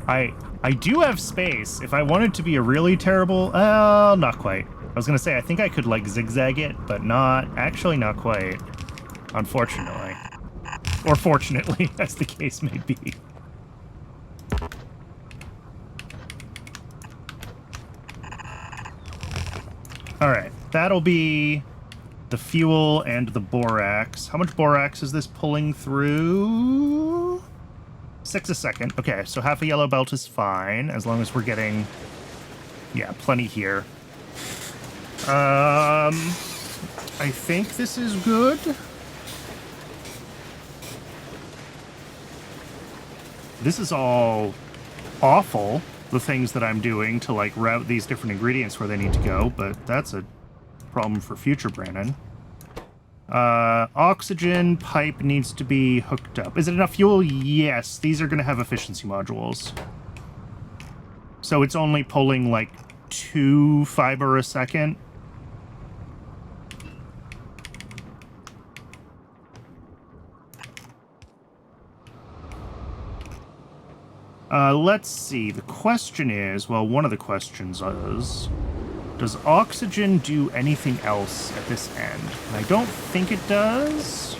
I do have space. If I wanted to be a really terrible... not quite. I was going to say, I think I could, like, zigzag it, but actually not quite. Unfortunately. Or fortunately, as the case may be. Alright, that'll be the fuel and the borax. How much borax is this pulling through? 6 a second. Okay, so half a yellow belt is fine, as long as we're getting... Yeah, plenty here. I think this is good. This is all awful, the things that I'm doing to, like, route these different ingredients where they need to go, but that's a problem for future Brandon. Oxygen pipe needs to be hooked up. Is it enough fuel? Yes. These are going to have efficiency modules. So it's only pulling, like, 2 fiber a second. Let's see. The question is, well, one of the questions is, does oxygen do anything else at this end? And I don't think it does.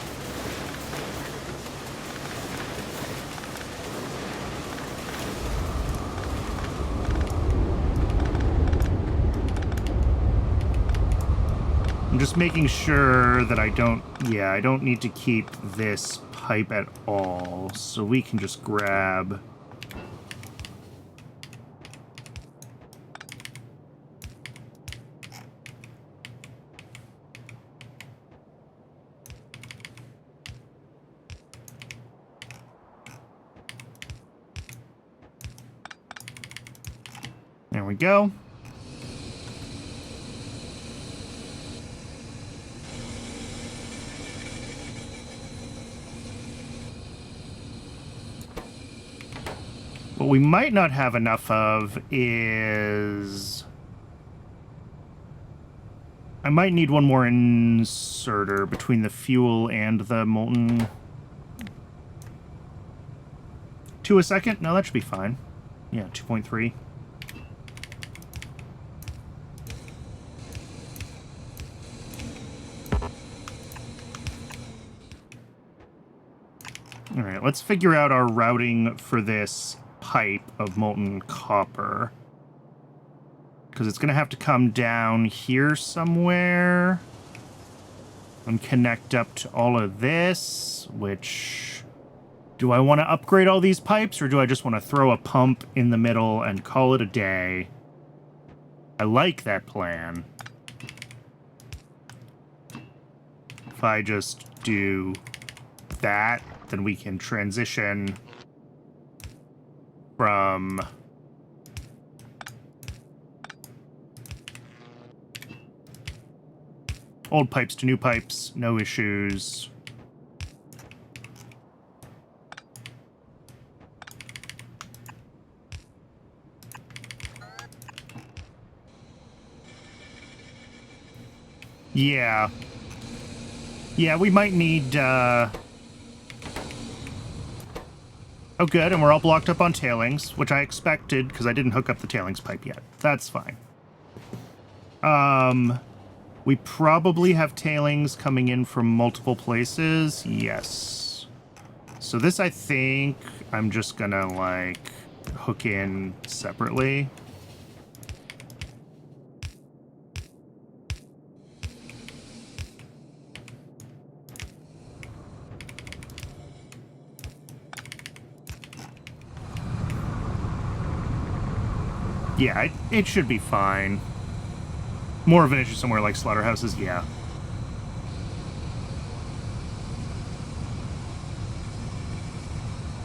I'm just making sure that I don't need to keep this pipe at all. So we can just grab... There we go. What we might not have enough of is... I might need one more inserter between the fuel and the molten... 2 a second? No, that should be fine. Yeah, 2.3. All right, let's figure out our routing for this pipe of molten copper. Because it's going to have to come down here somewhere and connect up to all of this, which... Do I want to upgrade all these pipes, or do I just want to throw a pump in the middle and call it a day? I like that plan. I just do that, then we can transition from old pipes to new pipes, no issues. Yeah. Yeah, we might need, Oh, good, and we're all blocked up on tailings, which I expected, because I didn't hook up the tailings pipe yet. That's fine. We probably have tailings coming in from multiple places. Yes. So this, I think, I'm just gonna, like, hook in separately. Yeah, it should be fine. More of an issue somewhere like slaughterhouses, yeah.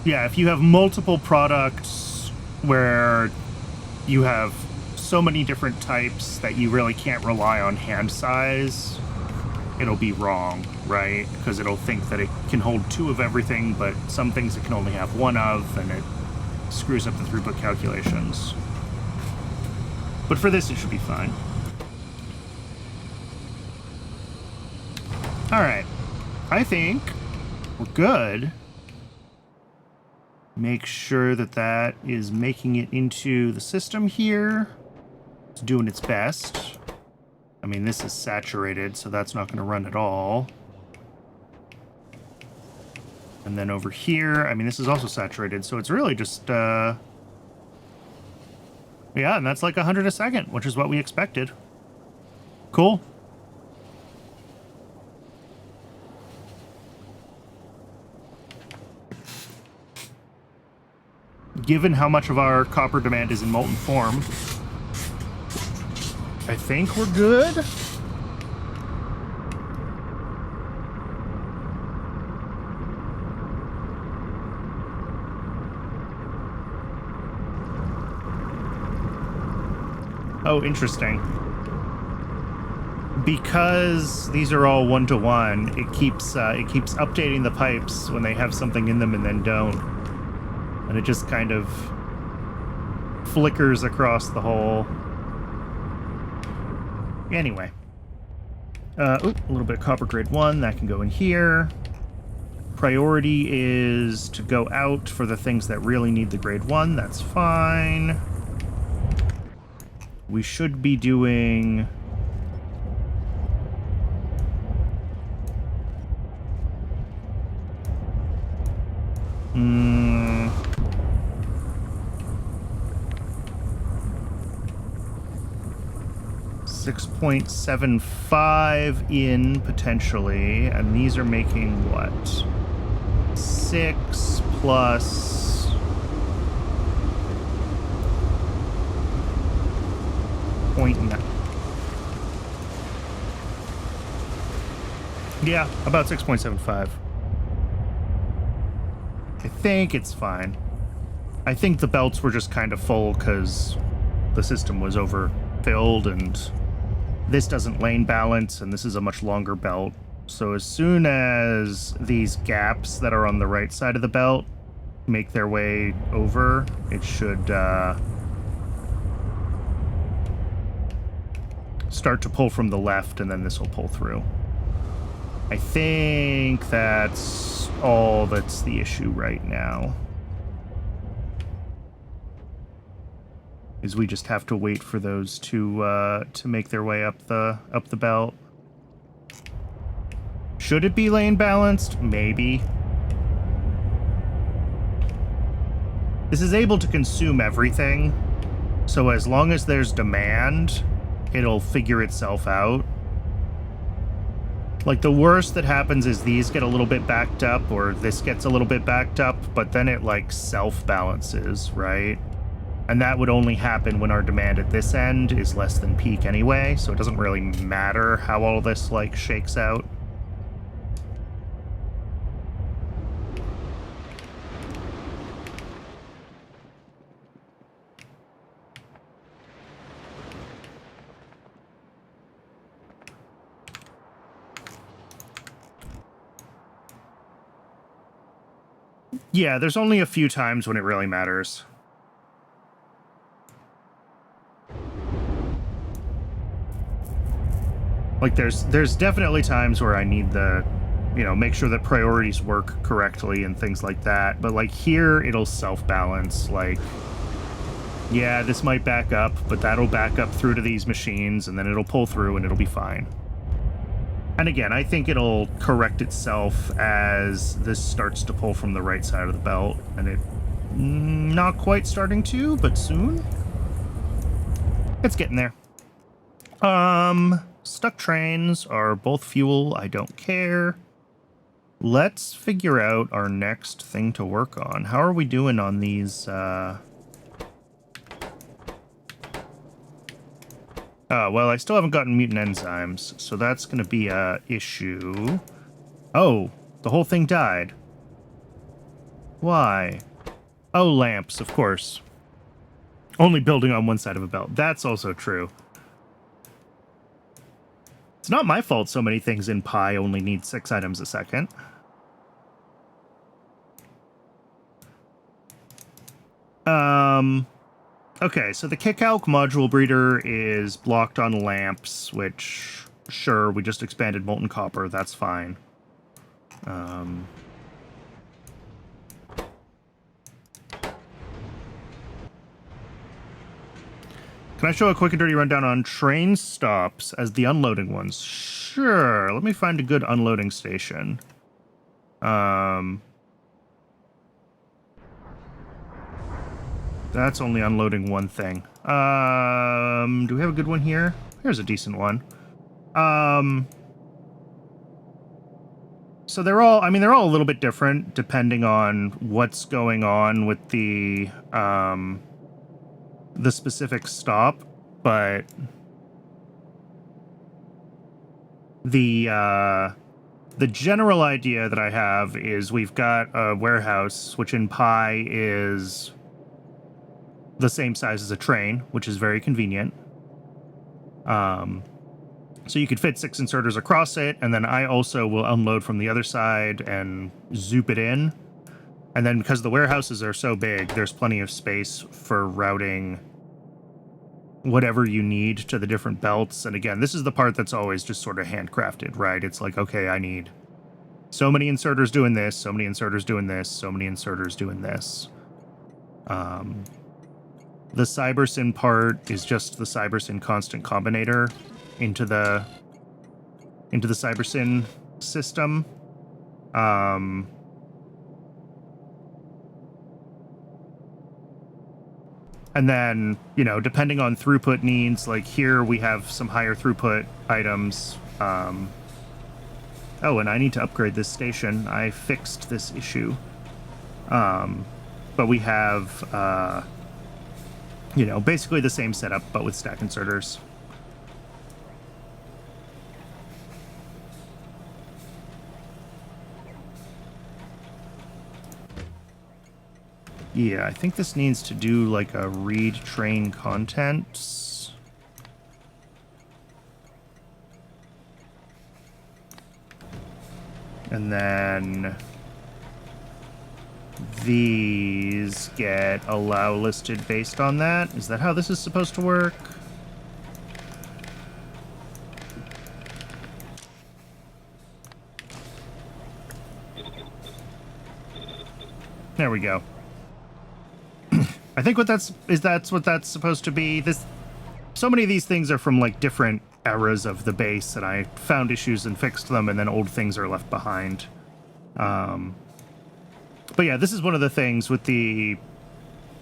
Yeah, if you have multiple products where you have so many different types that you really can't rely on hand size, it'll be wrong, right? Because it'll think that it can hold 2 of everything, but some things it can only have 1 of, and it screws up the throughput calculations. But for this, it should be fine. Alright. I think we're good. Make sure that that is making it into the system here. It's doing its best. I mean, this is saturated, so that's not going to run at all. And then over here, I mean, this is also saturated, so it's really just, yeah, and that's like 100 a second, which is what we expected. Cool. Given how much of our copper demand is in molten form, I think we're good. Oh, interesting. Because these are all 1-to-1, it keeps updating the pipes when they have something in them and then don't. And it just kind of flickers across the whole. Anyway. A little bit of copper grade 1, that can go in here. Priority is to go out for the things that really need the grade 1, that's fine. We should be doing... $6.75 in, potentially, and these are making what? 6 plus... Yeah, about 6.75. I think it's fine. I think the belts were just kind of full because the system was overfilled, and this doesn't lane balance, and this is a much longer belt. So as soon as these gaps that are on the right side of the belt make their way over, it should start to pull from the left, and then this will pull through. I think that's all that's the issue right now. Is we just have to wait for those to make their way up the belt. Should it be lane balanced? Maybe. This is able to consume everything, so as long as there's demand, it'll figure itself out. Like, the worst that happens is these get a little bit backed up, or this gets a little bit backed up, but then it, like, self-balances, right? And that would only happen when our demand at this end is less than peak anyway, so it doesn't really matter how all this, like, shakes out. Yeah, there's only a few times when it really matters. Like, there's definitely times where I need the, you know, make sure that priorities work correctly and things like that. But, like, here, it'll self-balance. Like, yeah, this might back up, but that'll back up through to these machines, and then it'll pull through, and it'll be fine. And again, I think it'll correct itself as this starts to pull from the right side of the belt, and it not quite starting to, but soon. It's getting there. Stuck trains are both fuel. I don't care. Let's figure out our next thing to work on. How are we doing on these, well, I still haven't gotten mutant enzymes, so that's gonna be a issue. Oh, the whole thing died. Why? Oh, lamps, of course. Only building on one side of a belt. That's also true. It's not my fault so many things in Pi only need 6 items a second. Okay, so the Kickalc module breeder is blocked on lamps, which, sure, we just expanded molten copper, that's fine. Can I show a quick and dirty rundown on train stops as the unloading ones? Sure, let me find a good unloading station. That's only unloading one thing. Do we have a good one here? Here's a decent one. So they're all, I mean, they're all a little bit different depending on what's going on with the specific stop, but the general idea that I have is we've got a warehouse, which in Pi is the same size as a train, which is very convenient. So you could fit 6 inserters across it, and then I also will unload from the other side and zoop it in. And then because the warehouses are so big, there's plenty of space for routing whatever you need to the different belts. And again, this is the part that's always just sort of handcrafted, right? It's like, okay, I need so many inserters doing this, so many inserters doing this, so many inserters doing this. The CyberSyn part is just the CyberSyn constant combinator into the CyberSyn system. And then, you know, depending on throughput needs, like here we have some higher throughput items. Oh, and I need to upgrade this station. I fixed this issue. But we have, you know, basically the same setup, but with stack inserters. Yeah, I think this needs to do like a read train contents. And then these get allow listed based on that. Is that how this is supposed to work? There we go. I think that's what that's supposed to be. So many of these things are from like different eras of the base, and I found issues and fixed them, and then old things are left behind. But yeah, this is one of the things with the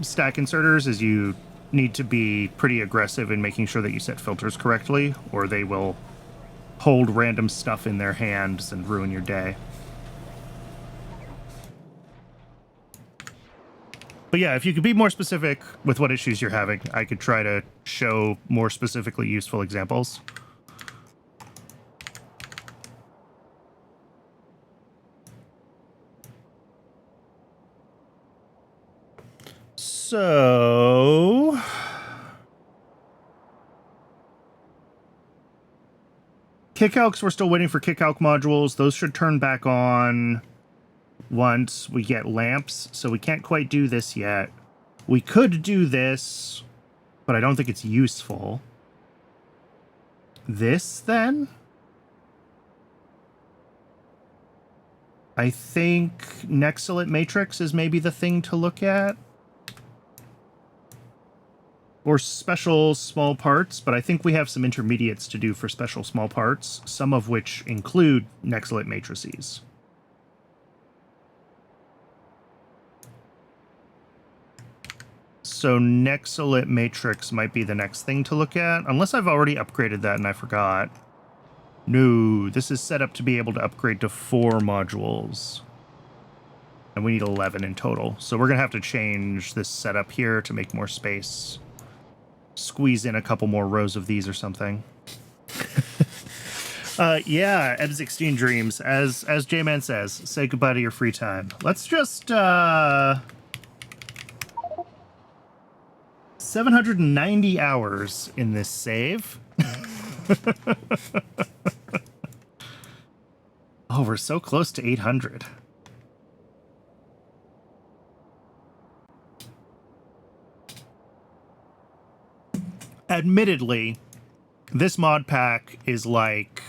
stack inserters is you need to be pretty aggressive in making sure that you set filters correctly, or they will hold random stuff in their hands and ruin your day. But yeah, if you could be more specific with what issues you're having, I could try to show more specifically useful examples. So... Kickalcs, we're still waiting for Kickalc modules. Those should turn back on once we get lamps, so we can't quite do this yet. We could do this, but I don't think it's useful. This, then? I think Nexilate Matrix is maybe the thing to look at. Or special small parts, but I think we have some intermediates to do for special small parts, some of which include Nexilate Matrices. So Nexilate Matrix might be the next thing to look at, unless I've already upgraded that and I forgot. No, this is set up to be able to upgrade to 4 modules. And we need 11 in total. So we're going to have to change this setup here to make more space. Squeeze in a couple more rows of these or something. Yeah, Eb's Extreme Dreams. As J-Man says, say goodbye to your free time. Let's just, 790 hours in this save. Oh, we're so close to 800. Admittedly, this mod pack is like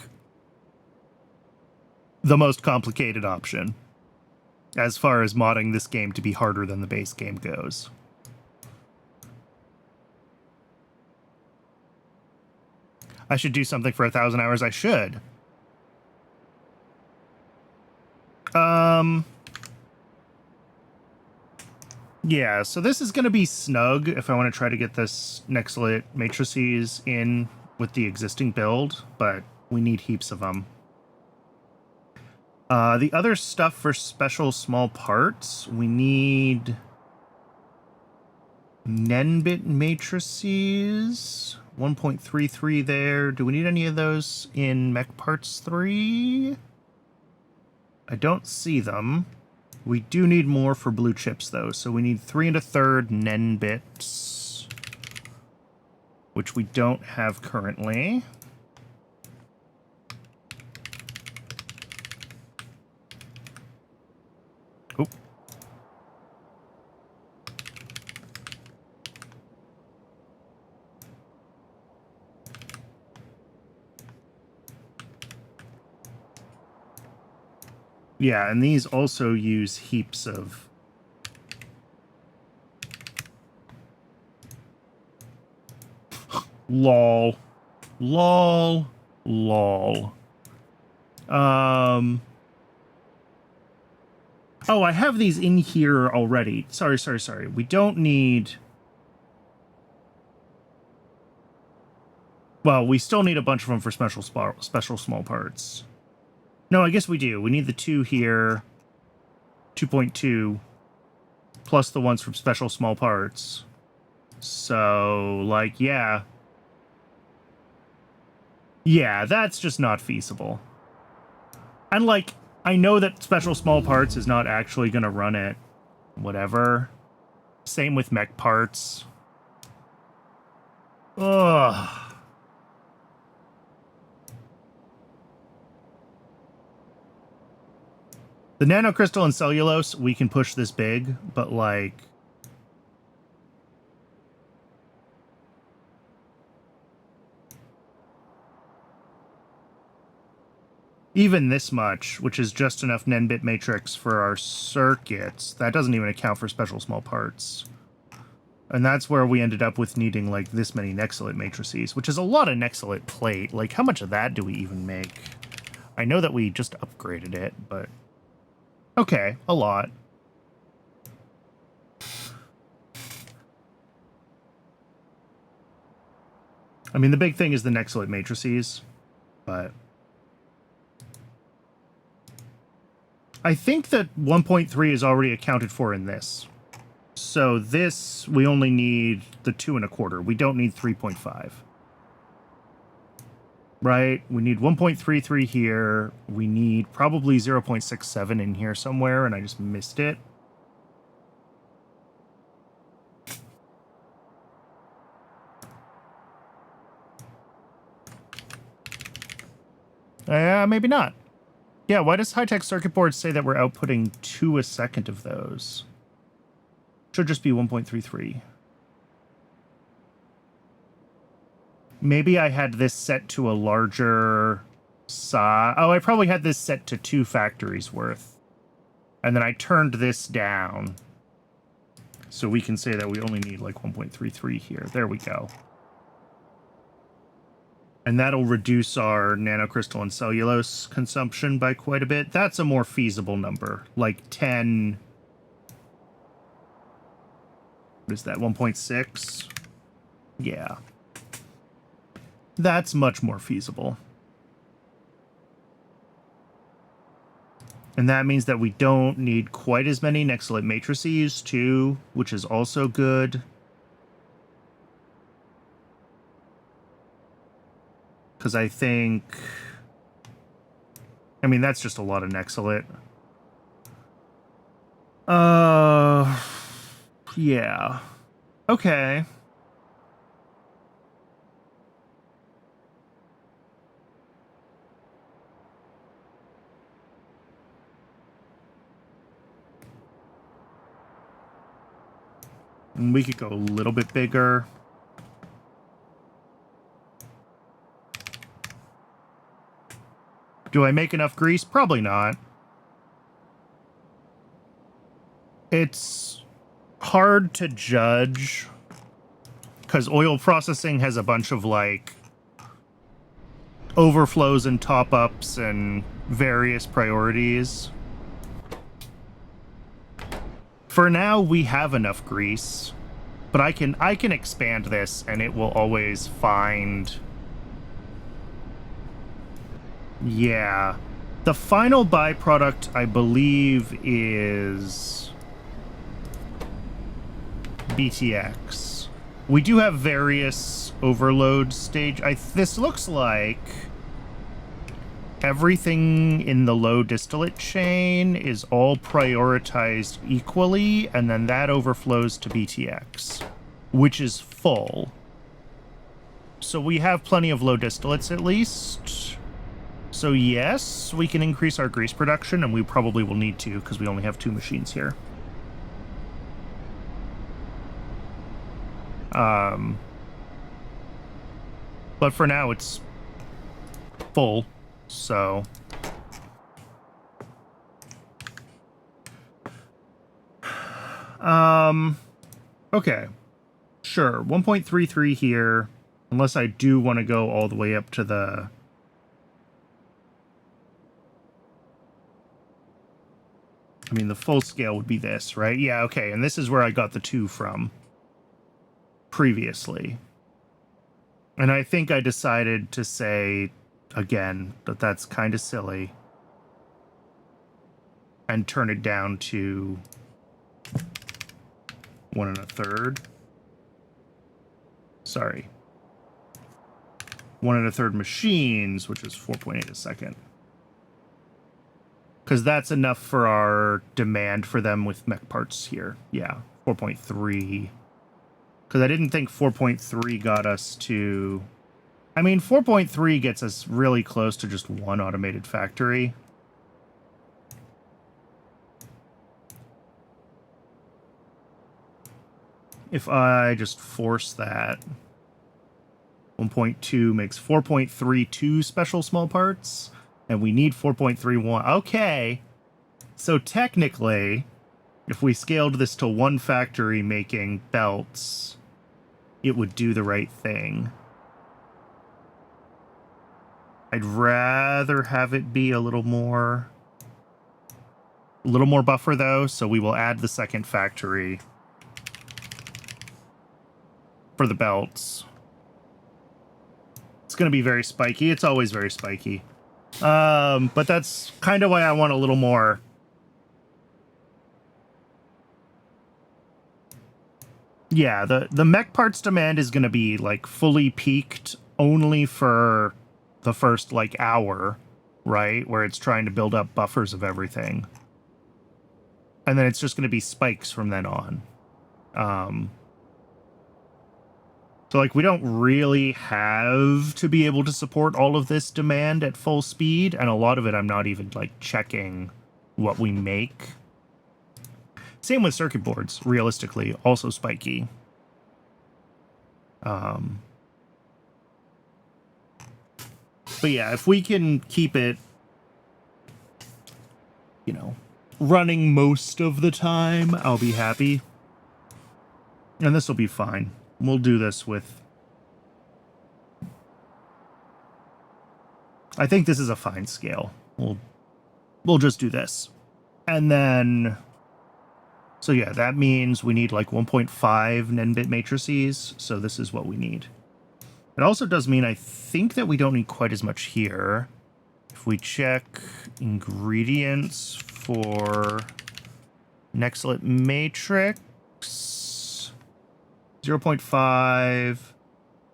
the most complicated option as far as modding this game to be harder than the base game goes. I should do something for 1,000 hours. I should. Yeah, so this is going to be snug if I want to try to get this Nexilate Matrices in with the existing build, but we need heaps of them. The other stuff for special small parts, we need Nenbit Matrices, 1.33 there. Do we need any of those in Mech Parts 3? I don't see them. We do need more for blue chips, though, so we need 3 1/3 Nenbits, which we don't have currently. Oh. Yeah, and these also use heaps of... lol. Lol. Lol. Oh, I have these in here already. Sorry. We don't need... Well, we still need a bunch of them for special small parts. No, I guess we do. We need the 2 here, 2.2, plus the ones from special small parts. So, like, yeah. Yeah, that's just not feasible. And, like, I know that special small parts is not actually going to run it. Whatever. Same with mech parts. Ugh. The nanocrystal and cellulose, we can push this big, but, like... even this much, which is just enough Nenbit matrix for our circuits, that doesn't even account for special small parts. And that's where we ended up with needing, like, this many Nexilate matrices, which is a lot of Nexilate plate. Like, how much of that do we even make? I know that we just upgraded it, but... okay, a lot. I mean, the big thing is the Nexilate matrices, but... I think that 1.3 is already accounted for in this. So this, we only need the 2 1/4. We don't need 3.5. Right? We need 1.33 here. We need probably 0.67 in here somewhere, and I just missed it. Maybe not. Yeah, why does high-tech circuit boards say that we're outputting 2 a second of those? Should just be 1.33. Maybe I had this set to a larger size. Oh, I probably had this set to 2 factories worth. And then I turned this down. So we can say that we only need like 1.33 here. There we go. And that'll reduce our nanocrystalline cellulose consumption by quite a bit. That's a more feasible number. Like 10... What is that, 1.6? Yeah. That's much more feasible. And that means that we don't need quite as many Nexolite matrices, too, which is also good. Because I think... I mean, that's just a lot of Nexolite. Yeah. Okay. And we could go a little bit bigger. Do I make enough grease? Probably not. It's hard to judge because oil processing has a bunch of like overflows and top-ups and various priorities. For now, we have enough grease, but I can expand this and it will always find... Yeah. The final byproduct, I believe, is BTX. We do have various overload stage. This looks like everything in the low distillate chain is all prioritized equally, and then that overflows to BTX, which is full. So we have plenty of low distillates at least. So yes, we can increase our grease production, and we probably will need to because we only have 2 machines here. But for now, it's full, so... Okay. Sure, 1.33 here, unless I do want to go all the way up to the... I mean, the full scale would be this, right? Yeah, okay, and this is where I got the 2 from previously. And I think I decided to say, again, that that's kind of silly. And turn it down to 1 1/3. Sorry. 1 1/3 machines, which is 4.8 a second. Because that's enough for our demand for them with mech parts here. Yeah, 4.3. Because I didn't think 4.3 got us to... I mean, 4.3 gets us really close to just 1 automated factory. If I just force that, 1.2 makes 4.32 special small parts, and we need 4.31. Okay, so technically, if we scaled this to 1 factory making belts, it would do the right thing. I'd rather have it be a little more buffer, though, so we will add the 2nd factory for the belts. It's going to be very spiky. It's always very spiky. But that's kind of why I want a little more. Yeah, the mech parts demand is going to be, like, fully peaked only for the first, like, hour, right? Where it's trying to build up buffers of everything. And then it's just going to be spikes from then on. So, like, we don't really have to be able to support all of this demand at full speed, and a lot of it I'm not even, like, checking what we make. Same with circuit boards, realistically, also spiky. But yeah, if we can keep it, you know, running most of the time, I'll be happy. And this will be fine. We'll do this with... I think this is a fine scale. We'll just do this. And then... So yeah, that means we need like 1.5 nen-bit matrices, so this is what we need. It also does mean I think that we don't need quite as much here. If we check ingredients for Nextlet matrix, 0.5,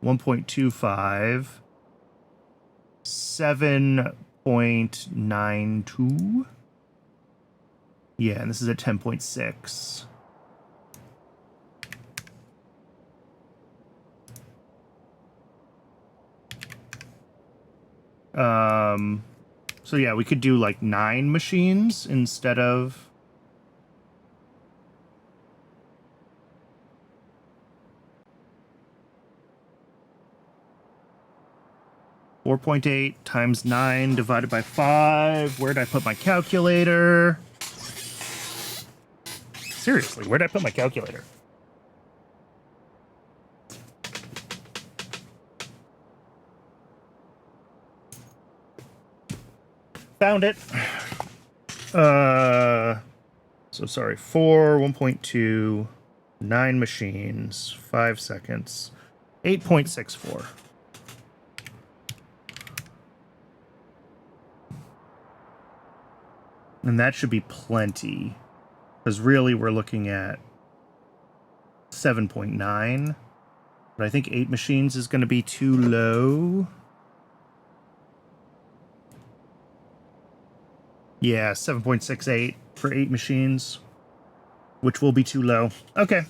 1.25, 7.92. Yeah, and this is at 10.6. So yeah, we could do like 9 machines instead of... $4.8 times 9 divided by 5. Where'd I put my calculator? Seriously, where'd I put my calculator? Found it. So sorry, 4, 1.2, 9 machines, 5 seconds, 8.64. And that should be plenty. Because really we're looking at 7.9. But I think 8 machines is going to be too low. Yeah, 7.68 for 8 machines, which will be too low. Okay.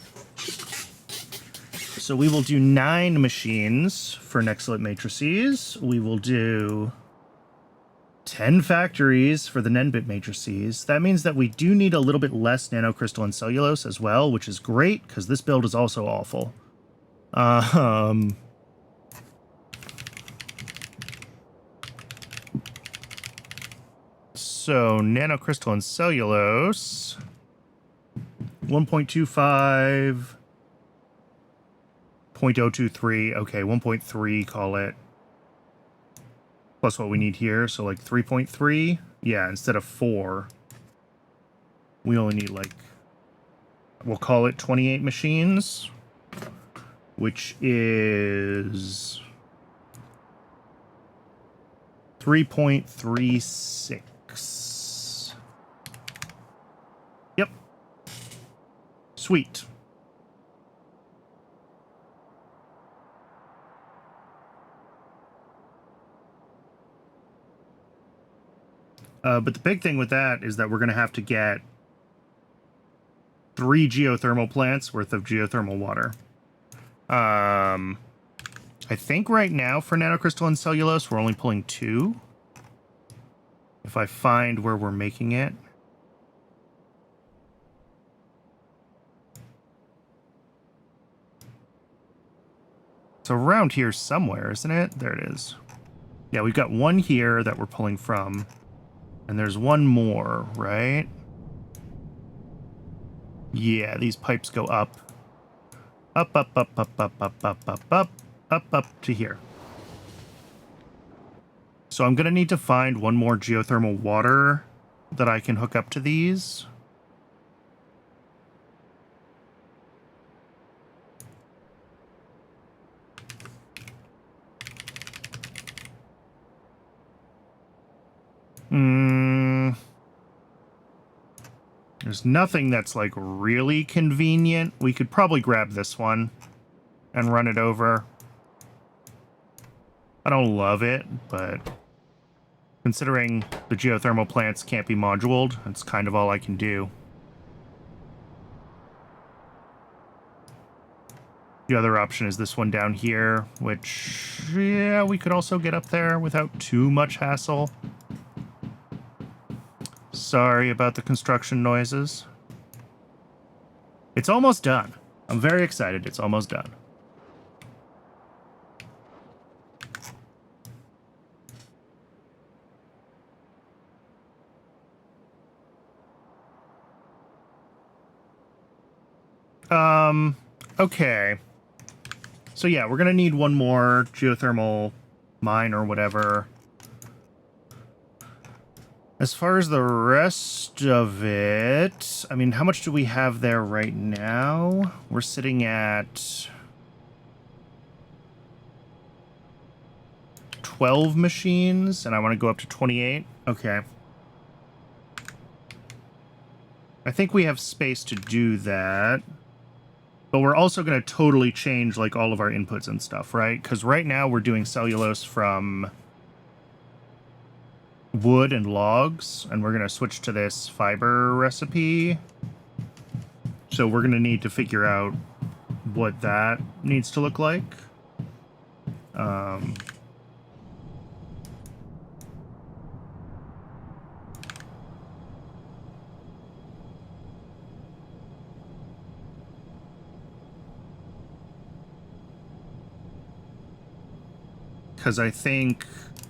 So we will do 9 machines for Nextlet matrices. We will do 10 factories for the nen-bit matrices. That means that we do need a little bit less nanocrystalline cellulose as well, which is great, because this build is also awful. So, nanocrystalline cellulose, 1.25, 0.023, okay, 1.3, call it, plus what we need here, so like 3.3, yeah, instead of 4, we only need like, we'll call it 28 machines, which is 3.36. Yep. Sweet. But the big thing with that is that we're going to have to get 3 geothermal plants worth of geothermal water. I think right now for nanocrystalline cellulose, we're only pulling 2. If I find where we're making it. It's around here somewhere, isn't it? There it is. Yeah, we've got 1 here that we're pulling from. And there's 1 more, right? Yeah, these pipes go up. Up, up, up, up, up, up, up, up, up, up to here. So I'm going to need to find 1 more geothermal water that I can hook up to these. There's nothing that's like really convenient. We could probably grab this one and run it over. I don't love it, but considering the geothermal plants can't be moduled, that's kind of all I can do. The other option is this one down here, which, yeah, we could also get up there without too much hassle. Sorry about the construction noises. It's almost done. I'm very excited. It's almost done. Okay. So yeah, we're gonna need one more geothermal mine or whatever. As far as the rest of it, I mean, how much do we have there right now? We're sitting at 12 machines, and I want to go up to 28. Okay. I think we have space to do that. But we're also going to totally change, like, all of our inputs and stuff, right? Because right now we're doing cellulose from wood and logs, and we're going to switch to this fiber recipe. So we're going to need to figure out what that needs to look like. Because I think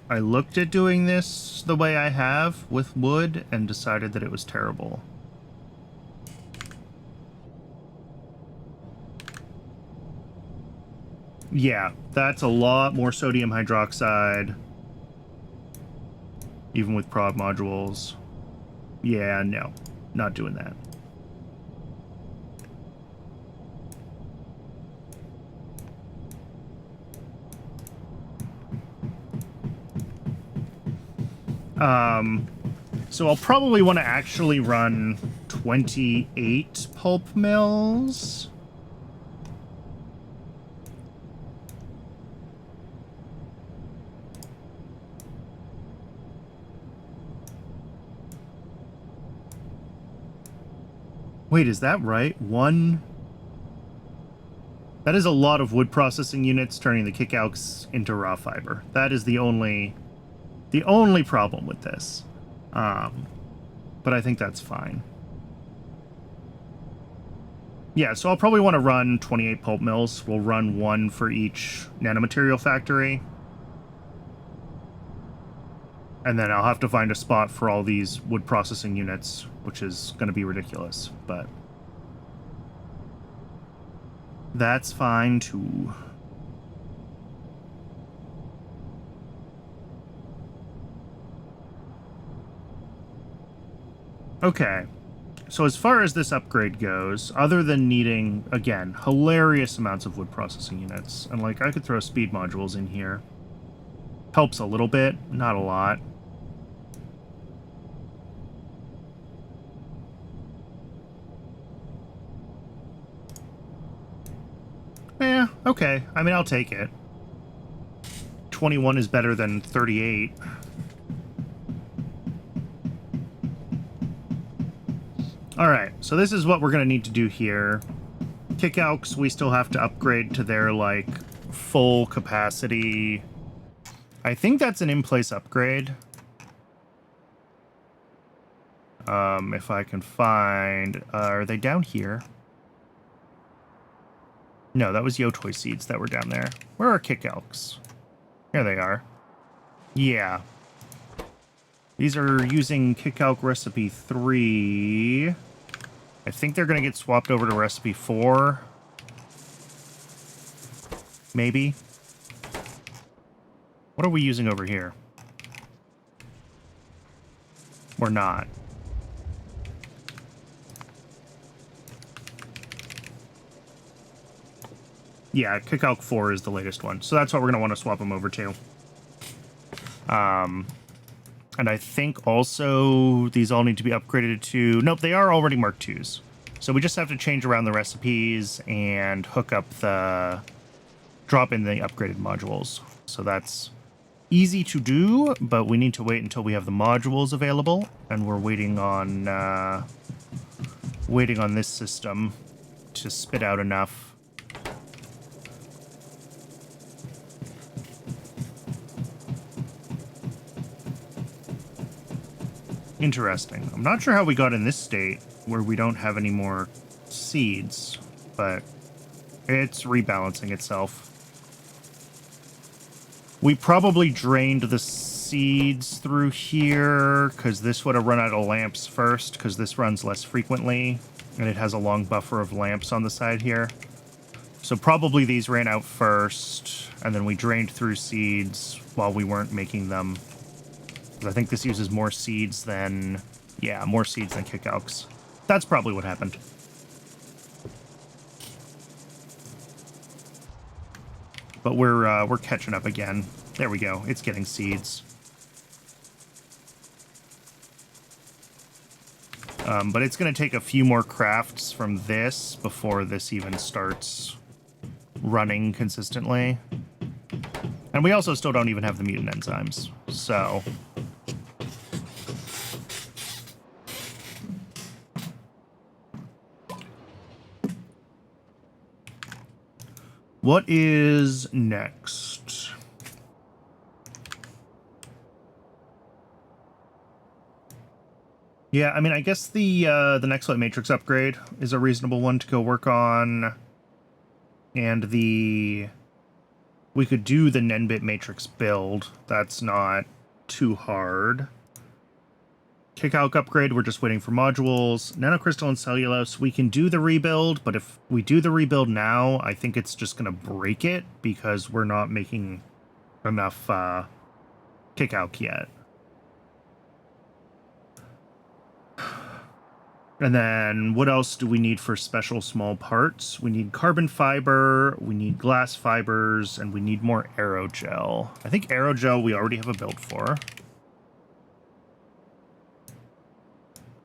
I looked at doing this the way I have with wood and decided that it was terrible. Yeah, that's a lot more sodium hydroxide, even with prod modules. Yeah, no, not doing that. So I'll probably want to actually run 28 pulp mills. Wait, is that right? One... That is a lot of wood processing units turning the kickouts into raw fiber. That is the only problem with this. But I think that's fine. Yeah, so I'll probably want to run 28 pulp mills. We'll run one for each nanomaterial factory. And then I'll have to find a spot for all these wood processing units, which is going to be ridiculous, but that's fine too. Okay, so as far as this upgrade goes, other than needing, again, hilarious amounts of wood processing units, and like I could throw speed modules in here. Helps a little bit, not a lot. Yeah, okay. I mean, I'll take it. 21 is better than 38. Alright, so this is what we're going to need to do here. Kickouts, we still have to upgrade to their, like, full capacity. I think that's an in-place upgrade. If I can find... are they down here? No, that was Yotoi seeds that were down there. Where are kickouts? Here they are. Yeah. These are using kickout recipe 3. I think they're going to get swapped over to recipe 4. Maybe. What are we using over here? Or not? Yeah, Kickalc 4 is the latest one. So that's what we're going to want to swap them over to. And I think also these all need to be upgraded to... Nope, they are already Mark IIs. So we just have to change around the recipes and hook up the... drop in the upgraded modules. So that's easy to do, but we need to wait until we have the modules available. And we're waiting on this system to spit out enough. Interesting. I'm not sure how we got in this state where we don't have any more seeds, but it's rebalancing itself. We probably drained the seeds through here because this would have run out of lamps first because this runs less frequently and it has a long buffer of lamps on the side here. So probably these ran out first and then we drained through seeds while we weren't making them. I think this uses more seeds than... yeah, more seeds than Kickalks. That's probably what happened. But we're catching up again. There we go. It's getting seeds. But it's going to take a few more crafts from this before this even starts running consistently. And we also still don't even have the mutant enzymes. So... what is next? Yeah, I mean, I guess the next light matrix upgrade is a reasonable one to go work on. And we could do the Nenbit matrix build. That's not too hard. Kickalk upgrade, we're just waiting for modules. Nanocrystal and cellulose, we can do the rebuild, but if we do the rebuild now, I think it's just going to break it because we're not making enough Kickalk yet. And then what else do we need for special small parts? We need carbon fiber, we need glass fibers, and we need more aerogel. I think aerogel we already have a build for.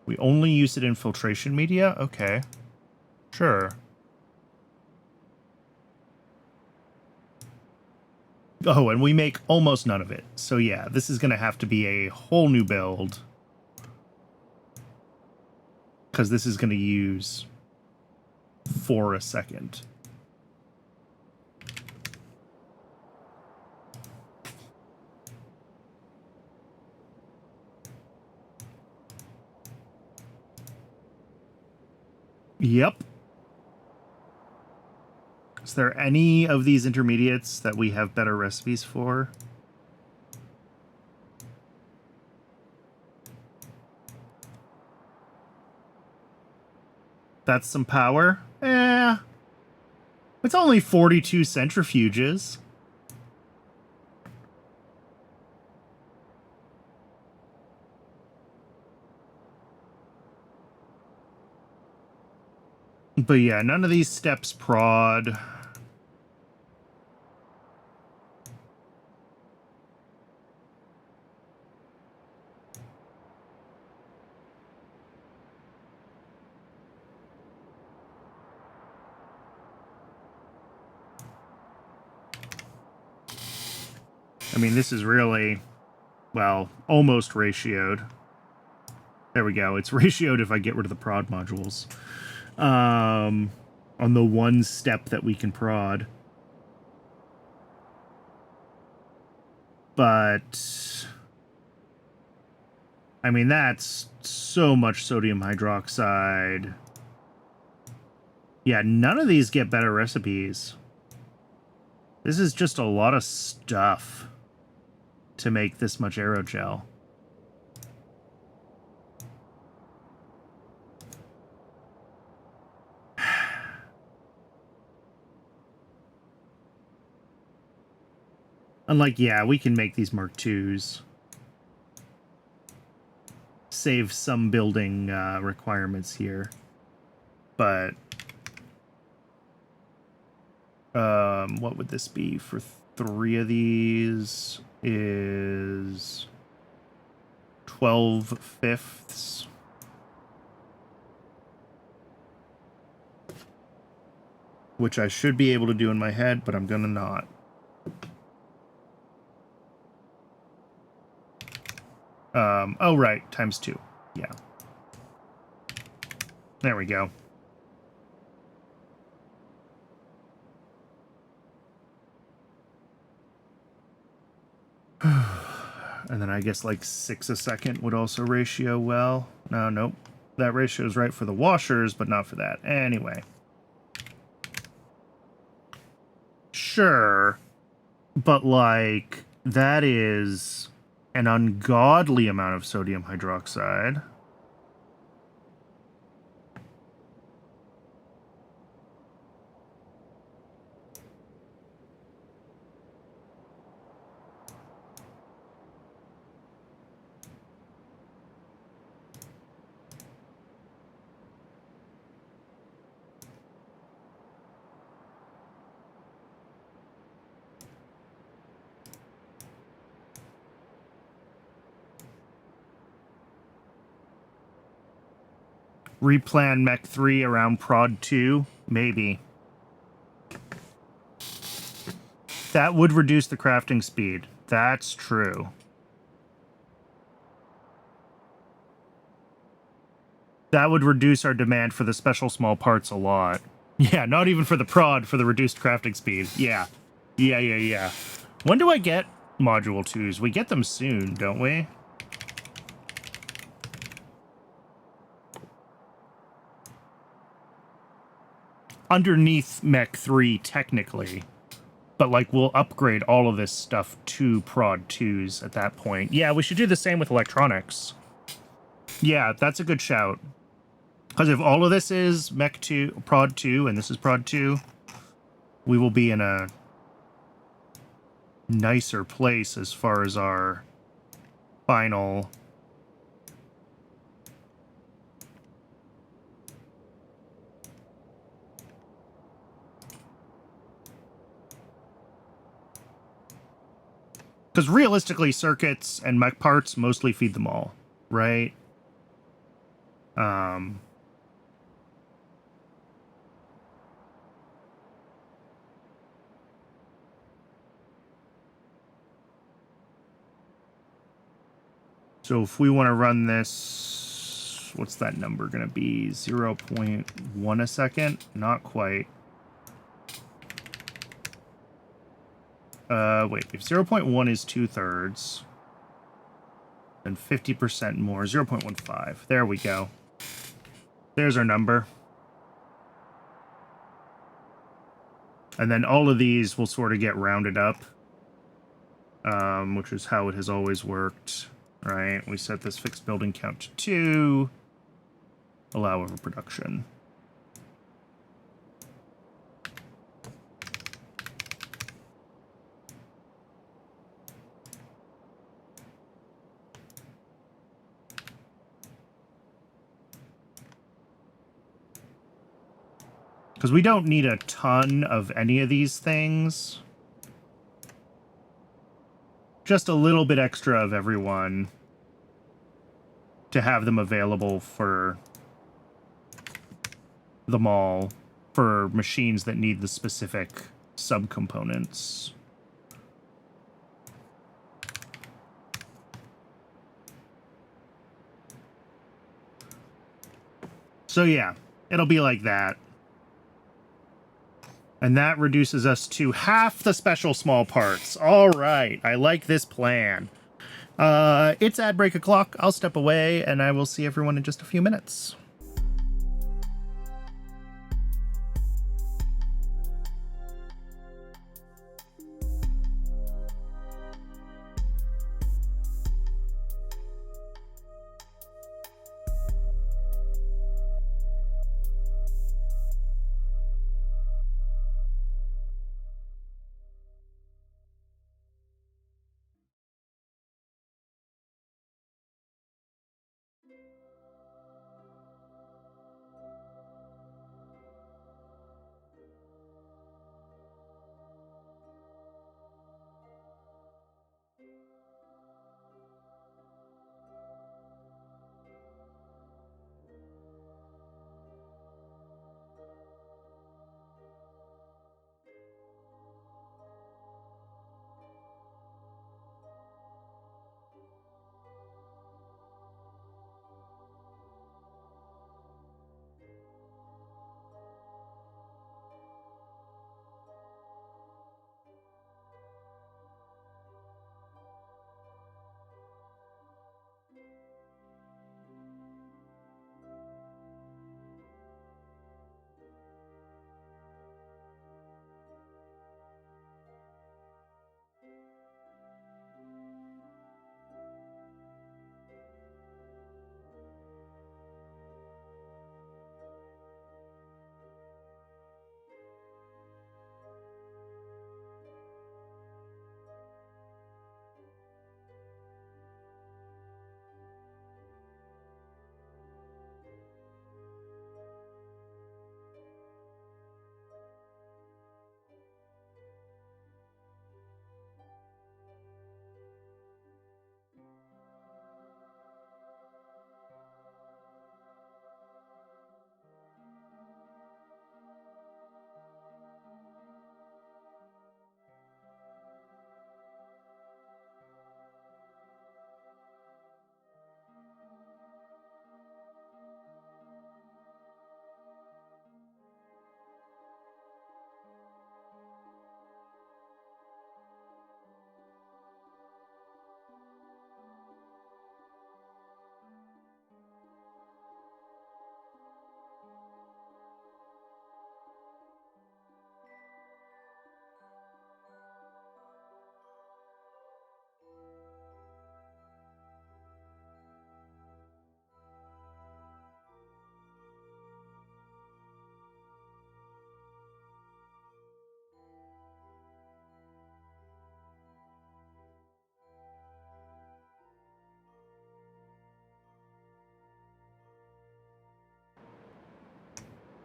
We only use it in filtration media? Okay. Sure. Oh, and we make almost none of it. So yeah, this is going to have to be a whole new build. Because this is going to use for a second. Yep. Is there any of these intermediates that we have better recipes for? That's some power? Eh. It's only 42 centrifuges. But yeah, none of these steps prod. I mean, this is really, well, almost ratioed. There we go. It's ratioed if I get rid of the prod modules. On the one step that we can prod. But I mean, that's so much sodium hydroxide. Yeah, none of these get better recipes. This is just a lot of stuff to make this much aerogel. Unlike, yeah, we can make these Mark IIs. Save some building requirements here. But what would this be for 3 of these? Is 12/5. Which I should be able to do in my head, but I'm gonna not. Oh, right, ×2. Yeah. There we go. And then I guess like 6 a second would also ratio well. No, nope. That ratio is right for the washers, but not for that. Anyway. Sure. But like, that is an ungodly amount of sodium hydroxide. Replan Mech 3 around Prod 2? Maybe. That would reduce the crafting speed. That's true. That would reduce our demand for the special small parts a lot. Yeah, not even for the prod, for the reduced crafting speed. Yeah. Yeah. When do I get Module 2s? We get them soon, don't we? Underneath Mech 3, technically. But, like, we'll upgrade all of this stuff to Prod 2s at that point. Yeah, we should do the same with electronics. Yeah, that's a good shout. Because if all of this is Mech 2, Prod 2, and this is Prod 2, we will be in a nicer place as far as our final... Because realistically, circuits and mech parts mostly feed them all, right? So if we want to run this, what's that number going to be? 0.1 a second? Not quite. Wait, if 0.1 is 2/3, then 50% more, 0.15. There we go. There's our number. And then all of these will sort of get rounded up, which is how it has always worked, right? We set this fixed building count to 2, allow overproduction. Because we don't need a ton of any of these things. Just a little bit extra of everyone to have them available for the mall for machines that need the specific subcomponents. So yeah, it'll be like that. And that reduces us to half the special small parts. All right, I like this plan. It's ad break o'clock. I'll step away, and I will see everyone in just a few minutes.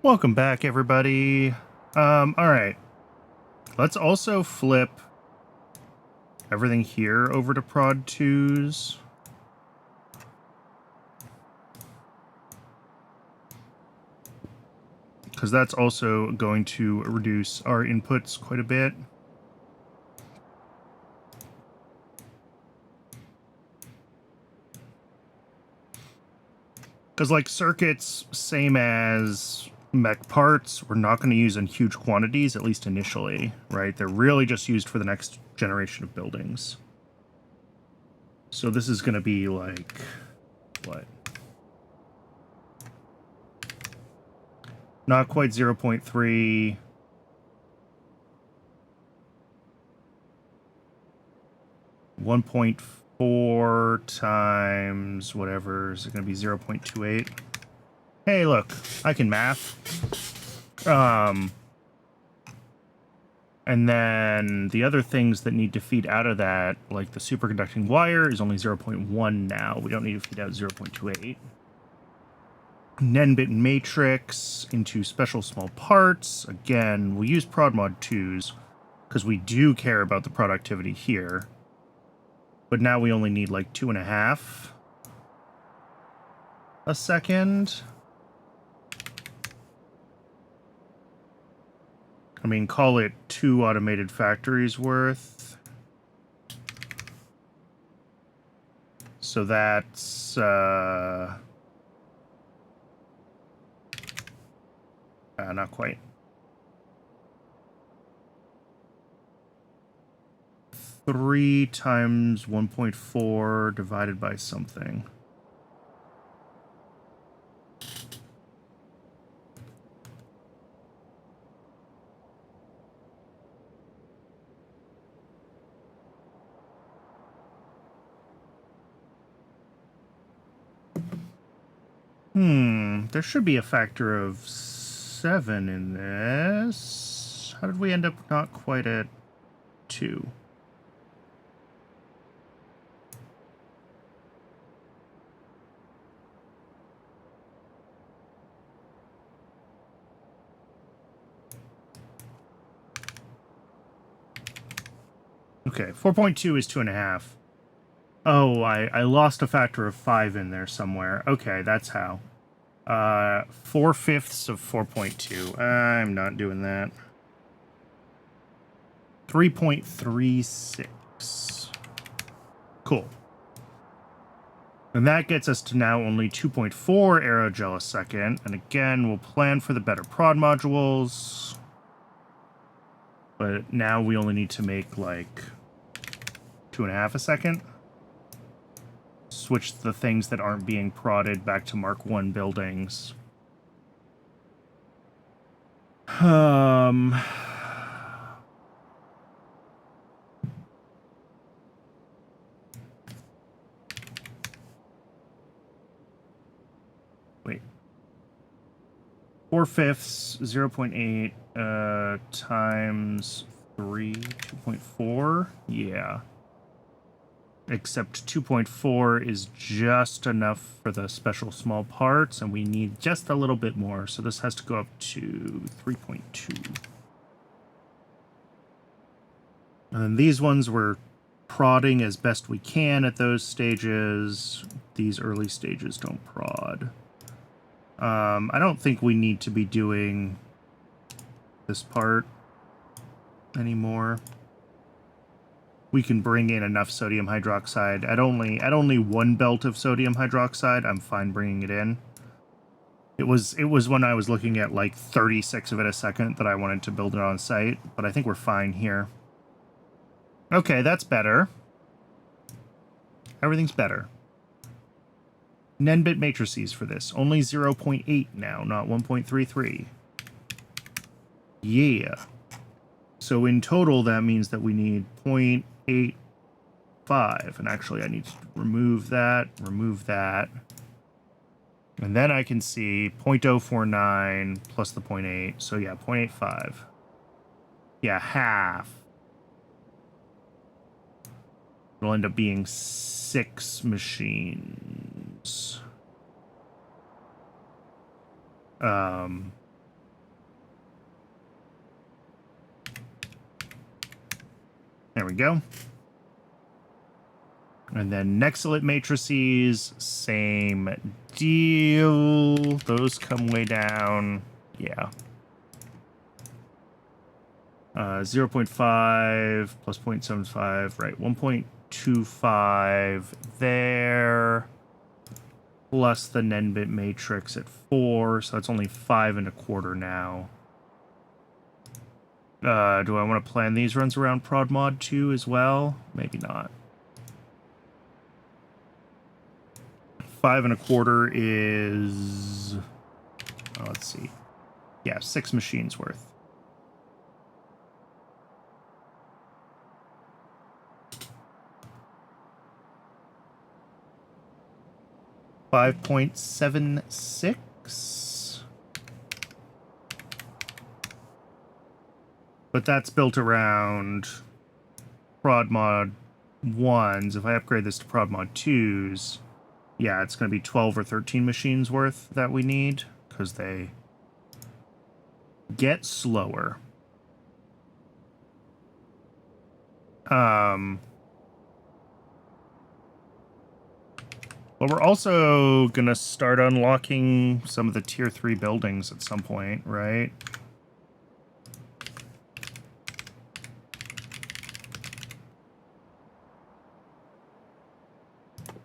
Welcome back, everybody. All right. Let's also flip everything here over to prod 2s. Because that's also going to reduce our inputs quite a bit. Because, like, circuits, same as mech parts, we're not going to use in huge quantities, at least initially, right? They're really just used for the next generation of buildings. So this is going to be, like, what? Not quite 0.3. 1.4 times whatever. Is it going to be 0.28? Hey, look, I can math. And then the other things that need to feed out of that, like the superconducting wire, is only 0.1 now. We don't need to feed out 0.28. N-bit matrix into special small parts. Again, we'll use prod mod 2s because we do care about the productivity here. But now we only need like 2.5 a second. I mean, call it 2 automated factories worth. So that's not quite. 3 times 1.4 divided by something. There should be a factor of 7 in this. How did we end up not quite at 2? Okay, 4.2 is 2.5. Oh, I lost a factor of 5 in there somewhere. Okay, that's how. 4/5 of 4.2. I'm not doing that. 3.36. Cool. And that gets us to now only 2.4 aerogel a second. And again, we'll plan for the better prod modules. But now we only need to make like 2.5 a second. Switch the things that aren't being prodded back to Mark 1 buildings. Wait. 4/5, 0.8, times 3, 2.4? Yeah. Except 2.4 is just enough for the special small parts, and we need just a little bit more, so this has to go up to 3.2. And then these ones we're prodding as best we can at those stages. These early stages don't prod. I don't think we need to be doing this part anymore. We can bring in enough sodium hydroxide. At only 1 belt of sodium hydroxide, I'm fine bringing it in. It was when I was looking at like 36 of it a second that I wanted to build it on site, but I think we're fine here. Okay, that's better. Everything's better. N-bit matrices for this. Only 0.8 now, not 1.33. Yeah. So in total, that means that we need 0.85. And actually, I need to remove that. And then I can see 0.049 plus the 0.8. So yeah, 0.85. Yeah, half. It'll end up being 6 machines. There we go. And then Nexilate matrices, same deal. Those come way down. Yeah. 0.5 plus 0.75, right, 1.25 there, plus the Nenbit matrix at 4, so that's only 5.25 now. Do I want to plan these runs around Prod Mod 2 as well? Maybe not. 5.25 is... Oh, let's see. Yeah, 6 machines worth. $5.76. But that's built around Prod Mod 1s. If I upgrade this to Prod Mod 2s, yeah, it's going to be 12 or 13 machines worth that we need, because they get slower. But we're also going to start unlocking some of the Tier 3 buildings at some point, right?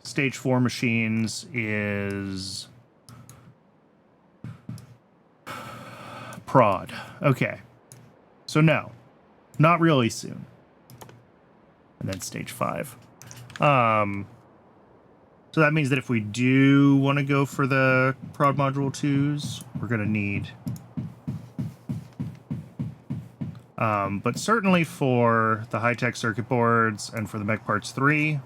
Stage 4 machines is... Prod. Okay. So no. Not really soon. And then Stage 5. So that means that if we do want to go for the Prod Module 2s, we're going to need... but certainly for the high-tech circuit boards and for the Mech Parts 3,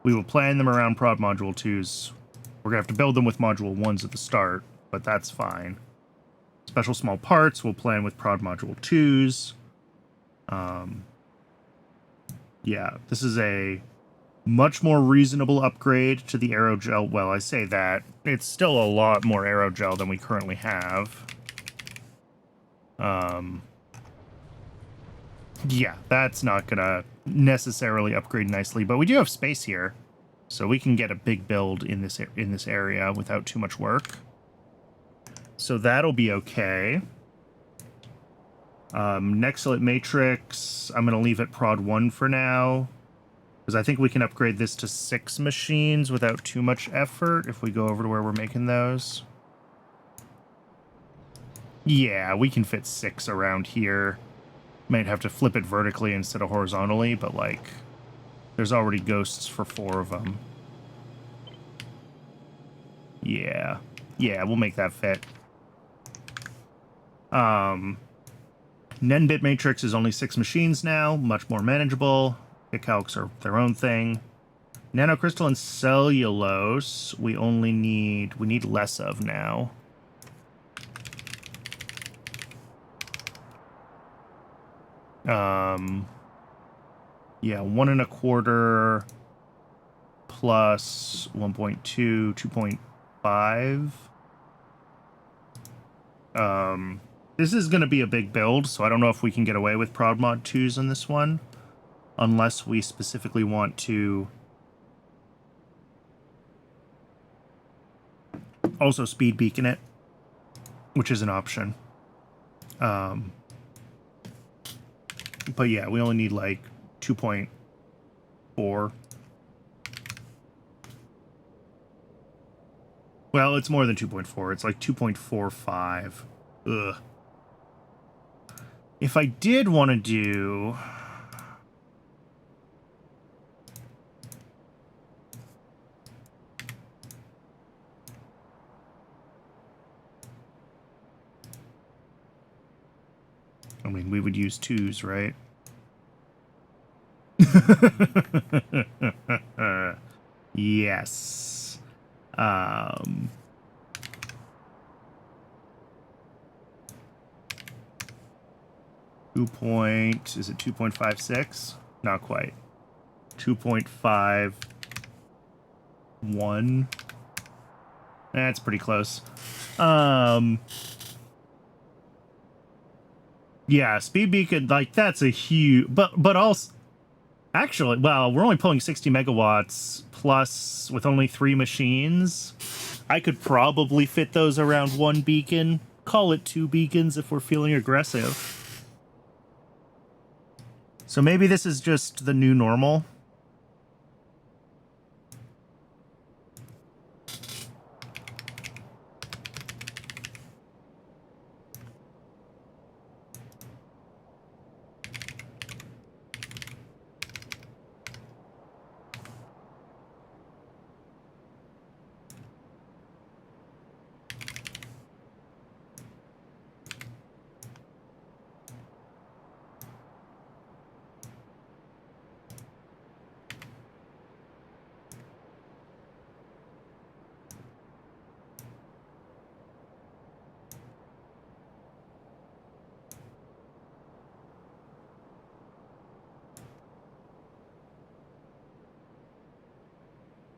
we will plan them around Prod Module 2s. We're going to have to build them with Module 1s at the start, but that's fine. Special small parts we'll plan with Prod Module 2s. Yeah, this is a much more reasonable upgrade to the aerogel. Well, I say that. It's still a lot more aerogel than we currently have. Yeah, that's not gonna necessarily upgrade nicely, but we do have space here, so we can get a big build in this area without too much work. So that'll be okay. Nexilate Matrix, I'm gonna leave at Prod 1 for now, because I think we can upgrade this to 6 machines without too much effort if we go over to where we're making those. Yeah, we can fit 6 around here. Might have to flip it vertically instead of horizontally, but, like, there's already ghosts for 4 of them. Yeah. Yeah, we'll make that fit. Nenbit Matrix is only 6 machines now, much more manageable. Calcs are their own thing. Nanocrystalline cellulose, we need less of now. Yeah, 1.25 plus 1.2, 2.5. This is going to be a big build, so I don't know if we can get away with Prod Mod 2s on this one, unless we specifically want to also speed beacon it, which is an option. But yeah, we only need like 2.4. Well, it's more than 2.4. It's like 2.45. Ugh. If I did want to do... I mean, we would use 2s, right? Yes. 2.56? Not quite. 2.51. That's pretty close. Yeah, speed beacon, like, that's a huge, but also Actually, well, we're only pulling 60 megawatts plus with only 3 machines. I could probably fit those around 1 beacon. Call it 2 beacons if we're feeling aggressive. So maybe this is just the new normal.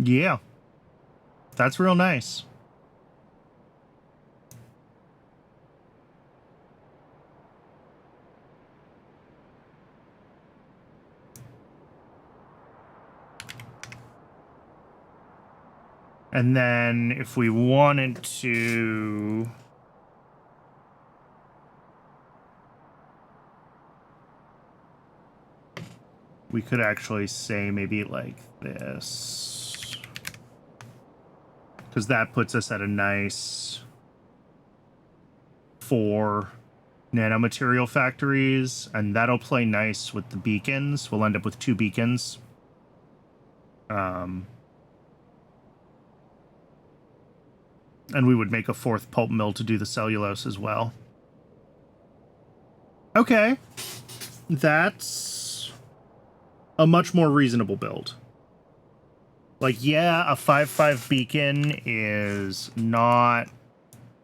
Yeah. That's real nice. And then if we wanted to... we could actually say maybe like this. Because that puts us at a nice 4 nanomaterial factories, and that'll play nice with the beacons. We'll end up with 2 beacons. And we would make a 4th pulp mill to do the cellulose as well. Okay. That's a much more reasonable build. Like, yeah, a 5.5 beacon is not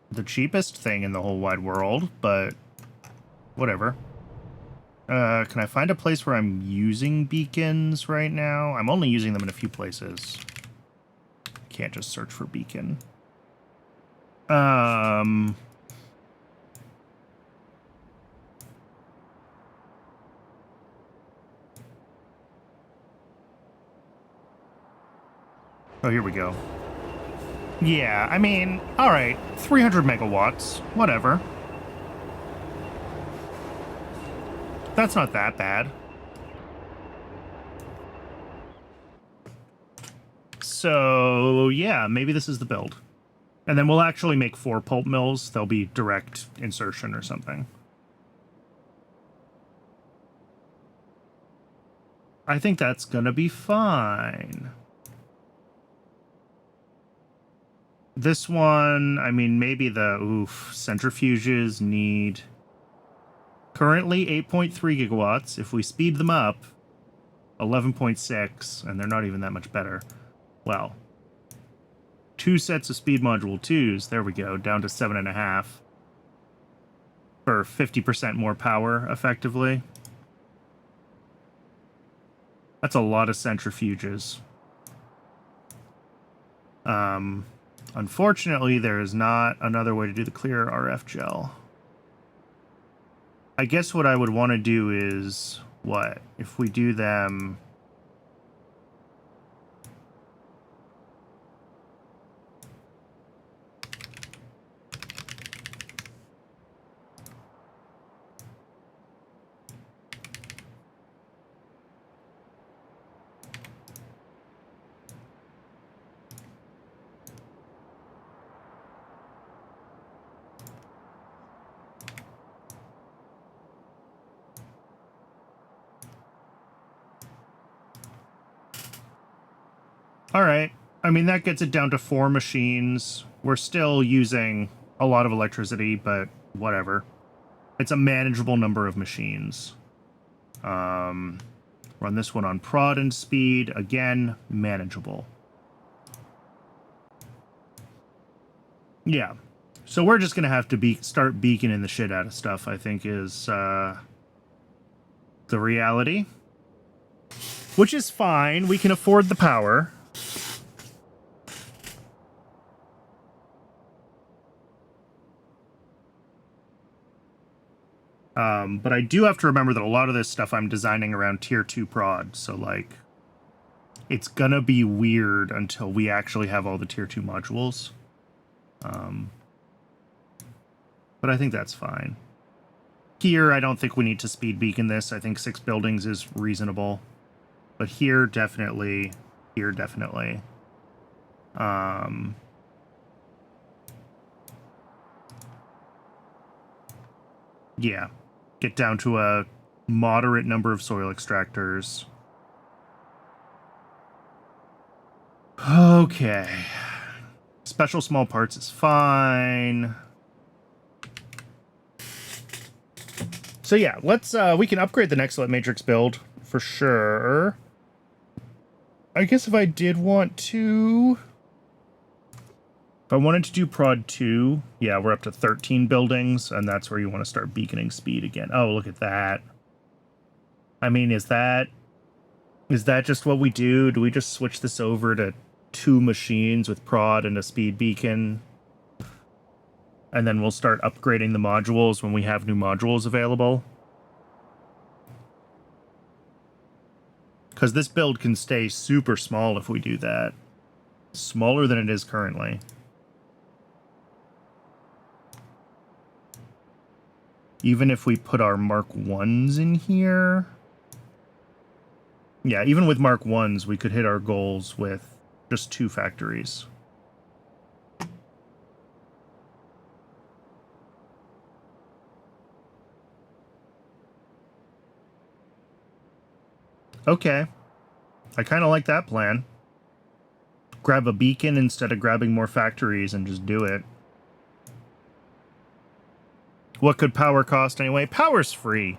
the cheapest thing in the whole wide world, but whatever. Can I find a place where I'm using beacons right now? I'm only using them in a few places. Can't just search for beacon. Oh, here we go. Yeah, I mean, all right, 300 megawatts, whatever. That's not that bad. So, yeah, maybe this is the build. And then we'll actually make 4 pulp mills. They'll be direct insertion or something. I think that's gonna be fine. This one, I mean, maybe the, centrifuges need currently 8.3 gigawatts. If we speed them up, 11.6, and they're not even that much better. Well, 2 sets of speed module 2s, there we go, down to 7.5 for 50% more power, effectively. That's a lot of centrifuges. Unfortunately, there is not another way to do the clear RF gel. I guess what I would want to do is, what? If we do them... All right. I mean, that gets it down to 4 machines. We're still using a lot of electricity, but whatever. It's a manageable number of machines. Run this one on prod and speed. Again, manageable. Yeah. So we're just going to have to start beaconing the shit out of stuff, I think, is the reality. Which is fine. We can afford the power. But I do have to remember that a lot of this stuff I'm designing around tier 2 prod, so like it's gonna be weird until we actually have all the tier 2 modules. But I think that's fine. Here, I don't think we need to speed beacon this. I think 6 buildings is reasonable. But here, definitely. Here, definitely. Yeah. Get down to a moderate number of soil extractors. Okay. Special small parts is fine. So yeah, let's we can upgrade the next matrix build for sure. I guess if I did want to, if I wanted to do prod 2, yeah, we're up to 13 buildings, and that's where you want to start beaconing speed again. Oh, look at that. I mean, is that just what we do? Do we just switch this over to 2 machines with prod and a speed beacon? And then we'll start upgrading the modules when we have new modules available? Because this build can stay super small if we do that. Smaller than it is currently. Even if we put our Mark 1s in here. Yeah, even with Mark 1s, we could hit our goals with just 2 factories. Okay. I kind of like that plan. Grab a beacon instead of grabbing more factories and just do it. What could power cost anyway? Power's free.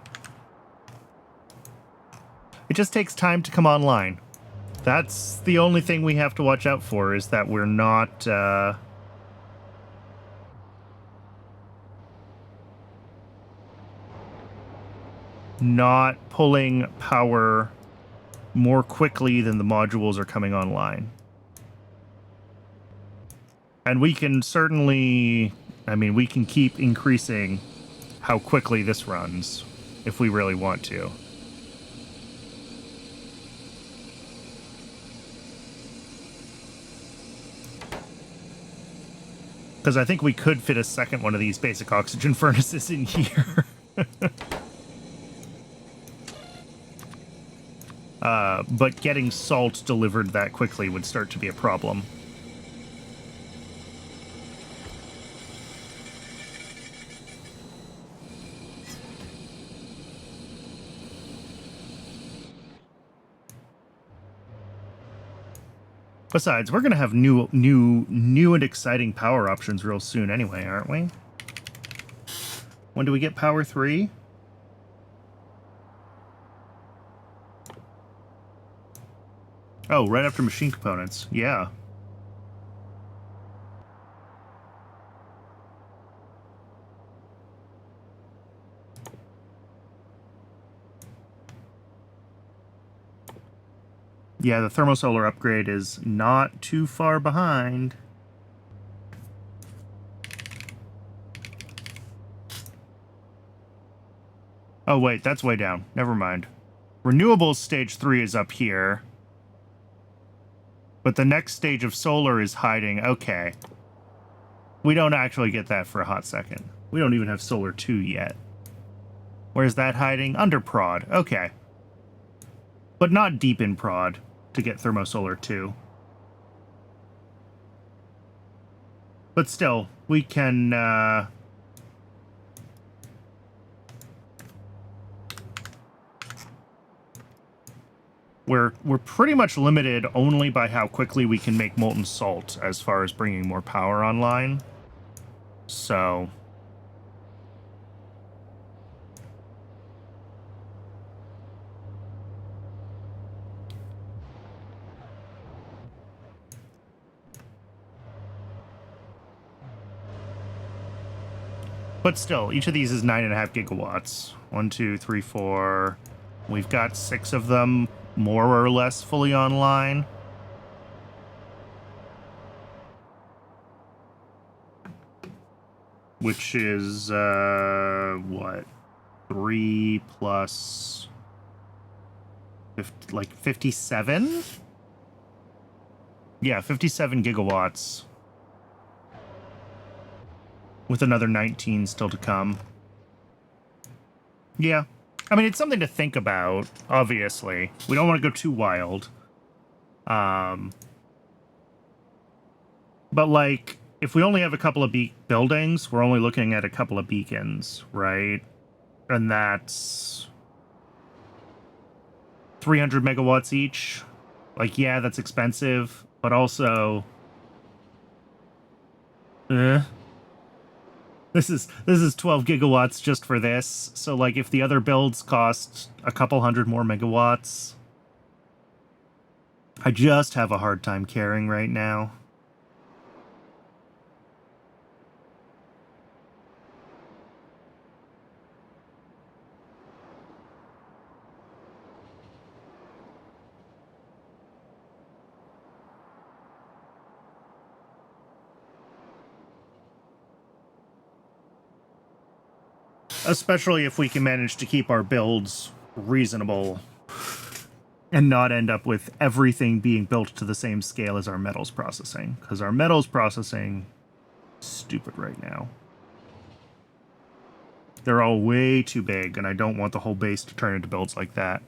It just takes time to come online. That's the only thing we have to watch out for, is that we're not... not pulling power more quickly than the modules are coming online. And we can certainly... I mean, we can keep increasing how quickly this runs if we really want to. Because I think we could fit a second one of these basic oxygen furnaces in here. But getting salt delivered that quickly would start to be a problem. Besides, we're going to have new and exciting power options real soon anyway, aren't we? When do we get power 3? Oh, right after machine components. Yeah. Yeah, the thermosolar upgrade is not too far behind. Oh, wait, that's way down. Never mind. Renewables stage 3 is up here. But the next stage of solar is hiding. Okay. We don't actually get that for a hot second. We don't even have solar 2 yet. Where's that hiding? Under prod. Okay. But not deep in prod to get thermosolar 2. But still, we can... We're pretty much limited only by how quickly we can make molten salt as far as bringing more power online. So... But still, each of these is 9.5 gigawatts. 1, 2, 3, 4. We've got 6 of them, more or less fully online. Which is, what? 3 plus 50, like 57? Yeah, 57 gigawatts. With another 19 still to come. Yeah. I mean, it's something to think about, obviously. We don't want to go too wild. But, like, if we only have a couple of buildings, we're only looking at a couple of beacons, right? And that's 300 megawatts each. Like, yeah, that's expensive, but also... This is 12 gigawatts just for this. So, like, if the other builds cost a couple hundred more megawatts... I just have a hard time caring right now. Especially if we can manage to keep our builds reasonable and not end up with everything being built to the same scale as our metals processing. Because our metals processing is stupid right now. They're all way too big, and I don't want the whole base to turn into builds like that.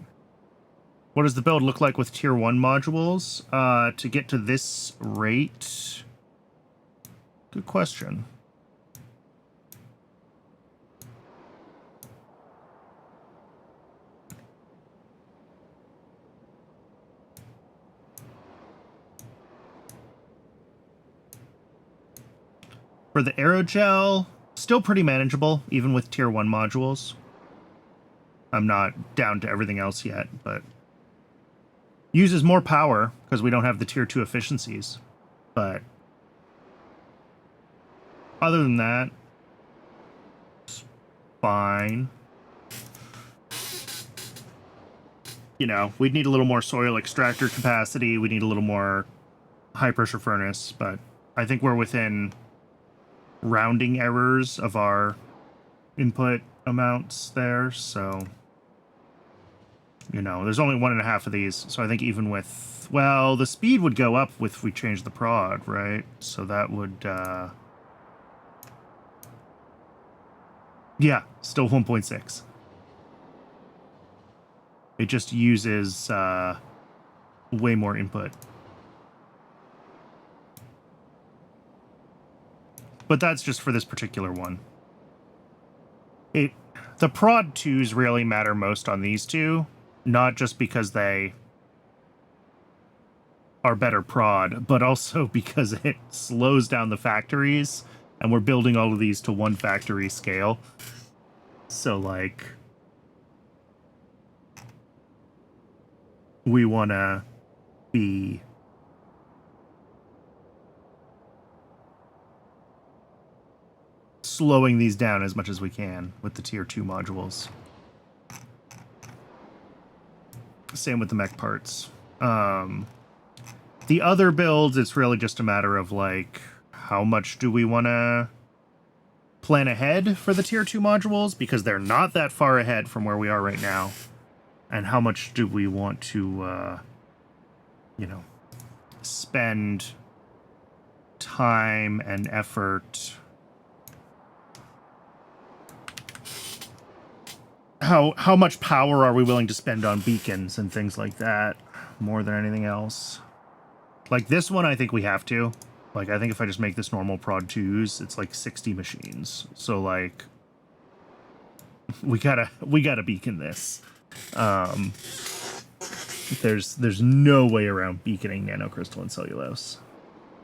What does the build look like with tier 1 modules? To get to this rate? Good question. For the aerogel, still pretty manageable, even with tier 1 modules. I'm not down to everything else yet, but... uses more power, because we don't have the tier 2 efficiencies. But... other than that... it's fine. You know, we'd need a little more soil extractor capacity, we need a little more high-pressure furnace, but I think we're within... rounding errors of our input amounts there, so you know, there's only 1.5 of these, so I think even with, well, the speed would go up if we change the prod, right? So that would yeah, still 1.6. It just uses way more input. But that's just for this particular one. The prod 2s really matter most on these two, not just because they are better prod, but also because it slows down the factories, and we're building all of these to one factory scale. So, like, we want to be... slowing these down as much as we can with the tier 2 modules. Same with the mech parts. The other builds, it's really just a matter of, like, how much do we want to plan ahead for the tier 2 modules, because they're not that far ahead from where we are right now. And how much do we want to, you know, spend time and effort... How much power are we willing to spend on beacons and things like that more than anything else? Like this one, I think we have to. Like, I think if I just make this normal prod 2s, it's like 60 machines. So, like, we gotta beacon this. There's no way around beaconing nanocrystalline cellulose,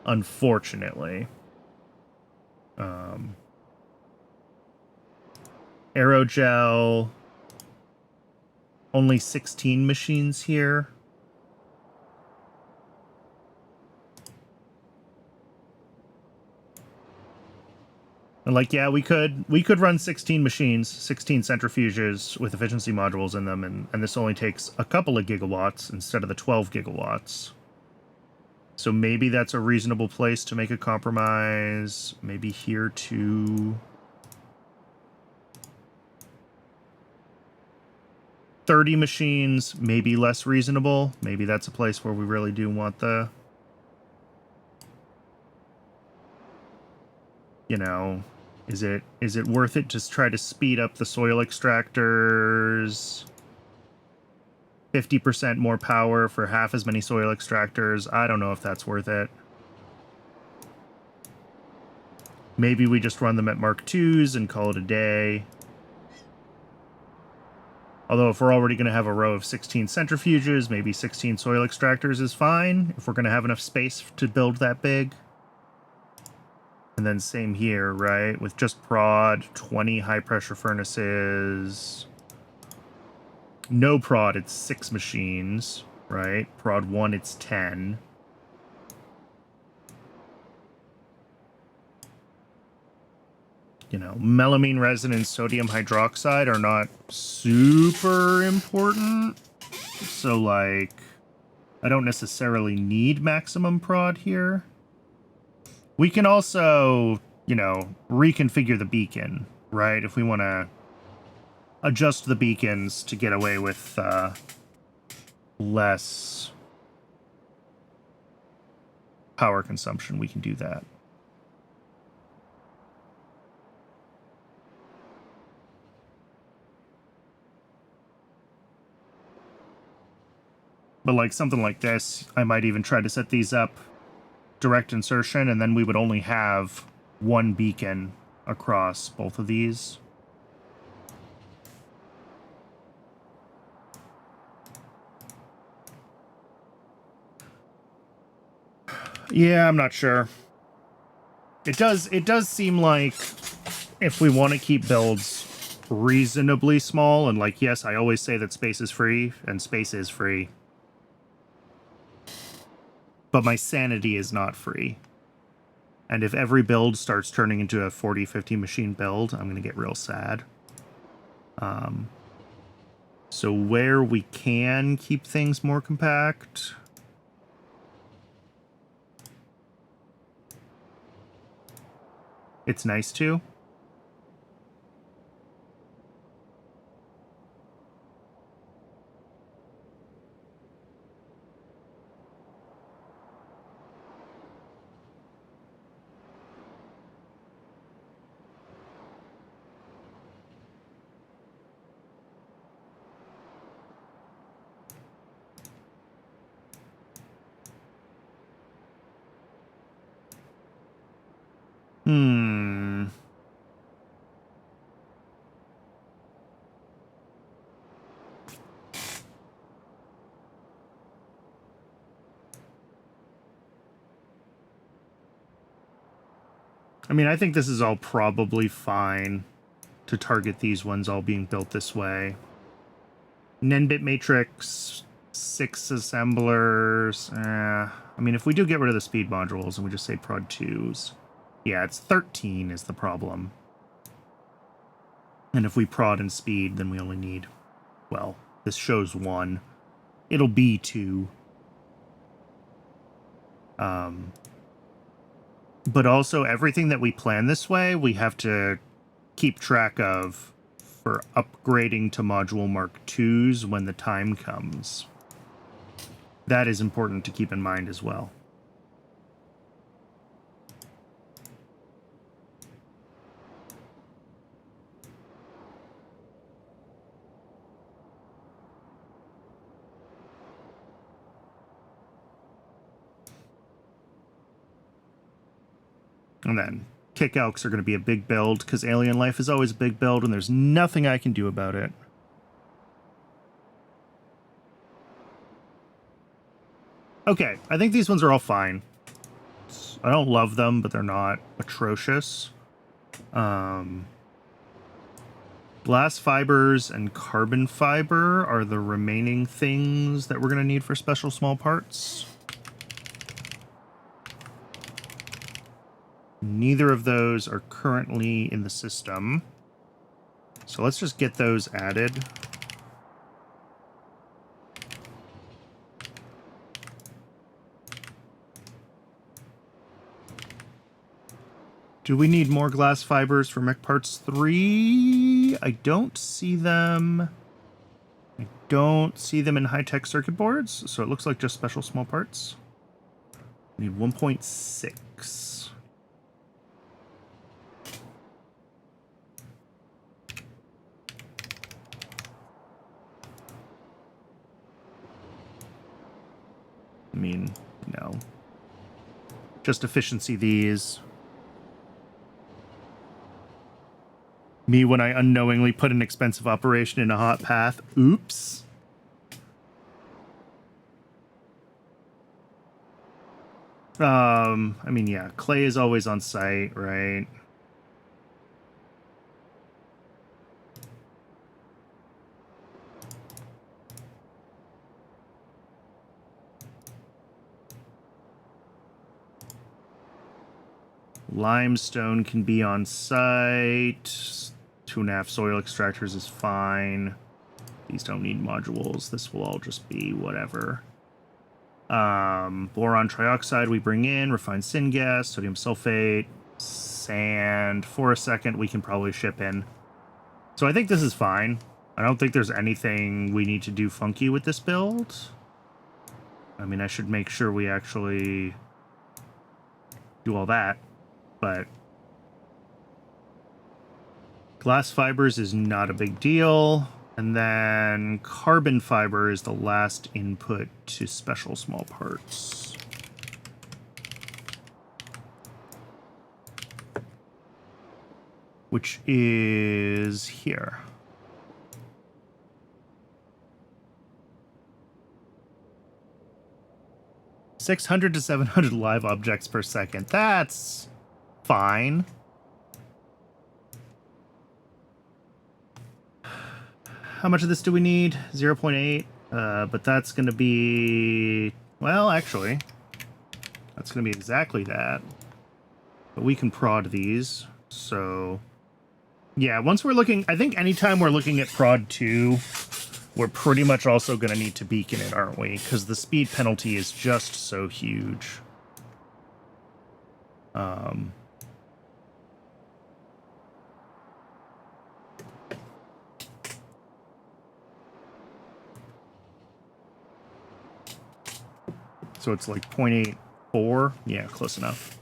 unfortunately. Aerogel... only 16 machines here. And like, yeah, we could run 16 machines, 16 centrifuges with efficiency modules in them, and this only takes a couple of gigawatts instead of the 12 gigawatts. So maybe that's a reasonable place to make a compromise. Maybe here too. 30 machines, maybe less reasonable. Maybe that's a place where we really do want the, you know, is it worth it to try to speed up the soil extractors? 50% more power for half as many soil extractors. I don't know if that's worth it. Maybe we just run them at Mark IIs and call it a day. Although if we're already going to have a row of 16 centrifuges, maybe 16 soil extractors is fine, if we're going to have enough space to build that big. And then same here, right? With just prod, 20 high-pressure furnaces. No prod, it's 6 machines, right? Prod 1, it's 10. You know, melamine resin and sodium hydroxide are not super important. So, like, I don't necessarily need maximum prod here. We can also, you know, reconfigure the beacon, right? If we want to adjust the beacons to get away with less power consumption, we can do that. But like something like this, I might even try to set these up direct insertion, and then we would only have one beacon across both of these. Yeah, I'm not sure. It does seem like if we want to keep builds reasonably small, and like, yes, I always say that space is free, and space is free. But my sanity is not free. And if every build starts turning into a 40-50 machine build, I'm going to get real sad. So where we can keep things more compact, it's nice to. I mean, I think this is all probably fine to target these ones all being built this way. Nenbit matrix, 6 assemblers. I mean, if we do get rid of the speed modules and we just say prod 2s, yeah, it's 13 is the problem. And if we prod and speed, then we only need, well, this shows 1. It'll be 2. But also everything that we plan this way, we have to keep track of for upgrading to module Mark IIs when the time comes. That is important to keep in mind as well. And then kick elks are going to be a big build because alien life is always a big build and there's nothing I can do about it. Okay, I think these ones are all fine. I don't love them, but they're not atrocious. Glass fibers and carbon fiber are the remaining things that we're going to need for special small parts. Neither of those are currently in the system. So let's just get those added. Do we need more glass fibers for Mech Parts 3? I don't see them. I don't see them in high-tech circuit boards, so it looks like just special small parts. We need 1.6. I mean, no. Just efficiency these. Me when I unknowingly put an expensive operation in a hot path. Oops. I mean, yeah, clay is always on site, right? Limestone can be on site. 2.5 soil extractors is fine. These don't need modules. This will all just be whatever. Boron trioxide we bring in, refined syngas, sodium sulfate, sand. For a second, we can probably ship in. So I think this is fine. I don't think there's anything we need to do funky with this build. I mean, I should make sure we actually do all that, but glass fibers is not a big deal. And then carbon fiber is the last input to special small parts. Which is here. $600 to 700 live objects per second. That's fine. How much of this do we need? 0.8. But that's going to be... Well, actually, that's going to be exactly that. But we can prod these. So, yeah, once we're looking... I think anytime we're looking at prod 2, we're pretty much also going to need to beacon it, aren't we? Because the speed penalty is just so huge. So it's like 0.84. Yeah, close enough.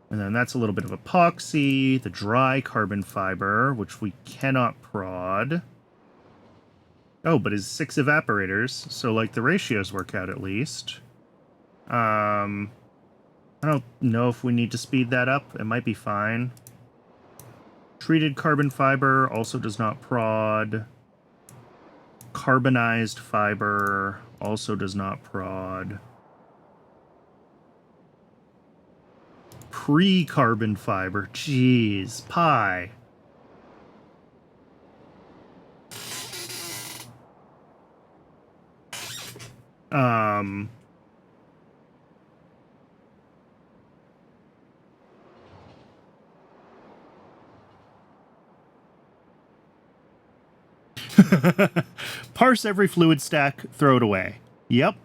And then that's a little bit of epoxy, the dry carbon fiber, which we cannot prod. Oh, but it's 6 evaporators, so like the ratios work out at least. I don't know if we need to speed that up. It might be fine. Treated carbon fiber also does not prod. Carbonized fiber also does not prod. Pre-carbon fiber. Jeez. Pie. Parse every fluid stack, throw it away. Yep.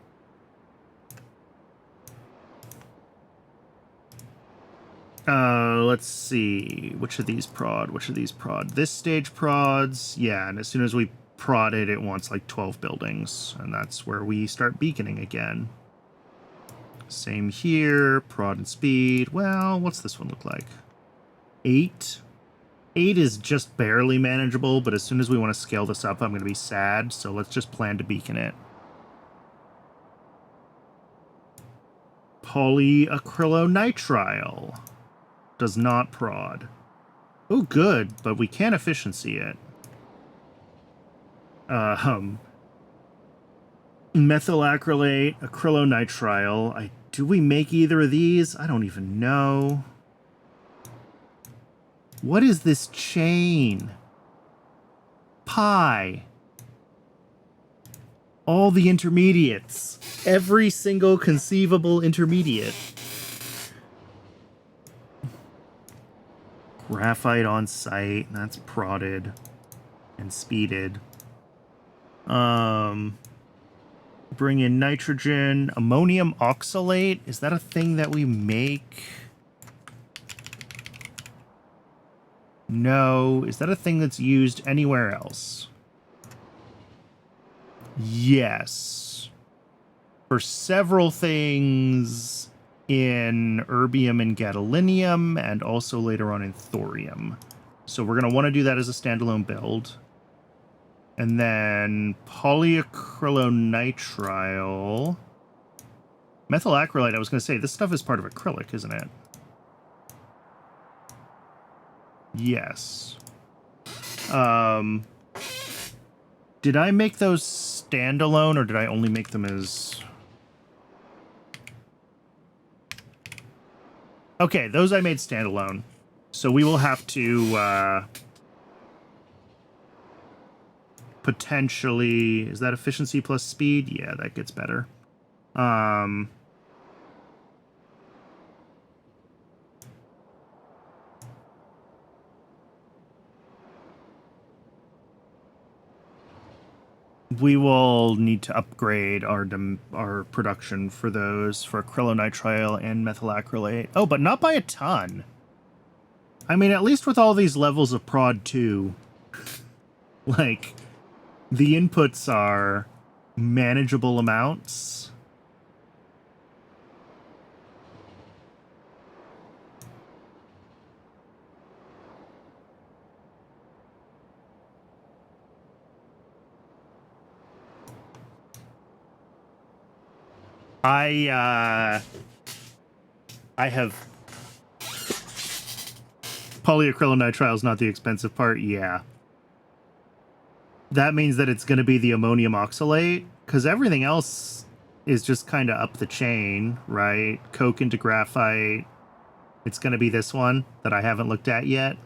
Let's see. Which of these prod? Which of these prod? This stage prods. Yeah, and as soon as we prod it, it wants like 12 buildings. And that's where we start beaconing again. Same here. Prod and speed. Well, what's this one look like? 8. 8 is just barely manageable, but as soon as we want to scale this up, I'm going to be sad. So let's just plan to beacon it. Polyacrylonitrile. Does not prod. Oh, good, but we can efficiency it. Methylacrylate, acrylonitrile. Do we make either of these? I don't even know. What is this chain? Pi. All the intermediates. Every single conceivable intermediate. Graphite on site. That's prodded and speeded. Bring in nitrogen. Ammonium oxalate. Is that a thing that we make? No. Is that a thing that's used anywhere else? Yes. For several things in erbium and gadolinium, and also later on in thorium. So we're going to want to do that as a standalone build. And then polyacrylonitrile. Methyl acrylate, I was going to say, this stuff is part of acrylic, isn't it? Yes. Did I make those standalone, or did I only make them as... Okay, those I made standalone. So we will have to potentially... Is that efficiency plus speed? Yeah, that gets better. We will need to upgrade our production for those, for acrylonitrile and methyl acrylate. Oh, but not by a ton. I mean, at least with all these levels of prod 2, like, the inputs are manageable amounts. I have... Polyacrylonitrile is not the expensive part, yeah. That means that it's going to be the ammonium oxalate, because everything else is just kind of up the chain, right? Coke into graphite. It's going to be this one that I haven't looked at yet.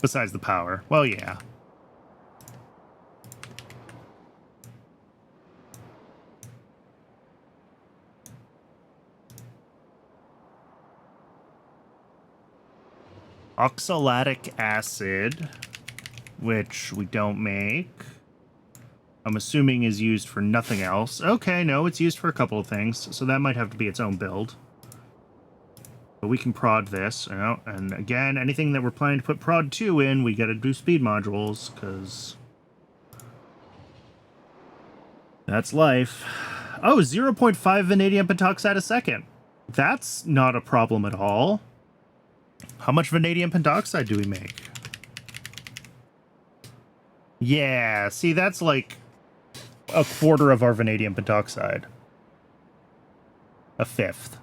Besides the power. Well, yeah. Oxalatic acid, which we don't make. I'm assuming is used for nothing else. Okay, no, it's used for a couple of things, so that might have to be its own build. But we can prod this, you know, and again, anything that we're planning to put prod 2 in, we gotta do speed modules, because that's life. Oh, 0.5 vanadium pentoxide a second. That's not a problem at all. How much vanadium pentoxide do we make? Yeah, see, that's like a quarter of our vanadium pentoxide. A fifth.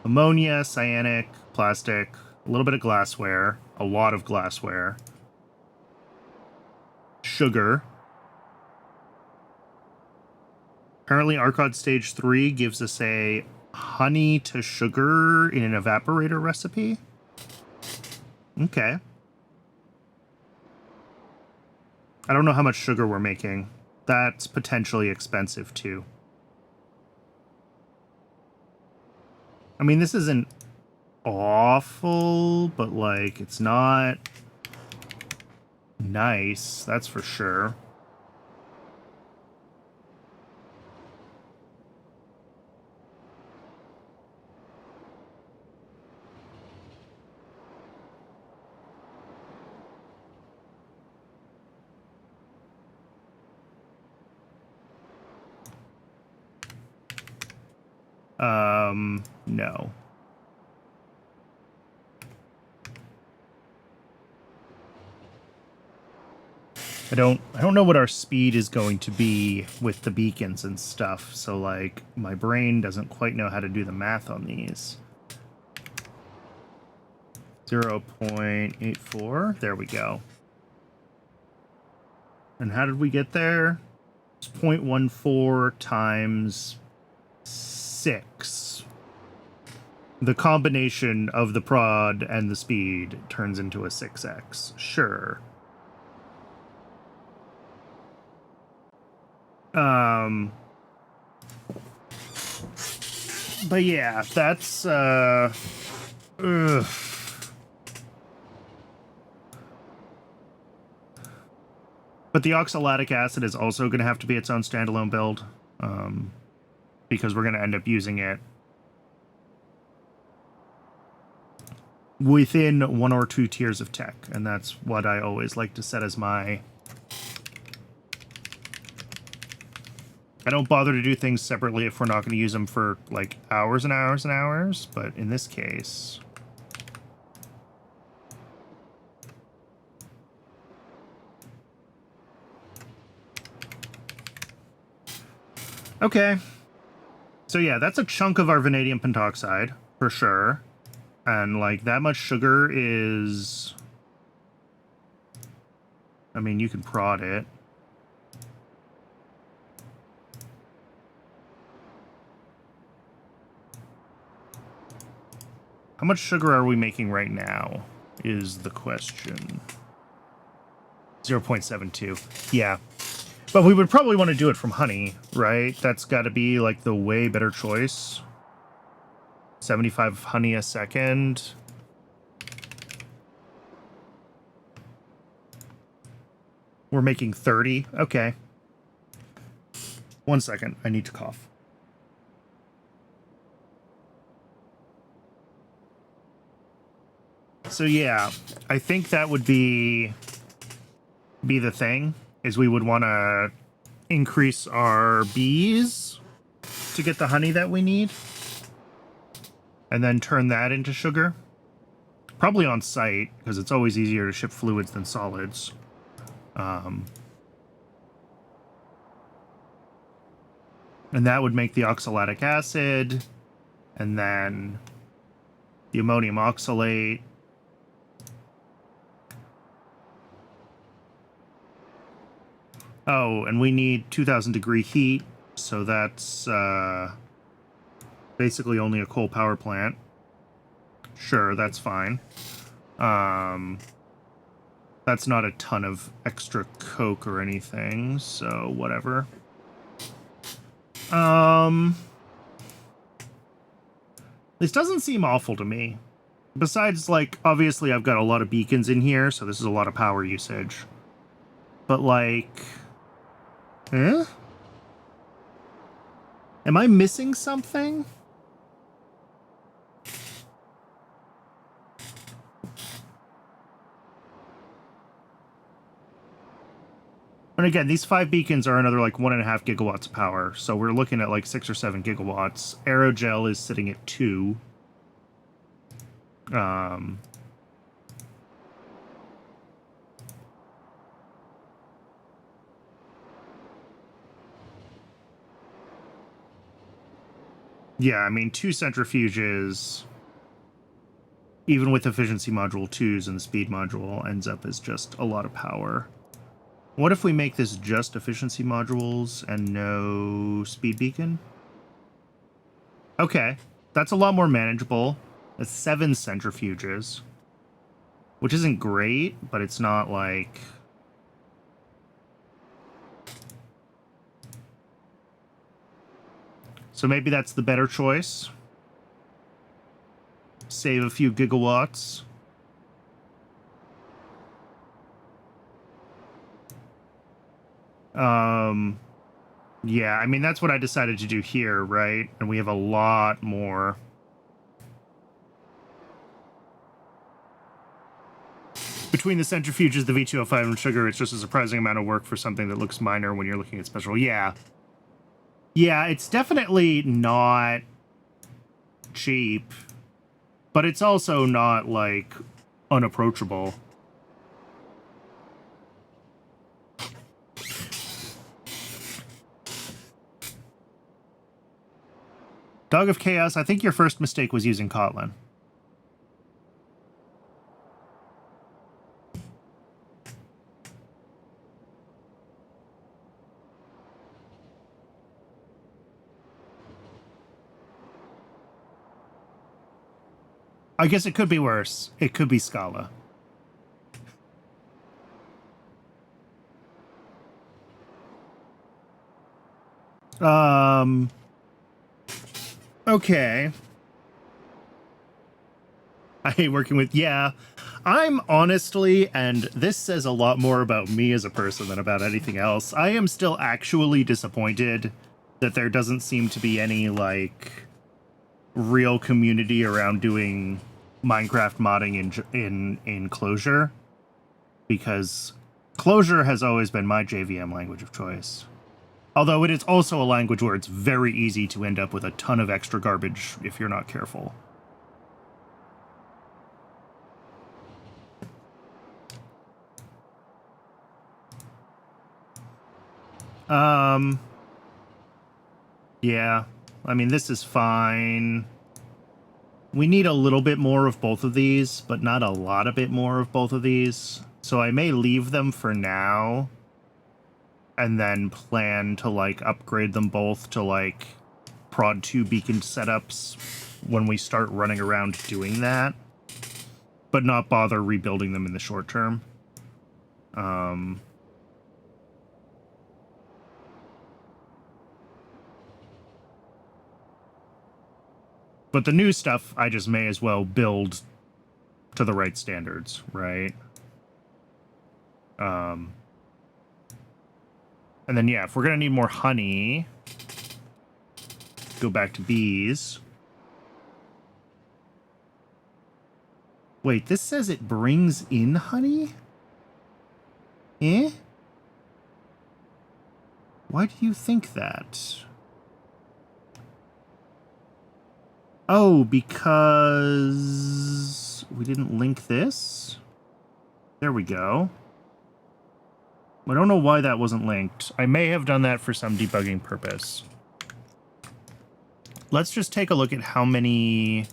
Ammonia, cyanic, plastic, a little bit of glassware, a lot of glassware. Sugar. Apparently Arcod Stage 3 gives us a honey to sugar in an evaporator recipe. Okay. I don't know how much sugar we're making. That's potentially expensive, too. I mean, this isn't awful, but, like, it's not nice, that's for sure. No. I don't know what our speed is going to be with the beacons and stuff, so, like, my brain doesn't quite know how to do the math on these. 0.84, there we go. And how did we get there? It's 0.14 times 6. The combination of the prod and the speed turns into a 6x. Sure. But yeah, that's, ugh. But the oxalic acid is also going to have to be its own standalone build, because we're going to end up using it within 1 or 2 tiers of tech, and that's what I always like to set as my... I don't bother to do things separately if we're not going to use them for, like, hours and hours and hours, but in this case... Okay. So yeah, that's a chunk of our vanadium pentoxide, for sure. And, like, that much sugar is... I mean, you can prod it. How much sugar are we making right now, is the question. 0.72. Yeah. But we would probably want to do it from honey, right? That's got to be, like, the way better choice. 75 honey a second. We're making 30. Okay. 1 second. I need to cough. So yeah, I think that would be the thing, is we would want to increase our bees to get the honey that we need. And then turn that into sugar. Probably on site, because it's always easier to ship fluids than solids. And that would make the oxalic acid, and then the ammonium oxalate. Oh, and we need 2,000 degree heat, so that's basically only a coal power plant. Sure, that's fine. That's not a ton of extra coke or anything, so whatever. This doesn't seem awful to me. Besides, like, obviously I've got a lot of beacons in here, so this is a lot of power usage. But, like... Eh? Am I missing something? And again, these 5 beacons are another, like, 1.5 gigawatts of power, so we're looking at, like, 6 or 7 gigawatts. Aerogel is sitting at 2. Yeah, I mean, 2 centrifuges, even with efficiency module 2s and the speed module, ends up as just a lot of power. What if we make this just efficiency modules and no speed beacon? Okay, that's a lot more manageable. That's 7 centrifuges, which isn't great, but it's not like... So maybe that's the better choice. Save a few gigawatts. Yeah, I mean, that's what I decided to do here, right? And we have a lot more. Between the centrifuges, the V2O5, and sugar, it's just a surprising amount of work for something that looks minor when you're looking at special. Yeah. Yeah, it's definitely not cheap, but it's also not, like, unapproachable. Dog of Chaos, I think your first mistake was using Kotlin. I guess it could be worse. It could be Scala. Okay. I hate working with, yeah. I'm honestly, and this says a lot more about me as a person than about anything else, I am still actually disappointed that there doesn't seem to be any, like, real community around doing Minecraft modding in Clojure, because Clojure has always been my JVM language of choice. Although it is also a language where it's very easy to end up with a ton of extra garbage if you're not careful. Yeah, I mean, this is fine. We need a little bit more of both of these, but not a lot of bit more of both of these. So I may leave them for now and then plan to, like, upgrade them both to, like, prod 2 beacon setups when we start running around doing that, but not bother rebuilding them in the short term. But the new stuff, I just may as well build to the right standards, right? And then, yeah, if we're going to need more honey, go back to bees. Wait, this says it brings in honey? Eh? Why do you think that? Oh, because we didn't link this? There we go. I don't know why that wasn't linked. I may have done that for some debugging purpose. Let's just take a look at how many...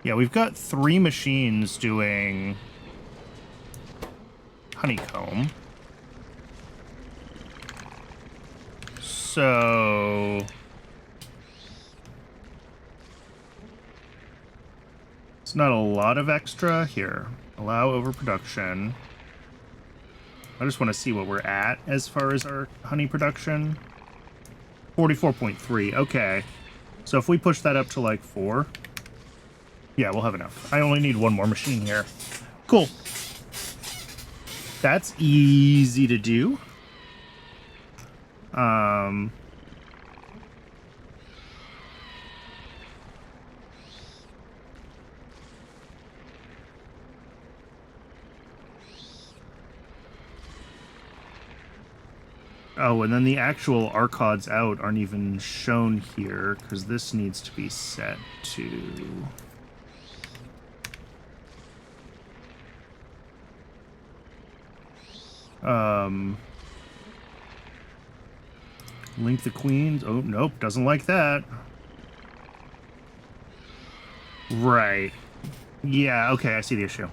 Yeah, we've got 3 machines doing honeycomb. So... it's not a lot of extra. Here, allow overproduction. I just want to see what we're at as far as our honey production. 44.3, okay. So if we push that up to like 4, yeah, we'll have enough. I only need 1 more machine here. Cool. That's easy to do. Oh, and then the actual arcods out aren't even shown here, because this needs to be set to... link the queens. Oh, nope, doesn't like that. Right. Yeah, okay, I see the issue.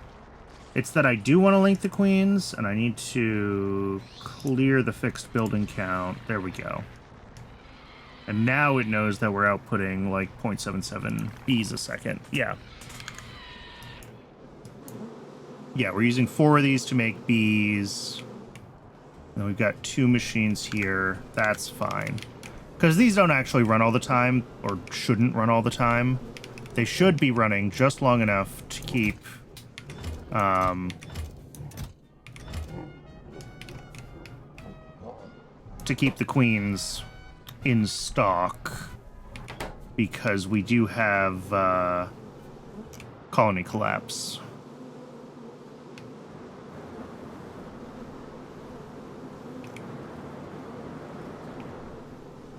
It's that I do want to link the queens, and I need to clear the fixed building count. There we go. And now it knows that we're outputting like 0.77 bees a second. Yeah. Yeah, we're using 4 of these to make bees. And we've got 2 machines here. That's fine. Because these don't actually run all the time, or shouldn't run all the time. They should be running just long enough to keep... to keep the queens in stock, because we do have colony collapse.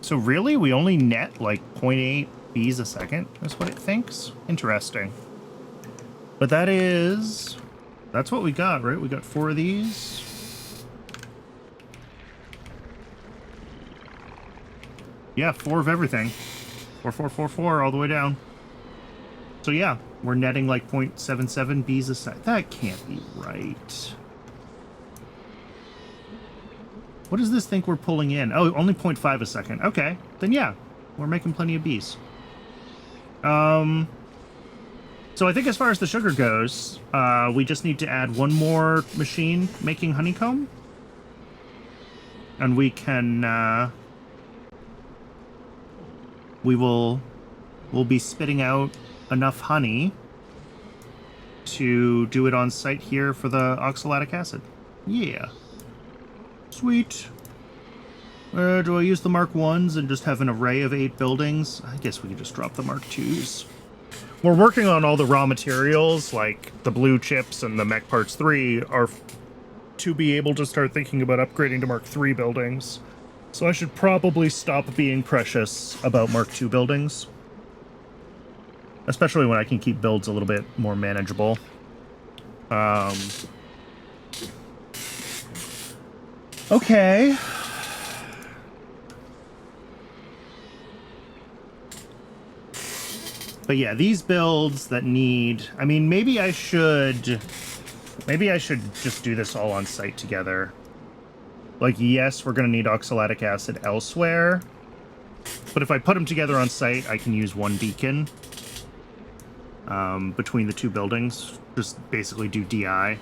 So really, we only net like 0.8 bees a second? That's what it thinks? Interesting. But that's what we got, right? We got 4 of these. Yeah, 4 of everything. 4, 4, 4, 4 all the way down. So yeah, we're netting like 0.77 bees a second. That can't be right. What does this think we're pulling in? Oh, only 0.5 a second. Okay, then yeah, we're making plenty of bees. So I think as far as the sugar goes, we just need to add 1 more machine making honeycomb. And we can, we'll be spitting out enough honey to do it on site here for the oxalic acid. Yeah. Sweet. Do I use the Mark 1s and just have an array of 8 buildings? I guess we could just drop the Mark 2s. We're working on all the raw materials, like the blue chips and the mech parts 3, are to be able to start thinking about upgrading to Mark 3 buildings. So I should probably stop being precious about Mark 2 buildings. Especially when I can keep builds a little bit more manageable. Okay. But yeah, these builds that need... I mean, maybe I should just do this all on site together. Like, yes, we're going to need oxalic acid elsewhere. But if I put them together on site, I can use one beacon. Between the two buildings. Just basically do DI.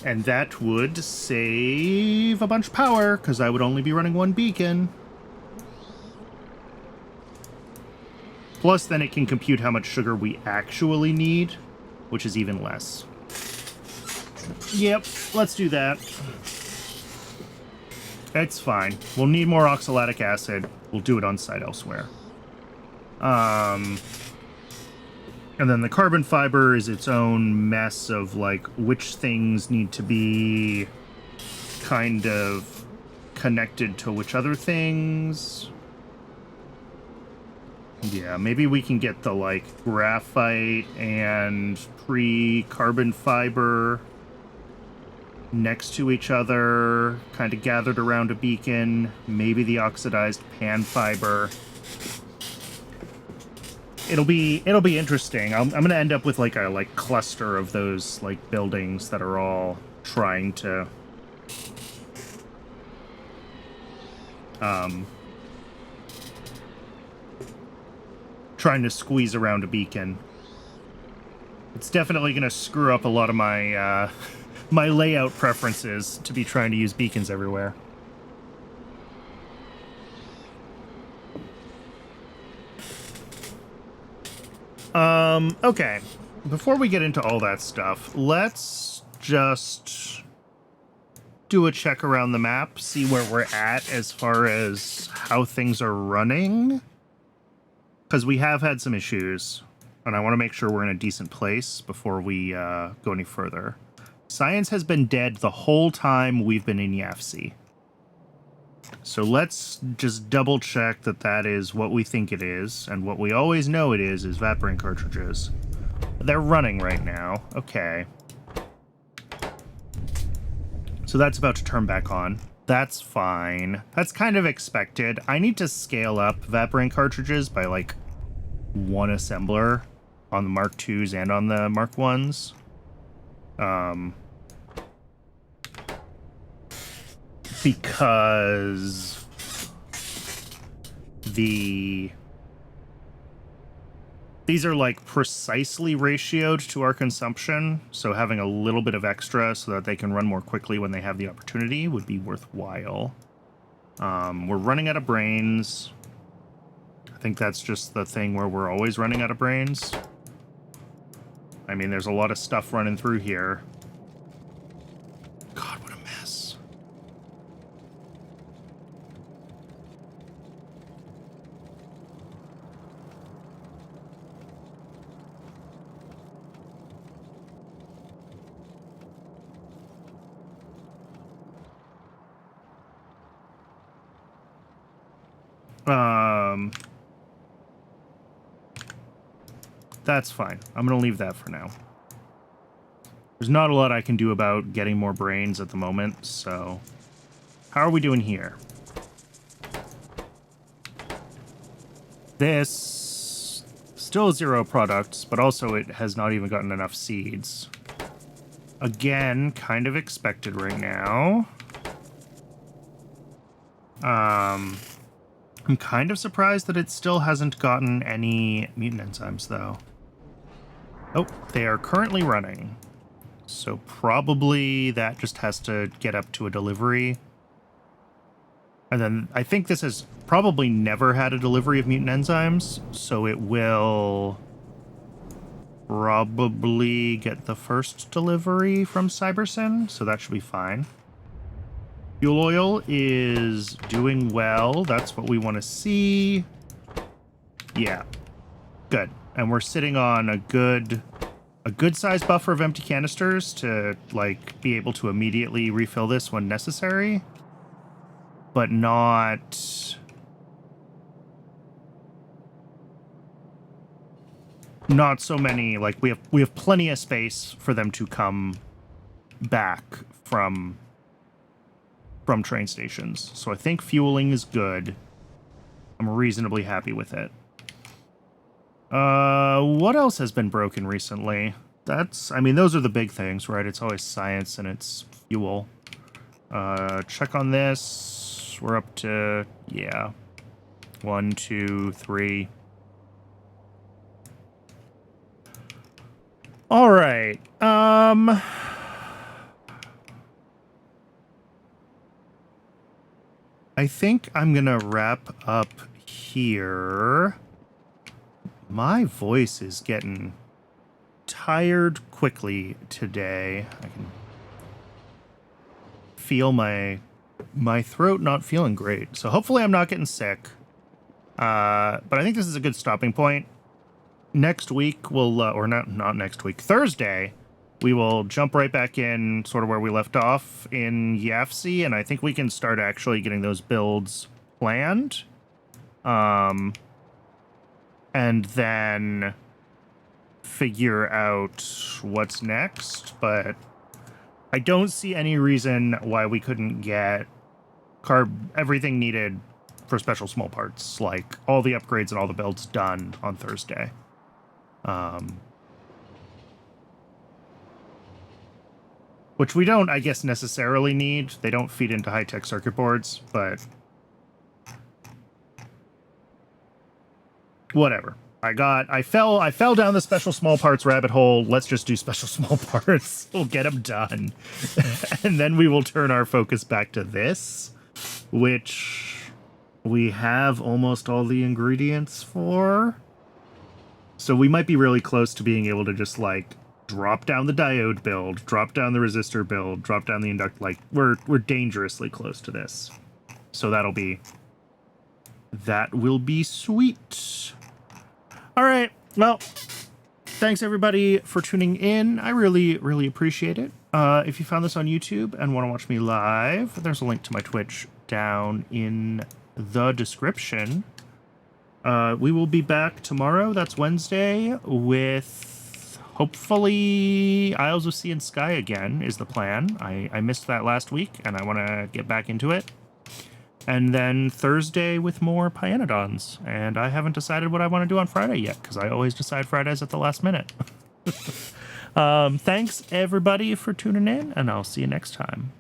And that would save a bunch of power, because I would only be running one beacon. Plus, then it can compute how much sugar we actually need, which is even less. Yep, let's do that. It's fine. We'll need more oxalic acid. We'll do it on site elsewhere. And then the carbon fiber is its own mess of, like, which things need to be kind of connected to which other things. Yeah, maybe we can get the, like, graphite and pre-carbon fiber next to each other, kind of gathered around a beacon. Maybe the oxidized pan fiber. It'll be interesting. I'm gonna end up with like a cluster of those like buildings that are all trying to squeeze around a beacon. It's definitely gonna screw up a lot of my my layout preferences to be trying to use beacons everywhere. Okay. Before we get into all that stuff, let's just do a check around the map, see where we're at as far as how things are running. Because we have had some issues, and I want to make sure we're in a decent place before we go any further. Science has been dead the whole time we've been in YAFC. So let's just double check that that is what we think it is, and what we always know it is Vaporing cartridges. They're running right now. Okay. So that's about to turn back on. That's fine. That's kind of expected. I need to scale up Vaporing cartridges by like one assembler on the Mark IIs and on the Mark Is. Because these are like precisely ratioed to our consumption, so having a little bit of extra so that they can run more quickly when they have the opportunity would be worthwhile. We're running out of brains. I think that's just the thing where we're always running out of brains. I mean, there's a lot of stuff running through here. God, what a mess. That's fine. I'm gonna leave that for now. There's not a lot I can do about getting more brains at the moment, so... How are we doing here? This... Still 0 products, but also it has not even gotten enough seeds. Again, kind of expected right now. I'm kind of surprised that it still hasn't gotten any mutant enzymes, though. Oh, they are currently running. So probably that just has to get up to a delivery. And then I think this has probably never had a delivery of mutant enzymes, so it will probably get the first delivery from Cybersyn, so that should be fine. Fuel oil is doing well. That's what we want to see. Yeah, good. And we're sitting on a good size buffer of empty canisters to like be able to immediately refill this when necessary, but not so many. Like we have plenty of space for them to come back from train stations. So I think fueling is good. I'm reasonably happy with it. What else has been broken recently? I mean, those are the big things, right? It's always science and it's fuel. Check on this. We're up to, yeah. 1, 2, 3. All right. I think I'm gonna wrap up here. My voice is getting tired quickly today. I can feel my throat not feeling great. So hopefully I'm not getting sick. But I think this is a good stopping point. Next week we'll, or not next week, Thursday, we will jump right back in sort of where we left off in YAFC, and I think we can start actually getting those builds planned. And then figure out what's next, but I don't see any reason why we couldn't get everything needed for special small parts, like all the upgrades and all the builds done on Thursday. Which we don't, I guess, necessarily need. They don't feed into high-tech circuit boards, but whatever. I fell down the special small parts rabbit hole. Let's just do special small parts. We'll get them done. And then we will turn our focus back to this, which we have almost all the ingredients for. So we might be really close to being able to just, like, drop down the diode build, drop down the resistor build, drop down the induct. Like, we're dangerously close to this. So that will be sweet. All right. Well, thanks everybody for tuning in. I really, really appreciate it. If you found this on YouTube and want to watch me live, there's a link to my Twitch down in the description. We will be back tomorrow. That's Wednesday with hopefully Isles of Sea and Sky again is the plan. I missed that last week and I want to get back into it. And then Thursday with more Pyanodons. And I haven't decided what I want to do on Friday yet, because I always decide Fridays at the last minute. Thanks, everybody, for tuning in, and I'll see you next time.